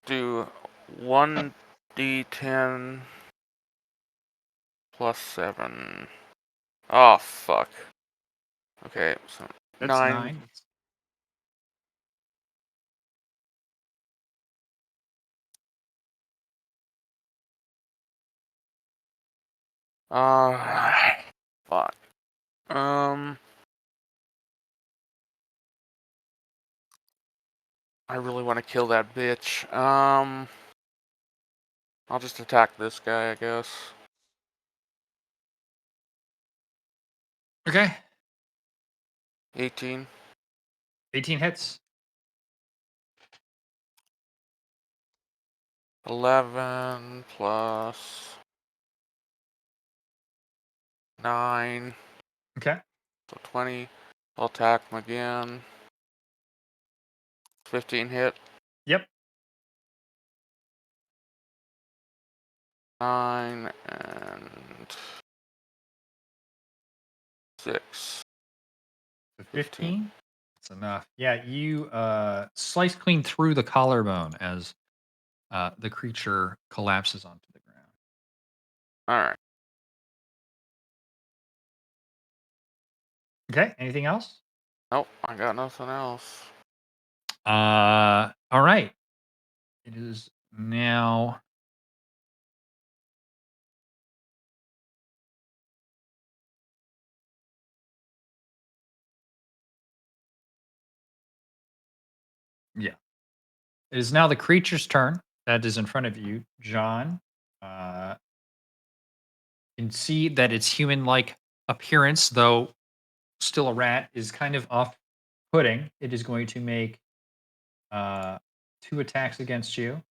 Do 1d10 plus 7. Oh fuck. Okay, so That's 9. 9. Fuck. I really want to kill that bitch. I'll just attack this guy, I guess. Okay. 18. 18 hits. 11 plus 9. Okay. So 20. I'll attack him again. 15 hit. Yep. 9 and 6. 15. That's enough. Yeah, you slice clean through the collarbone as the creature collapses onto the ground. Alright. Okay. Anything else? Nope, I got nothing else. All right. It is now. Yeah. It is now the creature's turn. That is in front of you, John. You can see that its human-like appearance, though still a rat, is kind of off-putting. It is going to make 2 attacks against you.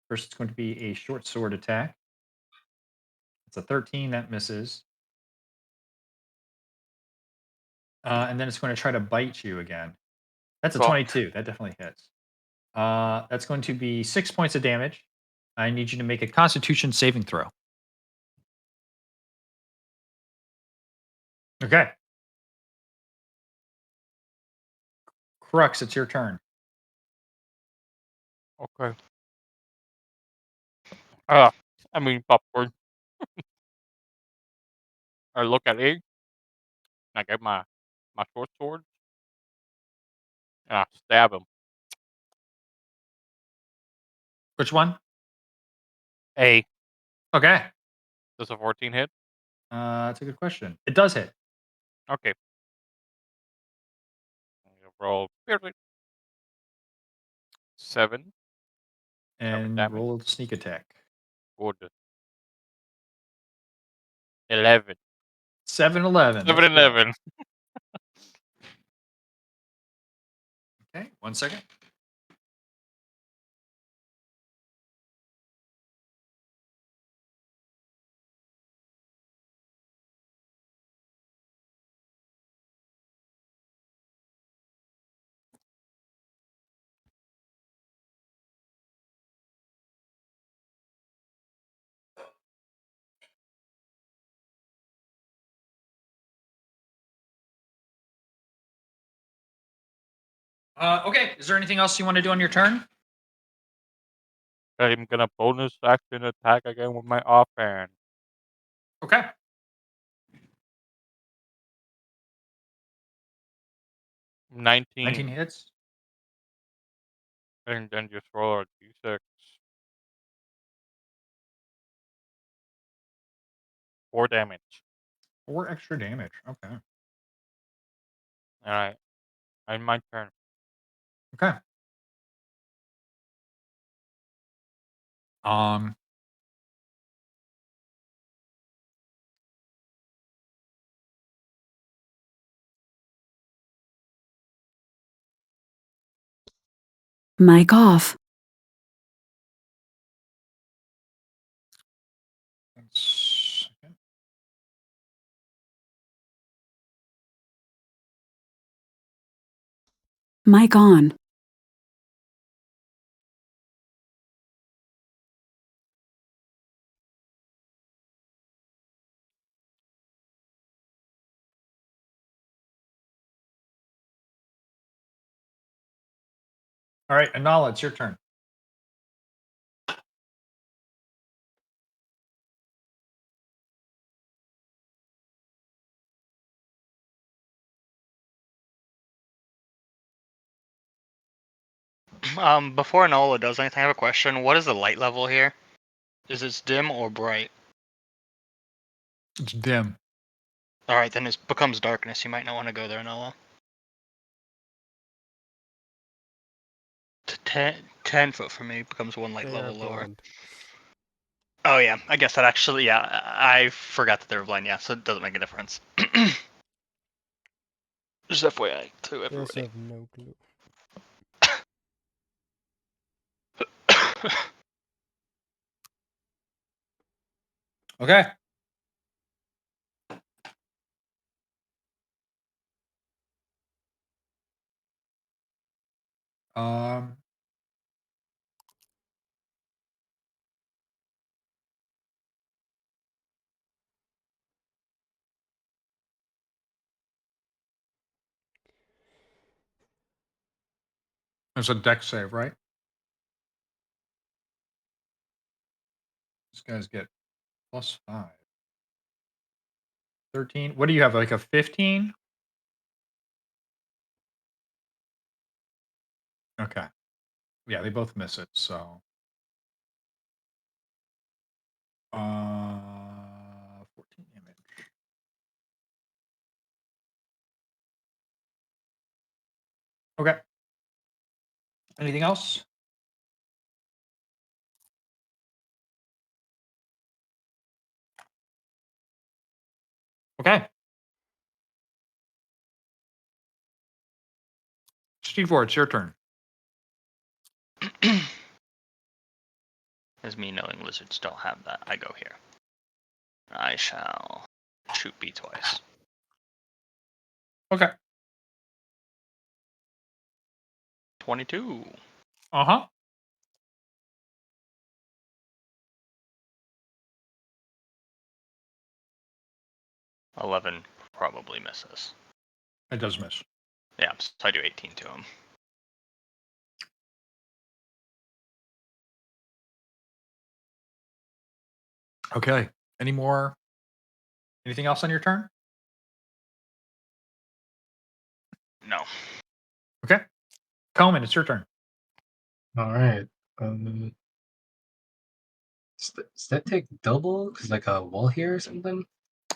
First, it's going to be a short sword attack. It's a 13 that misses. And then it's going to try to bite you again. That's a Fuck. 22. That definitely hits. That's going to be 6 points of damage. I need you to make a Constitution saving throw. Okay. Crux, it's your turn. Okay. I mean popcorn. I look at it. I get my short sword and I stab him. Which one? A. Okay. Does a 14 hit? That's a good question. It does hit. Okay. Roll 7 And damage. roll a sneak attack. Good. 11. 7-11. 7-11. Okay, 1 second. Okay, is there anything else you want to do on your turn? I'm gonna bonus action attack again with my offhand. Okay. 19. 19 hits. And then just roll a d6. 4 damage. 4 extra damage. Okay. Alright. And my turn. Okay. Um. Mic off. One second. Mic on. All right, Anala, it's your turn. Before Nola does anything, I have a question. What is the light level here? Is it dim or bright? It's dim. All right, then it becomes darkness. You might not want to go there, Nola. 10 foot for me becomes 1 light They are level lower. blind. Oh yeah, I guess that actually, yeah, I forgot that they were blind. Yeah, so it doesn't make a difference. Just FYI to They also everybody. have no clue. Okay. Um. It's a deck save, right? These guys get +5. 13. What do you have? Like a 15? Okay. Yeah, they both miss it. So, 14 damage. Okay. Anything else? Okay. Steve Ward, it's your turn. As me knowing lizards don't have that, I go here. I shall shoot B twice. Okay. 22. Uh huh. 11 probably misses. It does miss. Yeah, so I do 18 to him. Okay. Any more? Anything else on your turn? No. Okay. Coleman, it's your turn. All right. Does that take double? Cause like a wall here or something.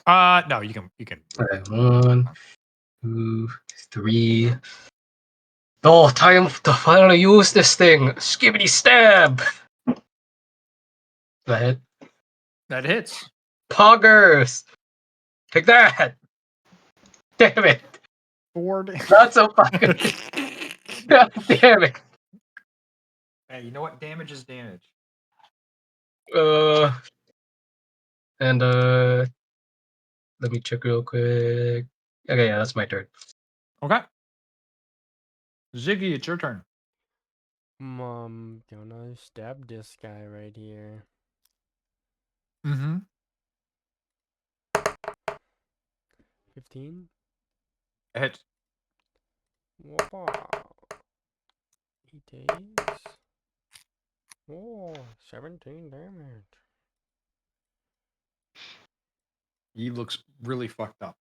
No, you can. Okay, 1, 2, 3. Oh, time to finally use this thing. Skibbity stab. That hit. That hits. Poggers. Take that. Damn it. 4 Not so fucking. God damn it. Hey, you know what? Damage is damage. And let me check real quick. Okay, yeah, that's my turn. Okay. Ziggy, it's your turn. Gonna stab this guy right here. Mm-hmm. 15. It hits. Whoa. He takes. Oh, 17 damage. He looks really fucked up.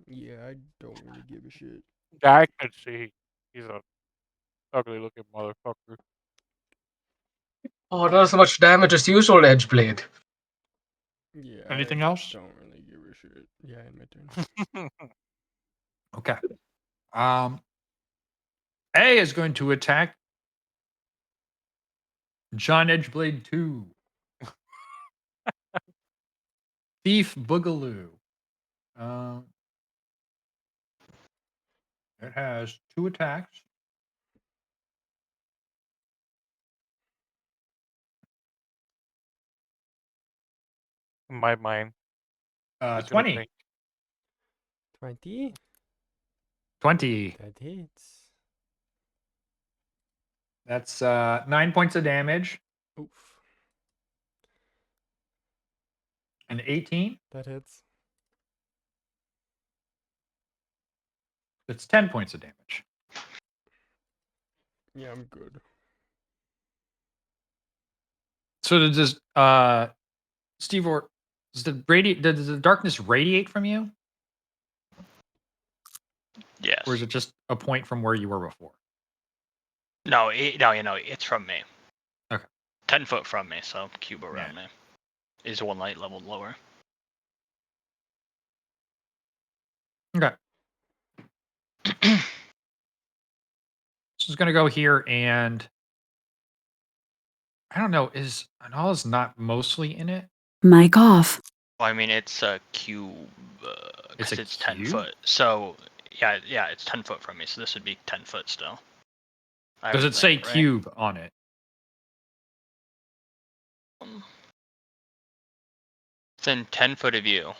Yeah, I don't really give a shit. Yeah, I could see he's a ugly looking motherfucker. Oh, not as much damage as usual, Edgeblade. Yeah, Anything I else? don't really give a shit. Yeah, in my turn. Okay. A is going to attack John Edgeblade 2. Thief Boogaloo. It has 2 attacks. In my mind, it's gonna 20. think 20? 20. That hits. That's 9 points of damage. Oof. And 18. That hits. That's 10 points of damage. Yeah, I'm good. So does Steve, or does the darkness radiate from you, Yes. or is it just a point from where you were before? No, it's from me. Okay. 10 foot from me, so cube around me. Is one light leveled lower. Okay. So it's gonna go here, and I don't know. Is Anala's not mostly in it? Mic off. Well, I mean, it's a cube. It's Because a it's 10 cube? foot. So, yeah, it's 10 foot from me, so this would be 10 foot still. I Does would it say think, right? cube on it? Within 10 foot of you.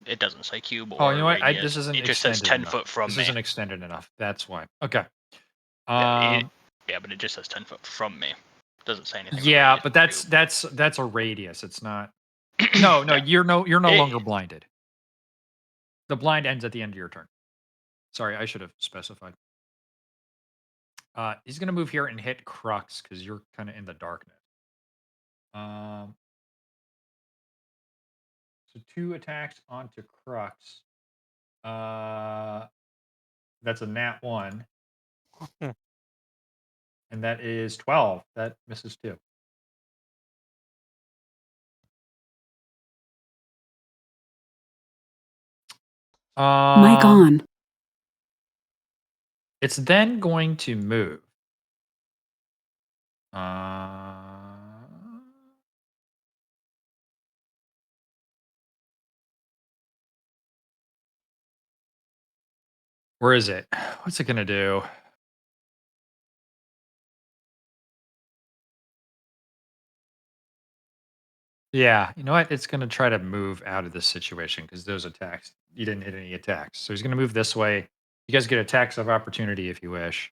It doesn't say cube Oh, or you know what? radius. This isn't It just says extended 10 enough. foot from This me. isn't extended enough. That's why. Okay. Yeah, but it just says 10 foot from me. Doesn't say anything. Yeah, about but radius that's a radius. It's not. No, Yeah. you're no It- longer blinded. The blind ends at the end of your turn. Sorry, I should have specified. He's gonna move here and hit Crux because you're kind of in the darkness. So 2 attacks onto Crux. That's a nat 1. And that is 12. That misses too. Mic on. It's then going to move. Where is it? What's it gonna do? Yeah, you know what? It's going to try to move out of this situation because those attacks, you didn't hit any attacks. So he's going to move this way. You guys get attacks of opportunity if you wish.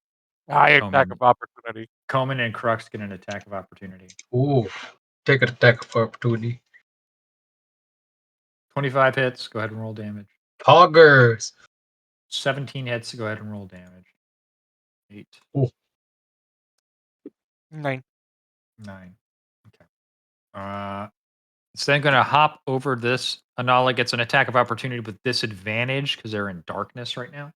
High attack Coleman, of opportunity. Coleman and Crux get an attack of opportunity. Ooh, take an attack of opportunity. 25 hits, go ahead and roll damage. Poggers. 17 hits, go ahead and roll damage. 8, 9. 9. Okay. It's then going to hop over this. Anala gets an attack of opportunity with disadvantage because they're in darkness right now.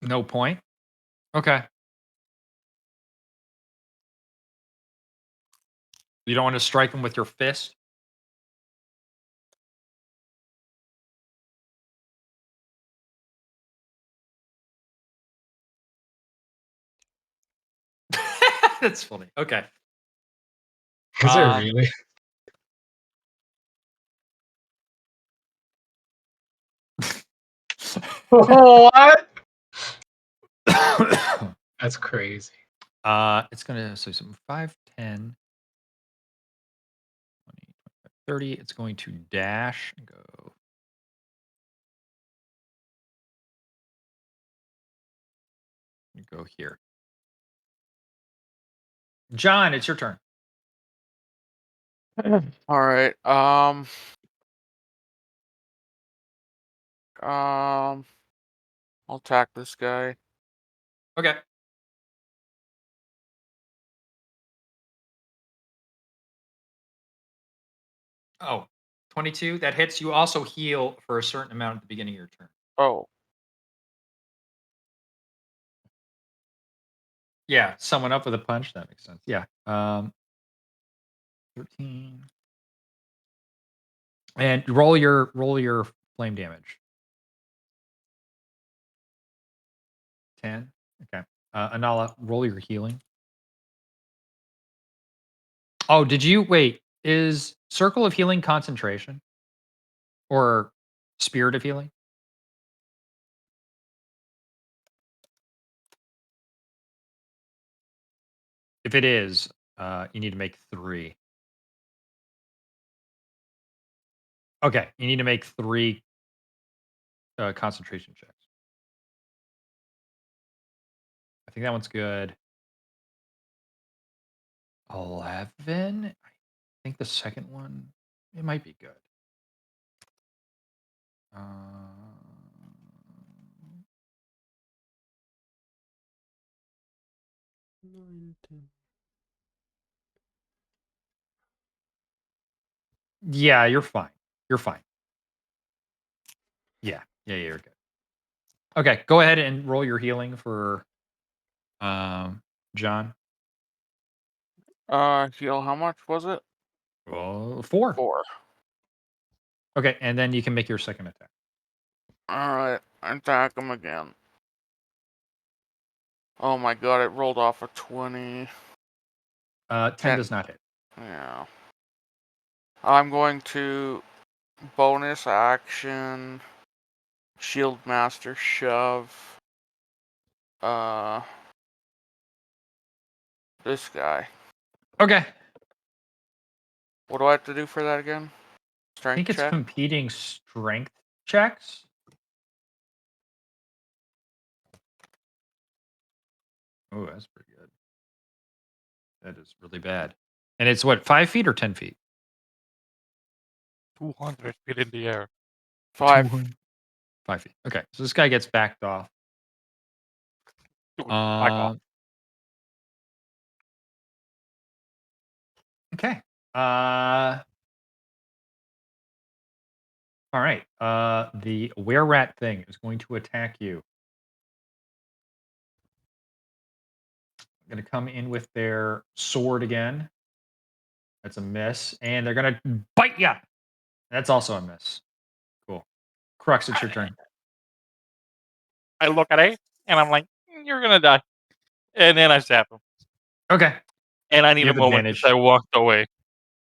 No point. Okay. You don't want to strike him with your fist? That's funny. Okay. Is there Um, really? What? That's crazy. It's gonna so some 5, 10, 20, 25, 30. It's going to dash and go. Go here. John, it's your turn. All right. I'll attack this guy. Okay. Oh, 22. That hits. You also heal for a certain amount at the beginning of your turn. Oh, Yeah, someone up with a punch. That makes sense. Yeah. 13. And roll your flame damage. 10. Okay. Anala, roll your healing. Oh, did you wait? Is Circle of Healing concentration? Or Spirit of Healing? If it is, you need to make 3. Okay, you need to make 3 concentration checks. I think that one's good. 11. I think the second one, it might be good. Yeah, you're fine. You're fine. Yeah, you're good. Okay, go ahead and roll your healing for John. heal. How much was it? Well, 4. 4. Okay, and then you can make your second attack. All right, attack him again. Oh my god! It rolled off a 20. 10 10. does not hit. Yeah. I'm going to bonus action. Shield Master shove. This guy. Okay. What do I have to do for that again? I Strength think it's check? competing strength checks. Oh, that's pretty good. That is really bad. And it's what, 5 feet or 10 feet? 200 feet in the air. 5. 5 feet. Okay, so this guy gets backed off. Dude, back off. Okay. All right. The were-rat thing is going to attack you. Going to come in with their sword again. That's a miss, and they're going to bite you. That's also a miss. Cool. Crux, it's your turn. I look at it and I'm like, "You're gonna die," and then I zap him. Okay. And I need You a have moment advantage. since I walked away.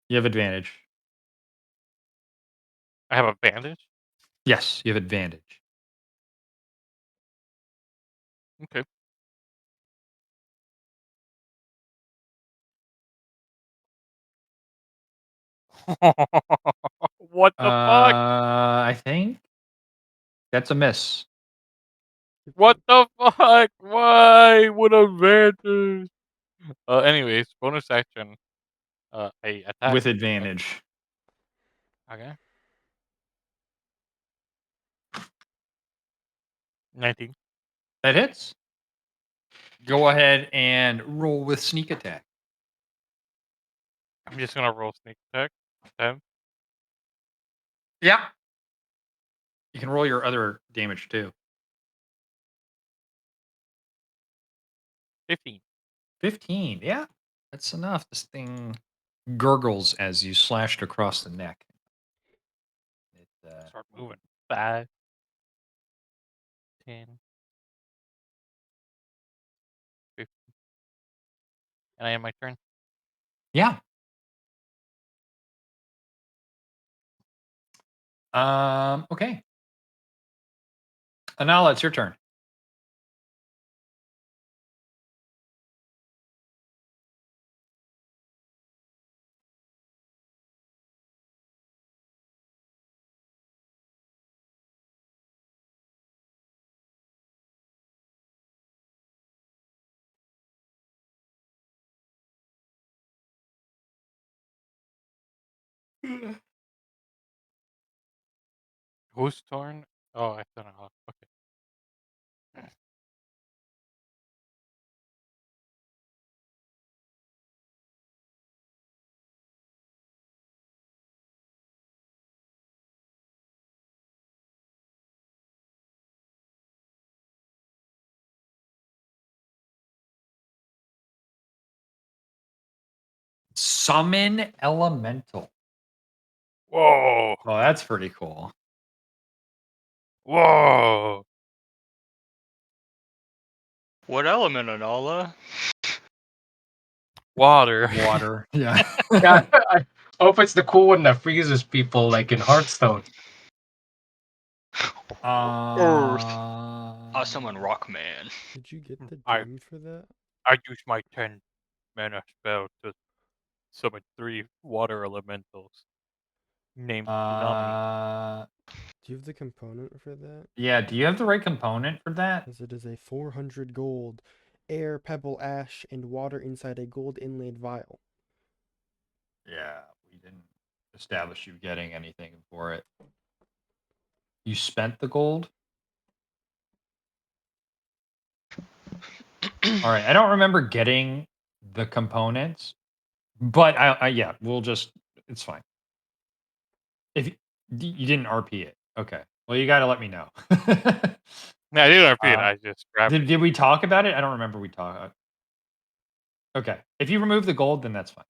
You have advantage. I have advantage. Yes, you have advantage. Okay. What the fuck? I think that's a miss. What the fuck? Why? What advantage? Anyways, bonus action. I attack. With advantage. Okay. 19. That hits. Go ahead and roll with sneak attack. I'm just gonna roll sneak attack. 10. Yeah. You can roll your other damage too. 15. 15. Yeah. That's enough. This thing gurgles as you slashed across the neck. It, Start moving. 5. 10. 15. And I end my turn. yeah. Okay. Anala, it's your turn. Whose turn? Oh, I don't know. Okay. Summon elemental. Whoa. Oh, that's pretty cool. Whoa. What element, Anala? Water. Water. Yeah. Yeah, I hope it's the cool one that freezes people like in Hearthstone. Earth. Uh, Someone Rockman. Did you get the I- gem for that? I use my 10 mana spell to summon 3 water elementals named Tsunami. Do you have the component for that? Yeah, do you have the right component for that? Because it is a 400 gold, air, pebble, ash, and water inside a gold inlaid vial. Yeah, we didn't establish you getting anything for it. You spent the gold? All right, I don't remember getting the components, but yeah, we'll just, it's fine. If you didn't RP it, okay. Well, you got to let me know. Yeah, I didn't repeat it. I just grabbed it. Did we talk about it? I don't remember we talked. Okay, if you remove the gold, then that's fine.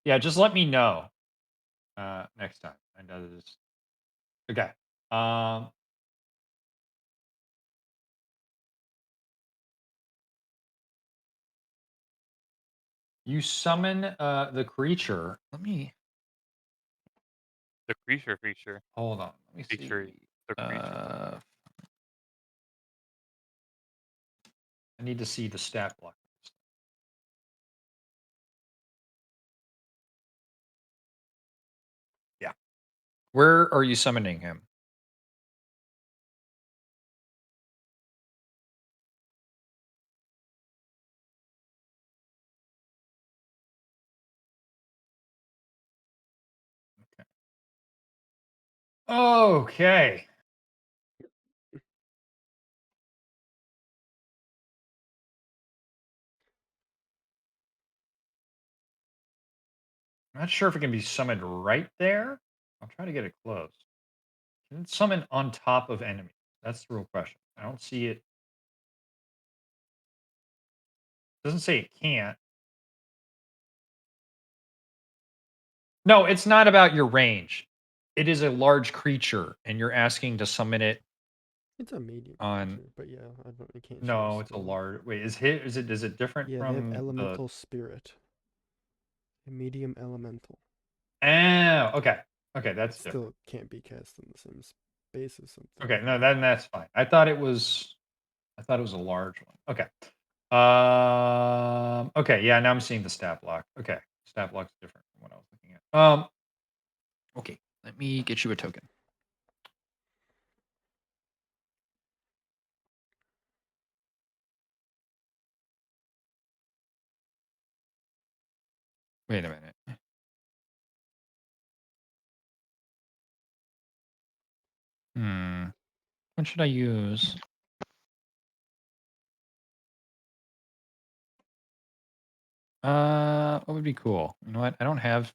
Yeah, just let me know next time. I know this. Okay. You summon the creature. Let me The creature feature. hold on. Let me Feature see. the creature. I need to see the stat block. Yeah. Where are you summoning him? Okay. I'm not sure if it can be summoned right there. I'll try to get it close. Can it summon on top of enemies? That's the real question. I don't see it. Doesn't say it can't. No, it's not about your range. It is a large creature, and you're asking to summon it. It's a medium On- creature, but yeah, I don't. You can't. show No, it's a skill. large. Wait, is it different Yeah, they have from the? elemental spirit. A medium elemental. Oh, okay. Okay, that's different. Still can't be cast in the same space as something. Okay, no, then that's fine. I thought it was a large one. Okay. Okay, yeah, now I'm seeing the stat block. Okay. Stat block's different from what I was looking at. Okay, let me get you a token. Wait a minute. What should I use? What would be cool? You know what? I don't have.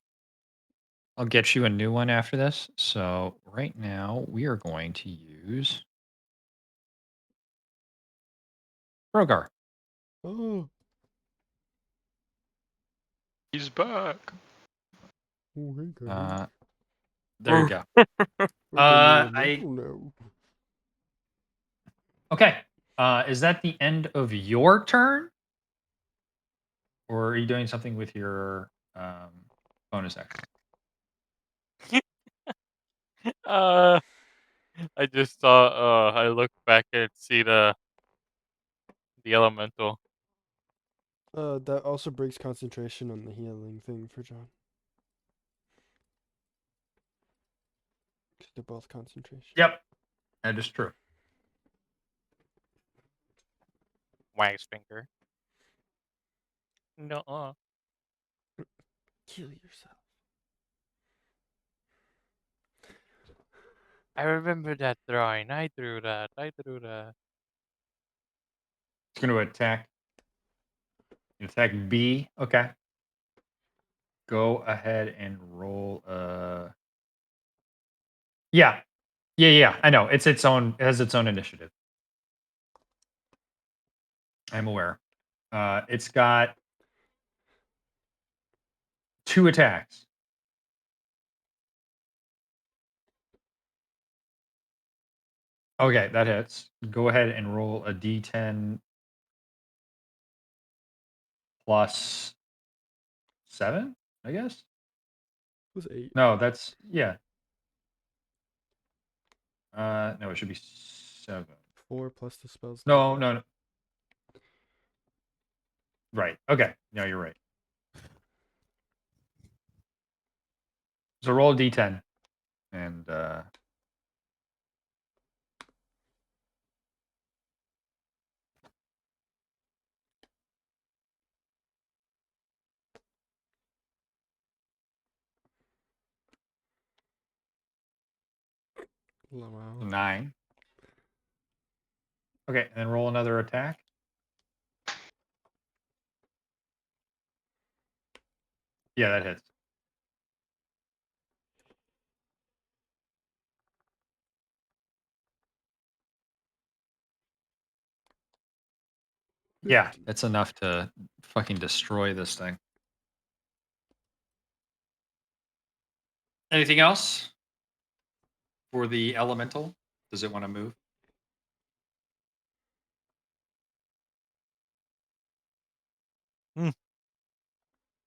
I'll get you a new one after this. So right now we are going to use Rogar. Oh, He's back. oh hey guys. There you go. We're gonna I now. okay. Is that the end of your turn, or are you doing something with your bonus action? Uh, I just saw. I looked back and see the elemental. That also breaks concentration on the healing thing for John. 'Cause they're both concentration. Yep, that is true. Wax finger. No. Kill yourself. I remember that drawing. I drew that. I drew that. It's going to attack. Attack B. Okay. Go ahead and roll. Yeah. Yeah. I know. It's its own. It has its own initiative. I'm aware. It's got 2 attacks. Okay, that hits. Go ahead and roll a D10 plus 7, I guess. It was 8. No, that's yeah. No, it should be 7. 4 plus the spells. No. Right. Okay. No, you're right. So roll a D10, and Wow. 9. Okay, and then roll another attack. Yeah, that hits. Yeah, 50. that's enough to fucking destroy this thing. Anything else for the elemental? Does it want to move?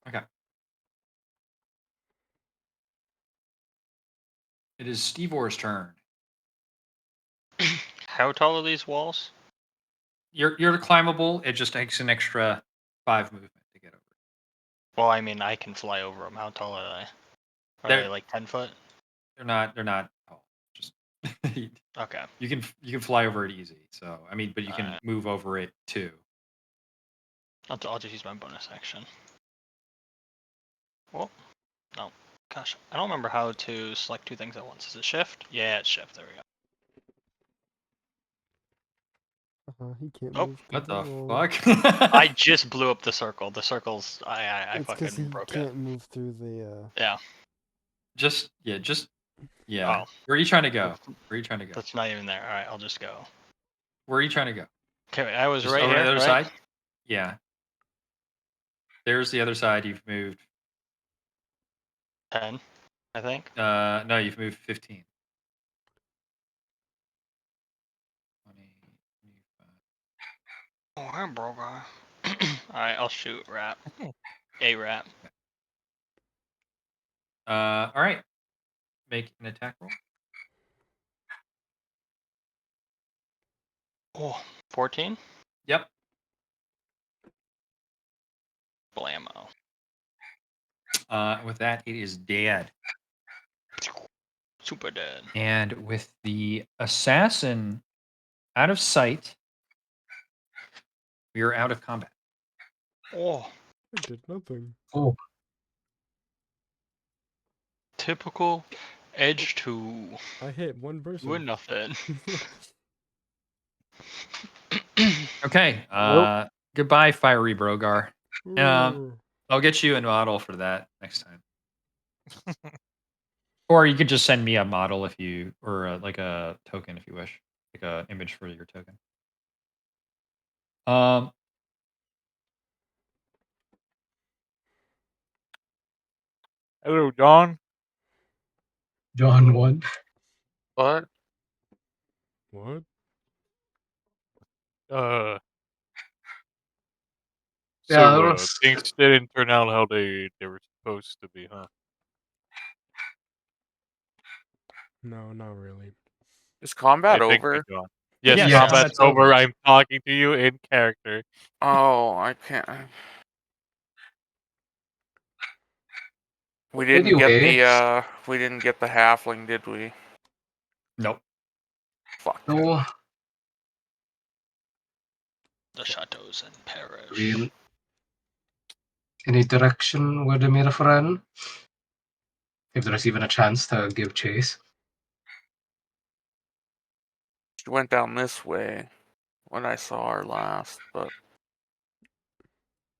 Okay. It is Stevor's turn. How tall are these walls? You're climbable. It just takes an extra 5 movement to get over. Well, I mean, I can fly over them. How tall are they? Are They're- they like 10 foot? They're not tall. Just Okay. you can fly over it easy. So I mean, but you can Alright. move over it too. I'll just use my bonus action. Well, no. Gosh, I don't remember how to select 2 things at once. Is it shift? Yeah, it's shift. There we go. He can't Oh, move. What the Wall. fuck? I just blew up the circle. The circle's I It's because he fucking broke can't it. move through the. Yeah. just yeah. Oh. Where are you trying to go? Where are you trying to go? That's not even there. All right, I'll just go. Where are you trying to go? Okay, I was Just right over here. the other Right? side? Yeah. There's the other side. You've moved. 10, I think. No, you've moved 15. 20, 25. Oh, hi, bro guy. All right, I'll shoot rat. A rat. All right. Make an attack roll. Oh, 14? Yep. Blammo. With that, it is dead. Super dead. And with the assassin out of sight, we are out of combat. Oh, I did nothing. Oh, typical Edge 2. I hit one Doing person. nothing. Okay. Goodbye, Fiery Brogar. Ooh. I'll get you a model for that next time. Or you could just send me a model if you, or like a token if you wish, like a image for your token. Hello, John. John 1. What? What? Uh, Yeah, so there was- things didn't turn out how they were supposed to be, huh? No, not really. Is combat I think over? so, John. Yes, Yes, combat's combat's over. over. I'm talking to you in character. Oh, I can't. We didn't Anyway. get the halfling, did we? Nope. Fuck. No, The chateaus in Paris. really. Any direction where the Mirror ran? If there's even a chance to give chase. She went down this way when I saw her last, but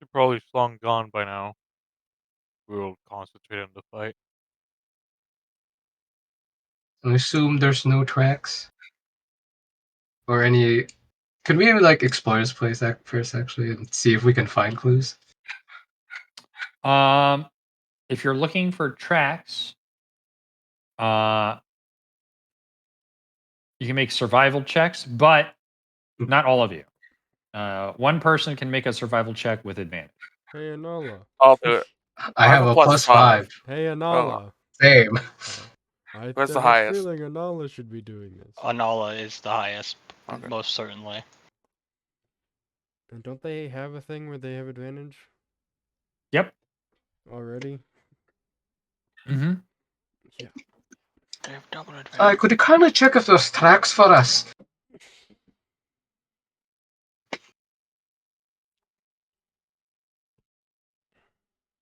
You're probably long gone by now. We'll concentrate on the fight. I assume there's no tracks. Or any. Could we like explore this place first actually and see if we can find clues? If you're looking for tracks, you can make survival checks, but not all of you. One person can make a survival check with advantage. Hey, Anala. I'll do it. I have a plus five. Hey, Anala. Same. I Where's the have a highest? feeling Anala should be doing this. Anala is the highest, Okay. most certainly. And don't they have a thing where they have advantage Yep. already? Mm-hmm. Yeah. They have double advantage. Could you kindly check if there's tracks for us?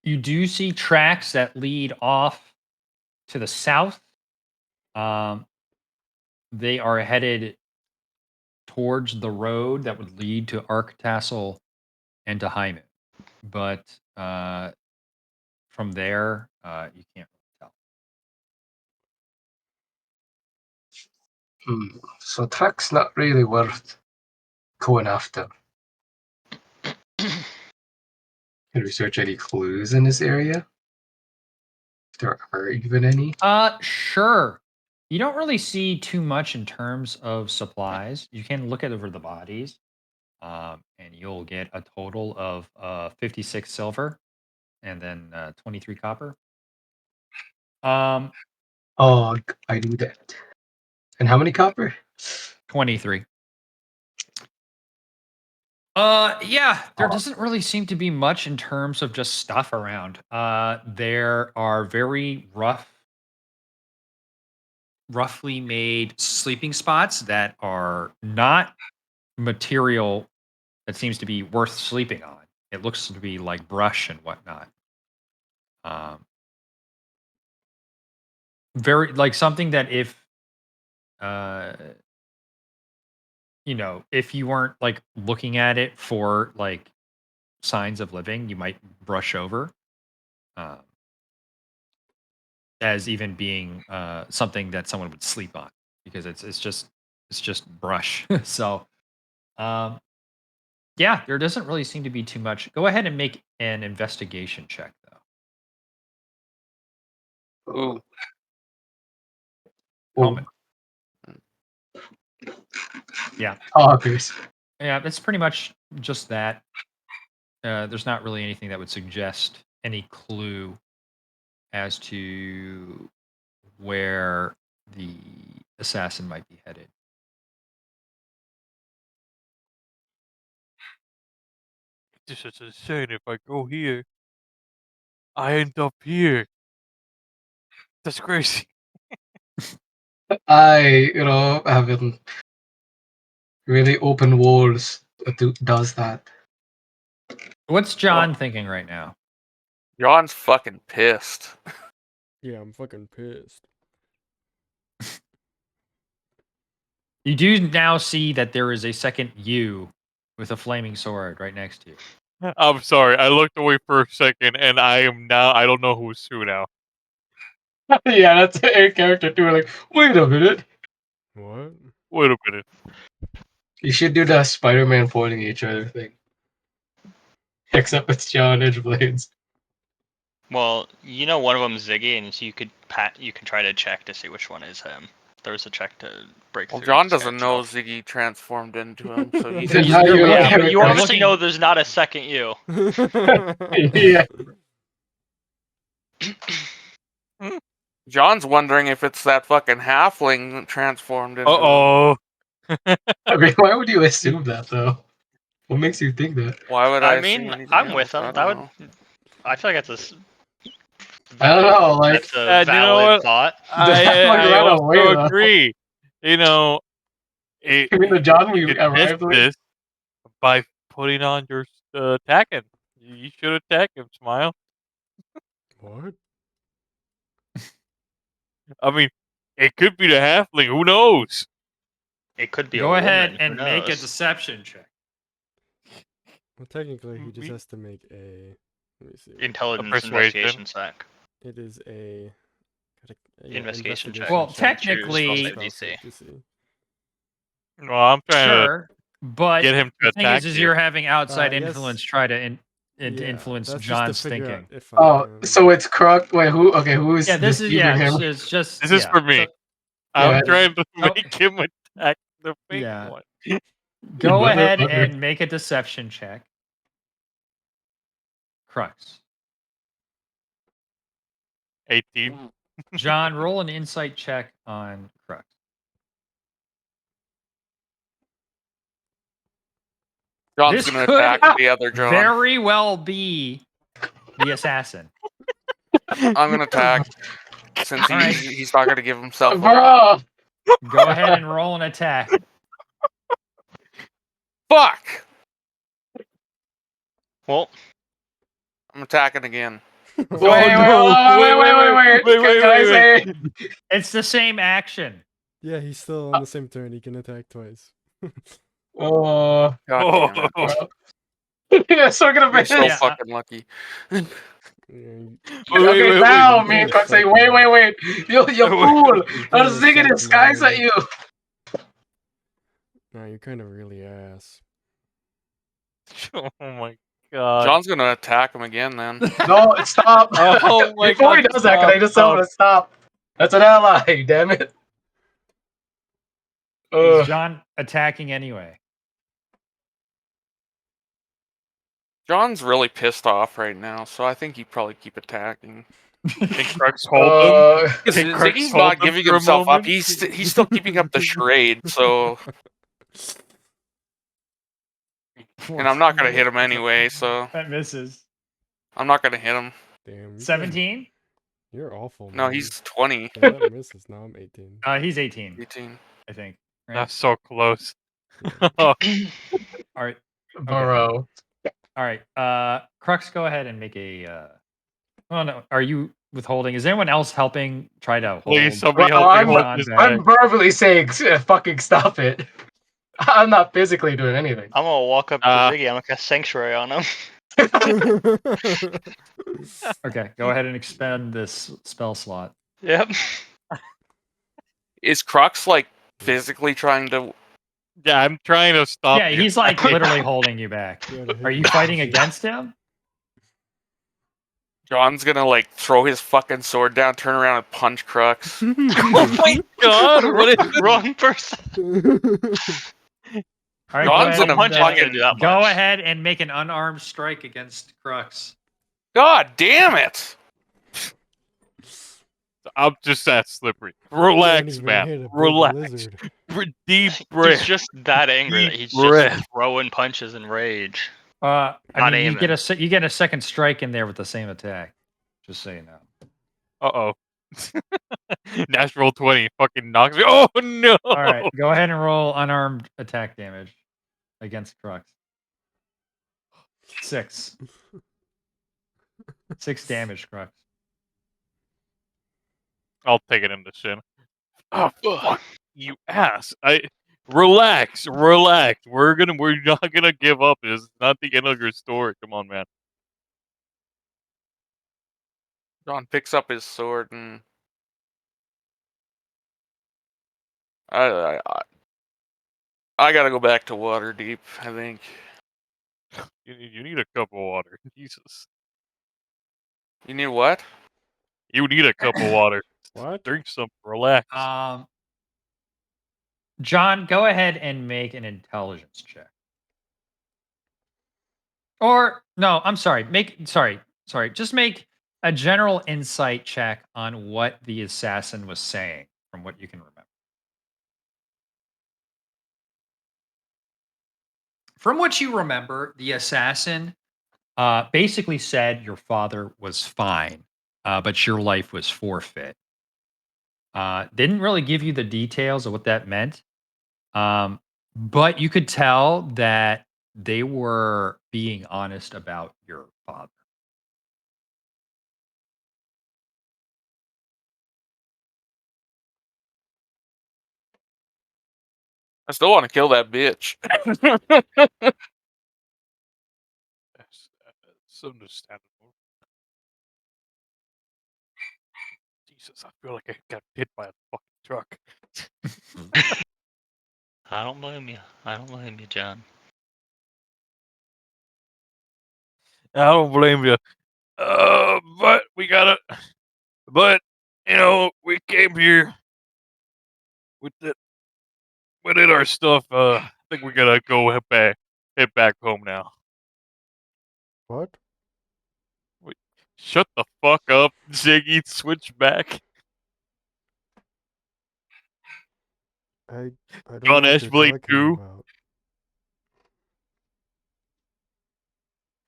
You do see tracks that lead off to the south. They are headed towards the road that would lead to Arktassel and to Hyman. But from there, you can't really tell. So tracks not really worth going after. Can we search any clues in this area? If there are even any. Sure. You don't really see too much in terms of supplies. You can look at over the bodies, and you'll get a total of 56 silver and then 23 copper. Oh, I do that. And how many copper? 23. Yeah, there doesn't really seem to be much in terms of just stuff around. There are very roughly made sleeping spots that are not material that seems to be worth sleeping on. It looks to be like brush and whatnot. Very like something that if uh if you weren't like looking at it for like signs of living, you might brush over. Um, as even being something that someone would sleep on because it's just brush. So yeah, there doesn't really seem to be too much. Go ahead and make an investigation check though. Ooh. Coleman. Yeah. Oh, okay. Yeah, that's pretty much just that. There's not really anything that would suggest any clue as to where the assassin might be headed. This is insane. If I go here, I end up here. That's crazy. I, haven't really open walls does that. What's John thinking right now? John's fucking pissed. Yeah, I'm fucking pissed. You do now see that there is a second you with a flaming sword right next to you. I'm sorry. I looked away for a second, and I don't know who's who now. Yeah, that's a character too. Like, wait a minute. What? Wait a minute. You should do the Spider-Man pointing at each other thing. Except it's John Edgeblades. Well, one of them is Ziggy, and so you can try to check to see which one is him. There's a check to break Well, through. John this guy doesn't know himself. Ziggy transformed into him, so he's Then He's how good you looking. look Yeah, at but it, you You're obviously looking- know there's not a second you. Yeah. John's wondering if it's that fucking halfling transformed into him. Uh-oh. I mean, why would you assume that though? What makes you think that? Why would I I mean, assume anything I'm else? with him. I That would. don't know. I feel like that's I don't know, like that's a you know valid what? thought. I ran also away, though. agree. you mean the John we you could arrived test with? this by putting on your attacking. You should attack him, Smile. What? I mean, it could be the halfling. Who knows? It could be. Go a ahead woman, who and make a knows? deception check. Well, technically, he just Me- has to make a. Let me see. Intelligence persuasion. investigation check. It is a. Investigation check. Well, check. technically- Choose spell save DC. Well, I'm trying Sure, but to get him to the thing attack is you. you're having outside I guess- influence try to Yeah, influence that's just to John's figure out thinking. if I Oh, can- so it's Croc. Wait, who? Okay, who is Yeah, this is deceiving him? It's just This is yeah, for me. so I'm Yeah. trying to Oh. make him attack the fake Yeah. one. go Motherfucker. ahead and make a deception check. Crux. 18. John, roll an insight check on Crux. John's This gonna could attack the other John. Very well be the assassin. I'm gonna attack since Alright. he's not gonna give himself up. Bro! Go ahead and roll an attack. Fuck! Well, I'm attacking again. Wait, Can I say? It's the same action. Yeah, he's still on the same turn. He can attack twice. Oh, God damn it. Oh. yeah, so gonna You're be. so Yeah. fucking lucky. Yeah, Okay, now me and wait. Croc say, wait, you fool! I was thinking disguise at you. Nah, you're kind of really ass. Oh my god. John's gonna attack him again then. No, stop. Oh my Before he God, does that, can I just tell him to stop? That's an ally, damn it. Is John attacking anyway? John's really pissed off right now, so I think he'd probably keep attacking. Think Crux hold him? Because Hey, Crux, Ziggy's hold not him giving for a himself up. moment. He's still keeping up the charade, so and I'm not gonna hit him anyway, so That misses. I'm not gonna hit him. Damn. you 17? You're awful. No, man. he's 20. Yeah, that misses. Now I'm 18. He's 18, 18. I think. Right? That's so close. All right. Burrow. All right. Crux, go ahead and make a. Oh no, are you withholding? Is anyone else helping try to hold? Please, somebody Well, help me I'm- hold this I'm back. verbally saying, fucking stop it. I'm not physically doing anything. I'm gonna walk up to Ziggy. I'm gonna cast Sanctuary on him. Okay, go ahead and expend this spell slot. Yep. Is Crux like physically trying to? Yeah, I'm trying to stop Yeah, you. he's like literally holding you back. Are you fighting against him? John's gonna like throw his fucking sword down, turn around and punch Crux. Oh my god, what is this? Wrong person. All right, John's go in ahead, a punch and, ain't gonna do that go much. ahead and make an unarmed strike against Crux. God damn it! I'm just that slippery. Can't Relax, even man. hit a big Relax. lizard. Deep He's breath. just that angry that Deep he's breath. just throwing punches in rage. I Not mean, you get aiming. you get a second strike in there with the same attack. Just so you know. Uh-oh. Natural 20 fucking knocks me. Oh, no! All right, go ahead and roll unarmed attack damage against Crux. 6. 6 damage, Crux. I'll take it in the shin. Oh, fuck you ass. Relax. We're not gonna give up. This is not the end of your story. Come on, man. John picks up his sword and I gotta go back to Waterdeep, I think. You need a cup of water. Jesus. You need what? You need a cup of water. What? Drink some. Relax. John, go ahead and make an intelligence check. Or no, I'm sorry. Sorry. Just make a general insight check on what the assassin was saying from what you can remember. From what you remember, the assassin basically said your father was fine, but your life was forfeit. Didn't really give you the details of what that meant, but you could tell that they were being honest about your father. I still want to kill that bitch. It's understandable. Jesus, I feel like I got hit by a fucking truck. I don't blame you. I don't blame you, John. I don't blame you. But we gotta. But we came here. We did our stuff. I think we gotta go head back home now. What? Shut the fuck up, Ziggy. Switch back. I don't John know what you're Ashblade talking 2. about.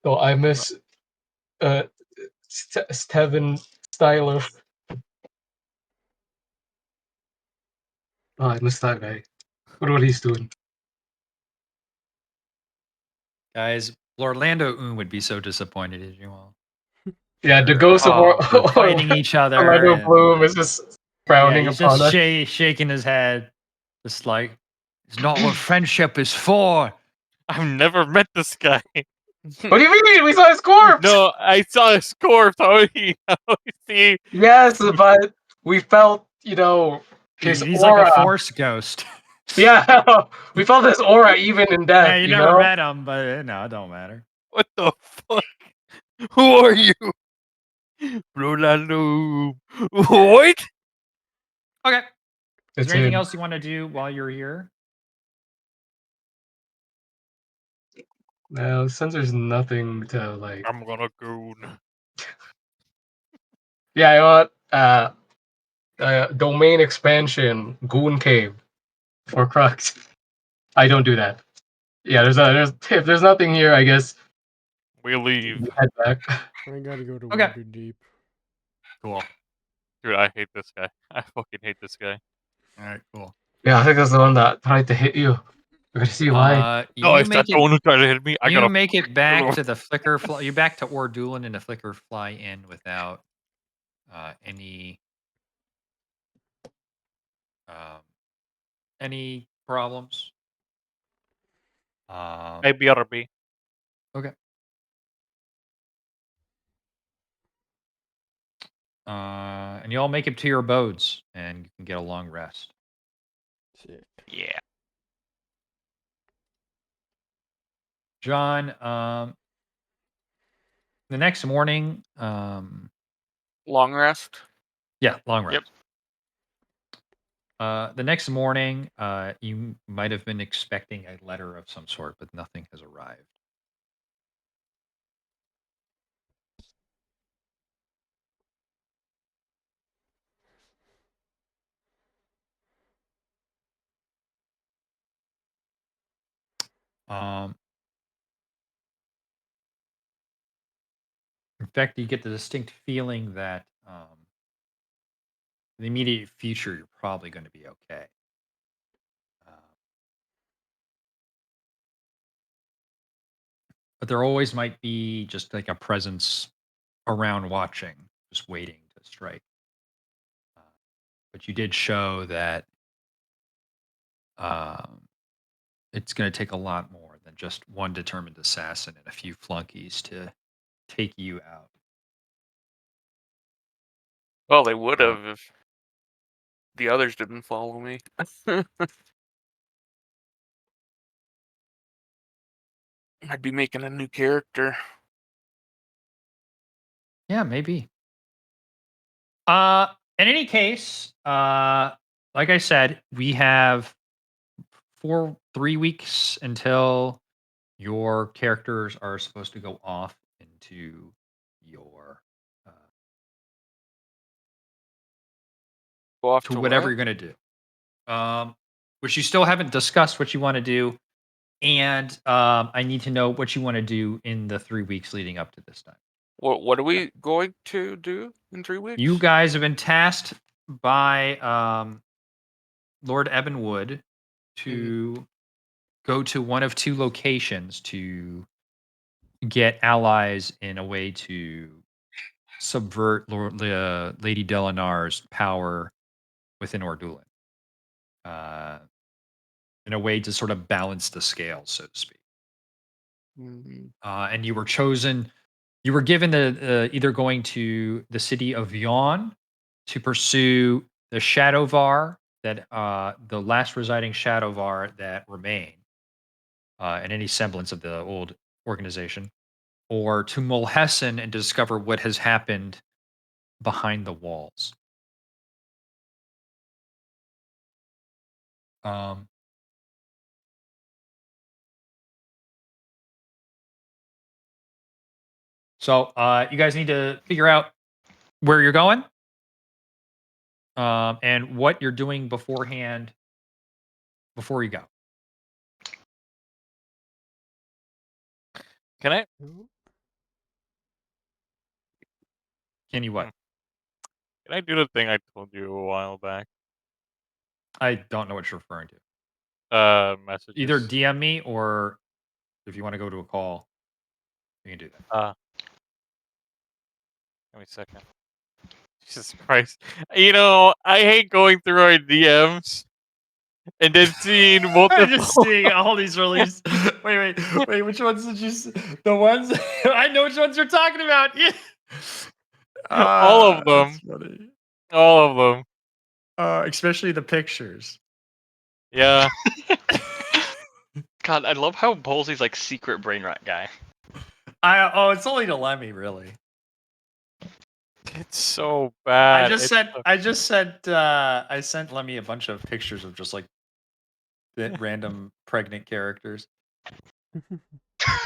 So I miss Steven Styler. Oh, I miss that guy. What he's doing. Guys, Orlando would be so disappointed as you all. Yeah, the ghost of We're fighting each other. Orlando and- Bloom is just yeah, frowning he's upon just us. shaking his head, just like it's not what friendship is for. I've never met this guy. What do you mean? We saw his corpse! No, I saw his corpse. How see? Yes, but we felt, his He's aura. like a force ghost. Yeah, we felt his aura even in death, Yeah, you never met him, but no, it don't matter. What the fuck? Who are you? Rolando. What? Okay. Is It's there anything him. else you want to do while you're here? No, since there's nothing to like. I'm gonna goon. Yeah, you know what? Domain expansion, Goon Cave, for Crux. I don't do that. Yeah, if there's nothing here, I guess We leave. we head back. I gotta go to Okay. Waterdeep. Cool. Dude, I hate this guy. I fucking hate this guy. All right, cool. Yeah, I think that's the one that tried to hit you. We're gonna see why. No, You is that make the it. one who tried to hit me? I You gotta. make it back to the Flicker fly. You back to Ordulin and the Flicker fly in without any um, any problems. BRB. Okay. And you all make it to your abodes, and you can get a long rest. Sick. Yeah. John, the next morning, Long rest. yeah, long rest. Yep. The next morning, you might have been expecting a letter of some sort, but nothing has arrived. Um, in fact, you get the distinct feeling that in the immediate future, you're probably going to be okay. Uh, but there always might be just like a presence around watching, just waiting to strike. Uh, but you did show that um, it's going to take a lot more than just one determined assassin and a few flunkies to take you out. Well, they would Uh, have if the others didn't follow me. I'd be making a new character. yeah, maybe. In any case, like I said, we have 3 weeks until your characters are supposed to go off into your Go off to to whatever what? you're going to do. Which you still haven't discussed what you want to do, and I need to know what you want to do in the 3 weeks leading up to this time. What are we going to do in 3 weeks? You guys have been tasked by Lord Ebenwood to go to one of two locations to get allies in a way to subvert Lady Delinar's power within Ordulan. In a way to sort of balance the scales, so to speak. Mhm. And you were chosen. You were given the either going to the city of Yon to pursue the Shadowvar that the last residing Shadowvar that remain, and any semblance of the old organization, or to Mulhessen and discover what has happened behind the walls. Um, so you guys need to figure out where you're going, and what you're doing beforehand before you go. Can I? Can you what? Hmm. Can I do the thing I told you a while back? I don't know what you're referring to. Messages. Either DM me or if you want to go to a call, you can do that. Give me a second. Jesus Christ. You know, I hate going through our DMs and then seeing multiple. Just seeing all these releases. wait. Which ones did you? The ones I know which ones you're talking about. Yeah. All of them. That's funny. All of them. Especially the pictures. Yeah. God, I love how Bolsey's like secret brain rot guy. It's only to Lemmy, really. It's so bad. I sent Lemmy a bunch of pictures of just like random pregnant characters.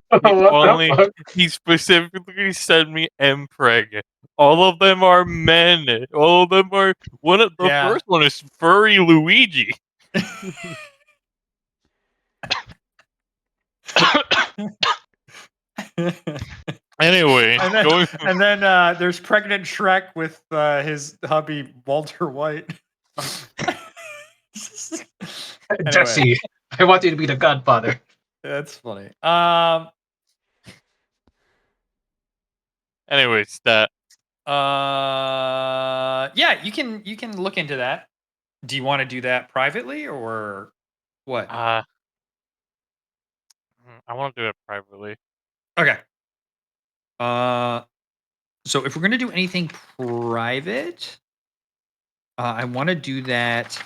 What the fuck? He specifically sent me Mpreg. All of them are men. All of them are the Yeah. first one is furry Luigi. Anyway, and then there's pregnant Shrek with his hubby Walter White. Jesse, I want you to be the godfather. That's funny. Anyways, that. Yeah, you can look into that. Do you want to do that privately or what? I want to do it privately. Okay. So if we're gonna do anything private, I want to do that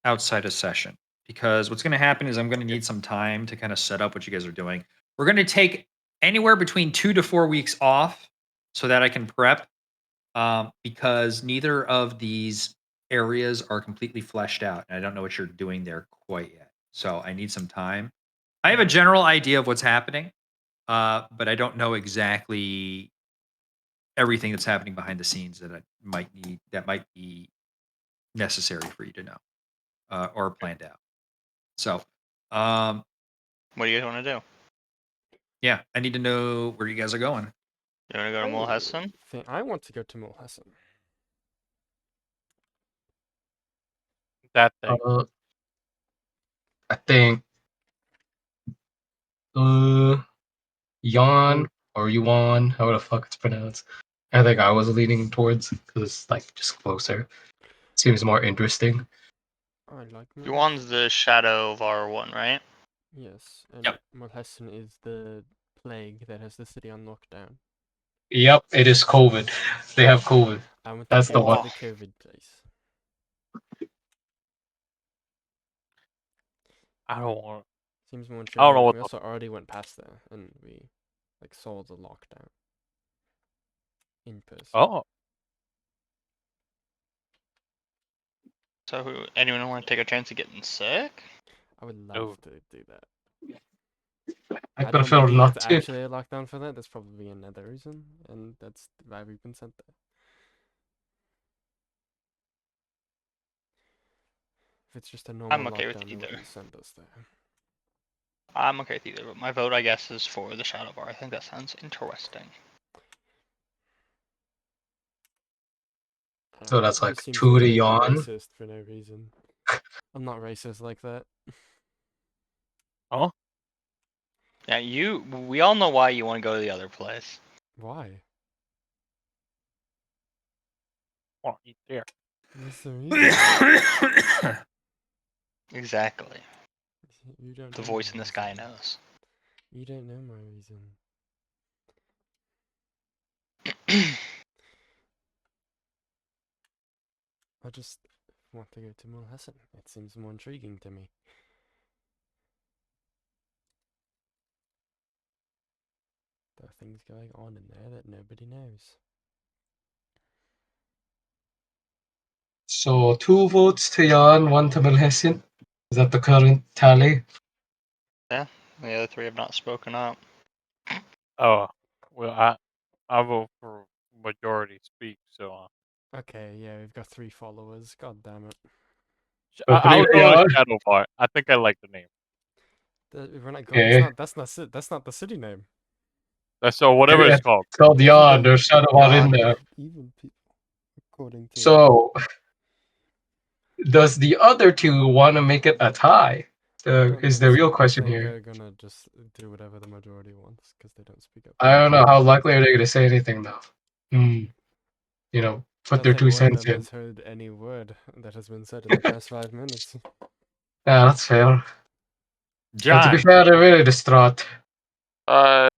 outside of session because what's gonna happen is I'm gonna need some time to kind of set up what you guys are doing. We're gonna take anywhere between 2 to 4 weeks off so that I can prep, because neither of these areas are completely fleshed out, and I don't know what you're doing there quite yet. So I need some time. I have a general idea of what's happening, but I don't know exactly everything that's happening behind the scenes that might be necessary for you to know, or planned out. So, What do you guys want to do? Yeah, I need to know where you guys are going. You want to go to Mulhesson? I want to go to Mulhesson. That thing. I think Yon or Yuan, how the fuck it's pronounced. I think I was leaning towards because it's like just closer. Seems more interesting. I like Mulhesson. Yuan's the Shadow of R1, right? Yes, and Yep. Mulhesson is the plague that has the city on lockdown. Yep, it is COVID. They have COVID. I want That's to the go one. to the COVID place. I don't want. Seems more I don't know intriguing. what We the- also already went past there, and we like saw the lockdown in person. Oh, So, anyone want to take a chance of getting sick? I would No. love to do that. I don't prefer believe not it's to. actually a lockdown for that. There's probably another reason, and that's why we've been sent there. If it's just a normal okay with lockdown, they either. wouldn't send us there. I'm okay with either, but my vote, I guess, is for the Shadow Bar. I think that sounds interesting. So that's It like just seems 2 to really Yon. racist for no reason. I'm not racist like that. oh, Yeah, we all know why you want to go to the other place. Why? I want to eat there. What's the reason? Exactly. You don't The know voice my in the sky reason. knows. You don't know my reason. I just want to go to Mulhesson. It seems more intriguing to me. There are things going on in there that nobody knows. So 2 votes to Yon, 1 to Milhessin. Is that the current tally? The other three have not spoken up. Oh, well, I vote for majority speak. So Okay, yeah, we've got 3 followers. God damn it. So I'll 3 to go Yon. with Shadow Bar. I think I like the name. We're not going. It's Okay. not. That's not the city name. So whatever Yeah, it's called. It's called Those Yon. are the There's Shadow Bar in Yon. there. Evil people, according to. So does the other 2 want to make it a tie? I don't Is think the so. real I question think here. they're gonna just do whatever the majority wants because they don't speak up. I don't know how likely are they going to say anything though. You know, put their 2 one of cents them in. has heard any word that has been said in the past 5 minutes. Yeah, that's fair. And to be John, fair, they're really distraught. I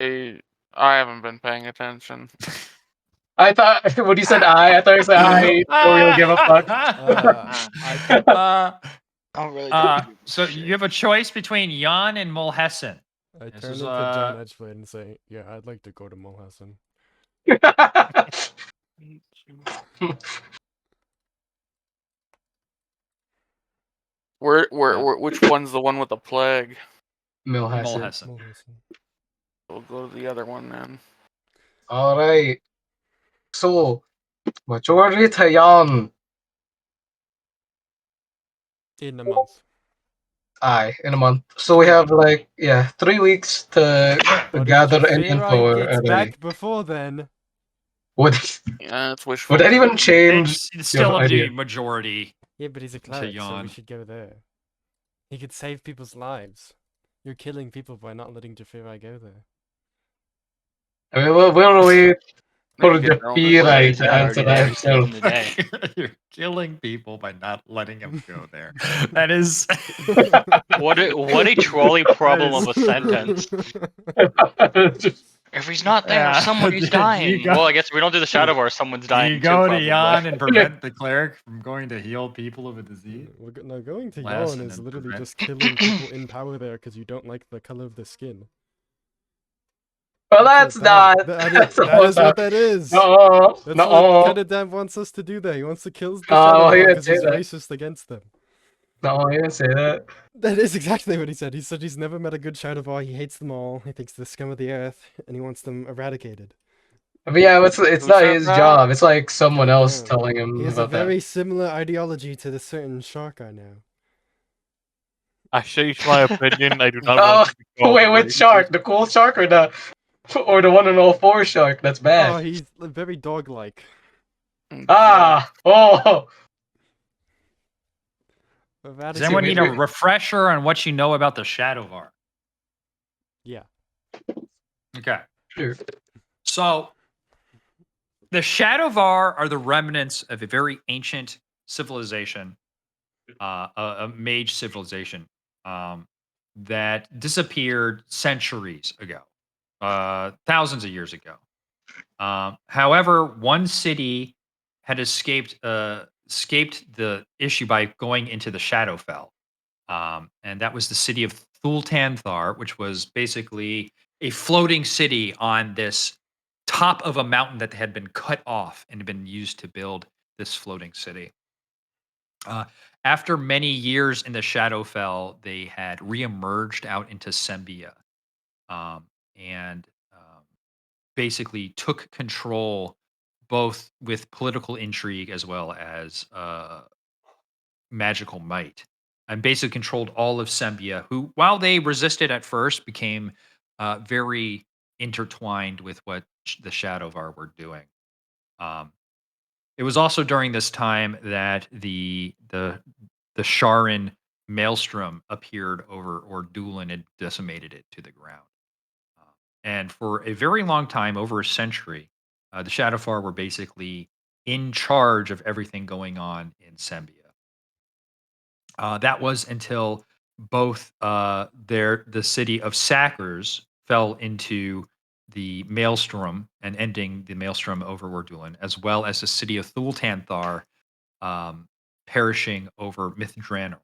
haven't been paying attention. I thought when you said I thought you said I don't really give a fuck. I can- Oh, really? so you have a choice between Jan and Mulhesson. I This turn is, into John Edgeblade and say, "Yeah, I'd like to go to Mulhesson." Which one's the one with the plague? Milhessin. Mulhesson. Mulhesson. We'll go to the other one then. All right. So majority to Yon. In a month. Aye, in a month. So we have like 3 weeks to But gather if any info. Jafira gets already. back before then, Would Yeah, it's wishful. would that even change? It's still your up idea? to majority. yeah, but he's a cleric, so we yawn. should go there. He could save people's lives. You're killing people by not letting Jafira go there. I mean, we'll wait They for can the get their own Fira plague. to answer that Already saved himself. in the day. You're killing people by not letting him go there. That is. What a trolley problem of a sentence. If he's not there, Yeah, somebody's you dying. go- Well, I guess we don't do the Shadow Bar. Someone's dying You too, go to probably. Jan and prevent the cleric from going to heal people of a disease. No, going to Last Yon and is then literally prevent- just killing people in power there because you don't like the color of the skin. Well, that's it, not. That That's is what that is. No, That's no. what Kenadam wants us to do there. He wants to kill the No, Shadow he didn't because say he's that. racist against them. No, I didn't say that. That is exactly what he said. He said he's never met a good Shadow Bar. He hates them all. He thinks they're the scum of the earth, and he wants them eradicated. I mean, yeah, it's Who not said his that? job. It's like someone else Kenadam. telling him He has a about very similar ideology to the certain shark I know. I changed my opinion. I do not Oh, want to be called wait, which racist. shark? The cool shark or the 1 in all 4 shark? That's Oh, bad. he's very dog-like. Ah, oh, That Does is anyone we- need a we- refresher on what you know about the Shadowvar? Yeah. Okay. sure. So the Shadowvar are the remnants of a very ancient civilization, a mage civilization, that disappeared centuries ago, thousands of years ago. However, one city had escaped the issue by going into the Shadowfell, and that was the city of Thultanthar, which was basically a floating city on this top of a mountain that had been cut off and had been used to build this floating city. Uh, After many years in the Shadowfell, they had reemerged out into Sembia, and basically took control both with political intrigue as well as magical might, and basically controlled all of Sembia, who, while they resisted at first, became very intertwined with what the Shadowvar were doing. Um, it was also during this time that the Sharan maelstrom appeared over Ordulan and had decimated it to the ground. And for a very long time, over a century, the Shadowfar were basically in charge of everything going on in Sembia. That was until both the city of Sackers fell into the maelstrom and ending the maelstrom over Ordulan, as well as the city of Thultanthar um, perishing over Mithranor,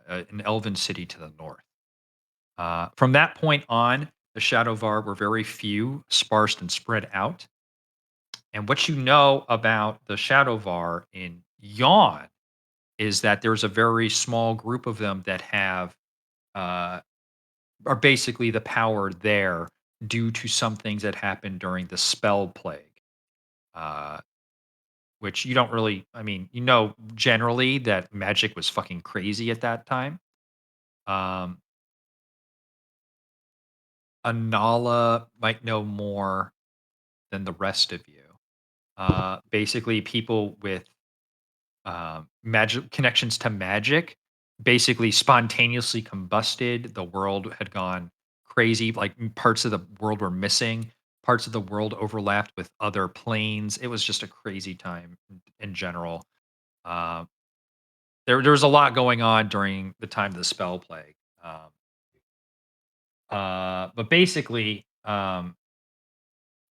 an elven city to the north. From that point on, the Shadowvar were very few, sparse, and spread out. And what you know about the Shadowvar in Yawn is that there's a very small group of them that uh, are basically the power there due to some things that happened during the spell plague, uh, which you don't really, I mean, you know, generally that magic was fucking crazy at that time. Um, Anala might know more than the rest of you. Basically, people with magic connections to magic basically spontaneously combusted. The world had gone crazy. Like parts of the world were missing. Parts of the world overlapped with other planes. It was just a crazy time in general. Uh, there was a lot going on during the time of the spell plague. But basically,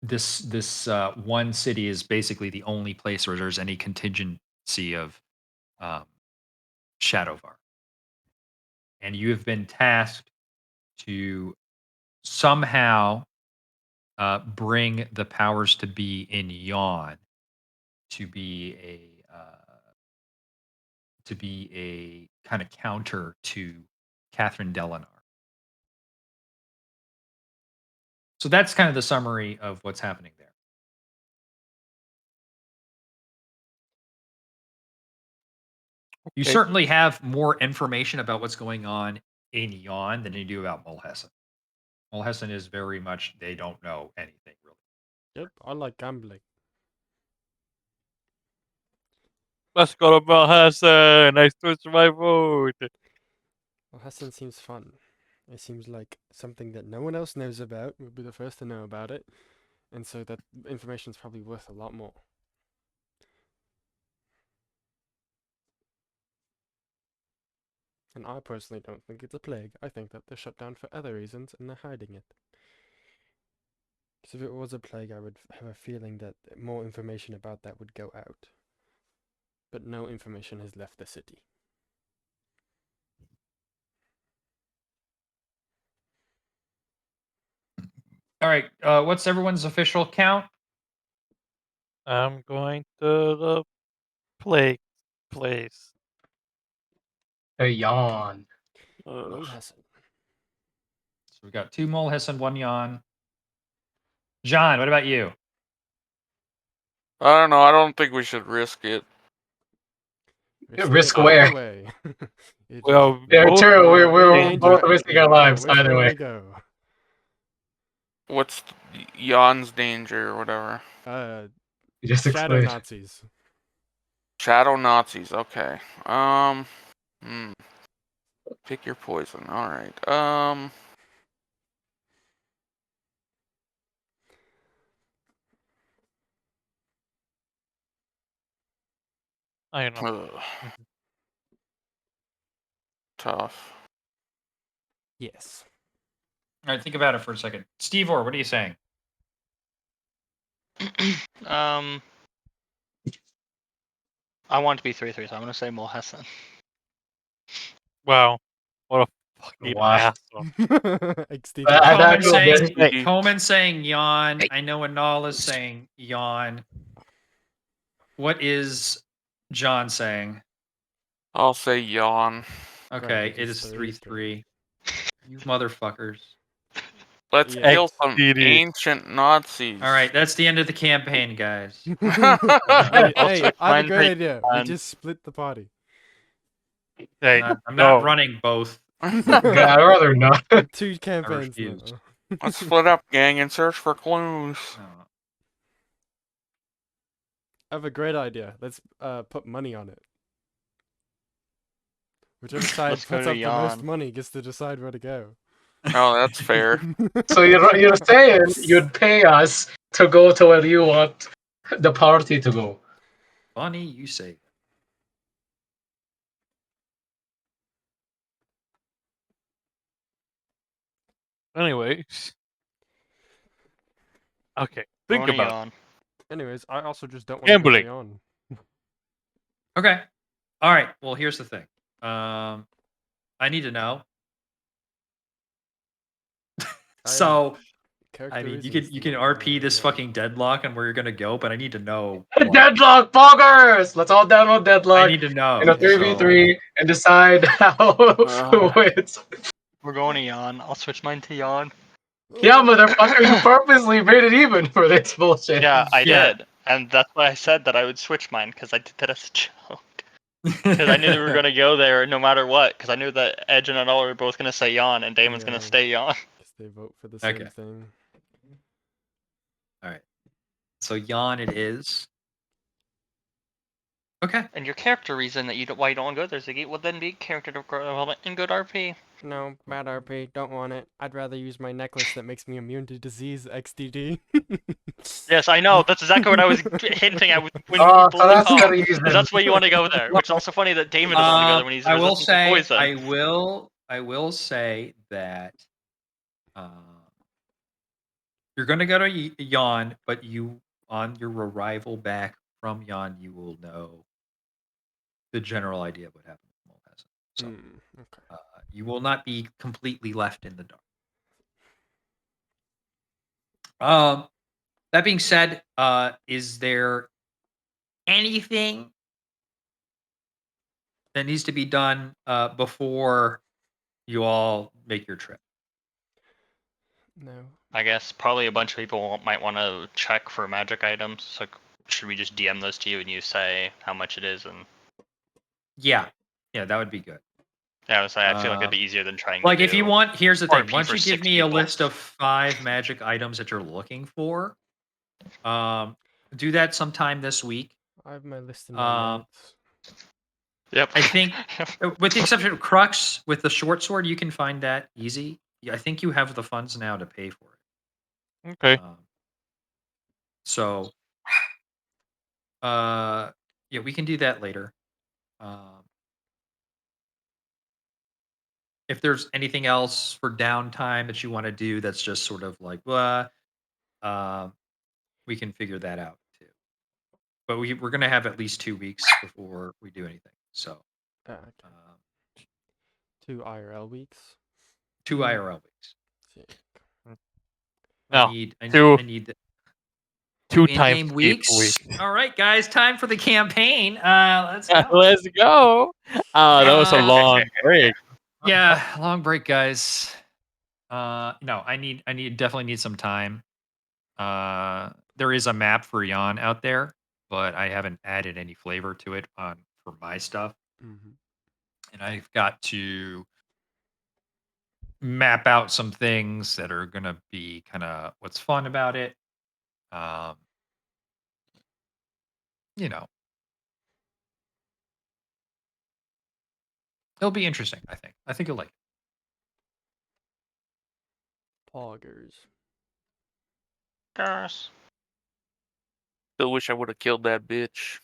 this one city is basically the only place where there's any contingency of um, Shadowvar, and you have been tasked to somehow bring the powers to be in Yawn to be a kind of counter to Catherine Delanar. So that's kind of the summary of what's happening there. You Okay. certainly have more information about what's going on in Yawn than you do about Mulhessen. Mulhessen is very much, they don't know anything really. Yep, I like gambling. Let's go to Malhassan. I switched my vote. Well, Hessen seems fun. It seems like something that no one else knows about. We'll be the first to know about it. And so that information's probably worth a lot more. And I personally don't think it's a plague. I think that they're shut down for other reasons and they're hiding it. Because if it was a plague, I would have a feeling that more information about that would go out. But no information has left the city. All right, what's everyone's official count? I'm going to the plague place. A yawn. Mulhessen. So we got 2 Mulhessen, 1 Yawn. John, what about you? I don't know. I don't think we should risk it. Risk it where? either way. It Well, Yeah, both true. We're danger both zone. risking You our don't know lives which either way way. to go. What's Jan's danger or whatever? You just Shadow explained. Nazis. Shadow Nazis. Okay. Hmm. Pick your poison. All right. I don't know. Ugh, tough. Yes. All right, think about it for a second. Steve Orr, what are you saying? um, I want it to be 3-3, so I'm gonna say Mulhassan. Wow, what a fucking Wow. asshole. XD. That Coleman will saying be- Coleman saying yawn. I know Anal is saying yawn. What is John saying? I'll say yawn. Okay, Granted, it it's is 3-3. 3-3. You motherfuckers. Let's Yeah. kill some XDD. ancient Nazis. All right, that's the end of the campaign, guys. Hey, I'll hey, switch I have a mine great to idea. We Yawn. just split the party. Hey, I'm not no. running both. Yeah, I'd rather not. Two campaigns refuse. now. Let's split up, gang, and search for clues. No. I have a great idea. Let's put money on it. Whichever side Let's go puts to up the most Yawn. money gets to decide where to go. Oh, that's fair. So you're saying you'd pay us to go to where you want the party to go? Funny you say. Anyways. Okay, think Going to about it. Yawn. Anyways, I also just don't want to go Gambling. on. Okay. All right. Well, here's the thing. I need to know. So, I mean, you can RP this fucking deadlock and where you're gonna go, but I need to know. what. Deadlock boggers! Let's all download I Deadlock need to know. in a Yeah, 3v3 and decide who wins. We're going to Yawn. I'll switch mine to Yawn. Yeah, motherfucker, you purposely made it even for this bullshit. Yeah, I Yeah. did. And that's why I said that I would switch mine, because I did that as a joke. Because I knew they were going to go there no matter what, because I knew that Edge and Anal were both going to say Yawn, and Damon's going Yeah. to stay Yawn. Because they vote for the same Okay. thing. All right. So yawn it is. Okay. And your character reason that why you don't want to go there, Ziggy, would then be character development and good RP. No, bad RP, don't want it. I'd rather use my necklace that makes me immune to disease, XDD. Yes, I know. That's exactly what I was hinting at when you Oh, pulled so the that's call. the reason. Because that's why you want to go there. Which is also funny that Damon doesn't want to go there when he's I will resistant to say poison. I will say that you're going to go to Yawn, but you on your arrival back from Yawn, you will know the general idea of what happened with Mulhassan. So Okay. you will not be completely left in the dark. That being said, is there anything that needs to be done before you all make your trip? No. I guess probably a bunch of people might want to check for magic items. So should we just DM those to you and you say how much it is? And Yeah, that would be good. yeah, I feel like it'd be easier than trying Like to if you do want, here's the thing. RP Once for you give 6 me a people. list of 5 magic items that you're looking for, do that sometime this week. I have my list in my notes. Yep. I think, with the exception of Crux, with the short sword, you can find that easy. Yeah, I think you have the funds now to pay for it. Okay. So, yeah, we can do that later. If there's anything else for downtime that you want to do, that's just sort of like, we can figure that out too. But we're going to have at least 2 weeks before we do anything. So, Okay. 2 IRL weeks. 2 IRL weeks. Sick. No, I need 2 in-game times 8 weeks. All right, guys, time for the campaign. Let's go. Let's go. That was a long break. Yeah, long break, guys. No, I definitely need some time. There is a map for Yawn out there, but I haven't added any flavor to it for my stuff. Mm-hmm. and I've got to map out some things that are gonna be kind of what's fun about it. Um, you know, it'll be interesting. I think. I think you'll like it. Poggers. Gosh. Still wish I would have killed that bitch.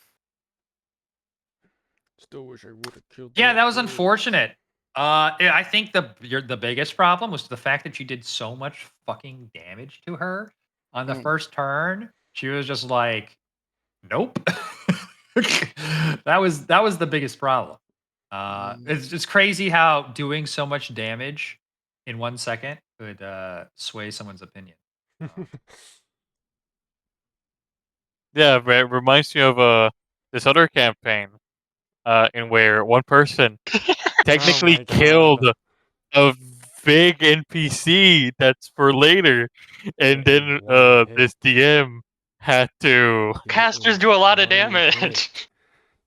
Still wish I would have killed. Yeah, that was bitch. unfortunate. I think the biggest problem was the fact that you did so much fucking damage to her on the Mm. first turn. She was just like, nope. that was the biggest problem. It's crazy how doing so much damage in 1 second could sway someone's opinion. Yeah, but it reminds me of this other campaign, in where one person technically my God. killed a big NPC that's for later, and Yeah, in then one hit. this DM had to. Hit Casters in do a lot of one damage. hit.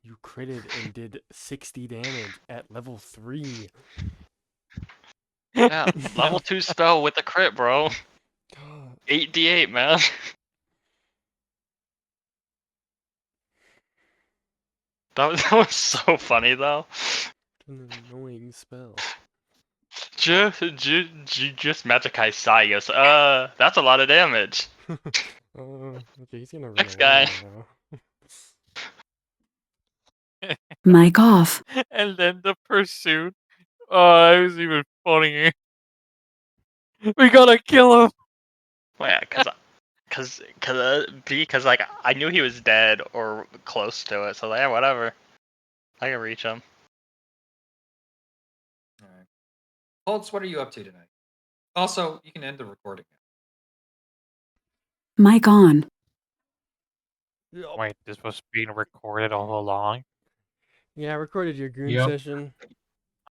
You critted and did 60 damage at level 3. Yeah, level 2 spell with a crit, bro. God. 8d8, man. That was so funny though. An annoying spell. Just Magikai Sayos. That's a lot of damage. Okay, he's gonna run Next away guy. now. Mic off. And then the pursuit. Oh, it was even funnier. We gotta kill him. Well, yeah, because like I knew he was dead or close to it, so yeah, whatever. I can reach him. All right. Holtz, what are you up to tonight? Also, you can end the recording now. Mic on. Wait, this was being recorded all along? Yeah, I recorded your goon Yep. session.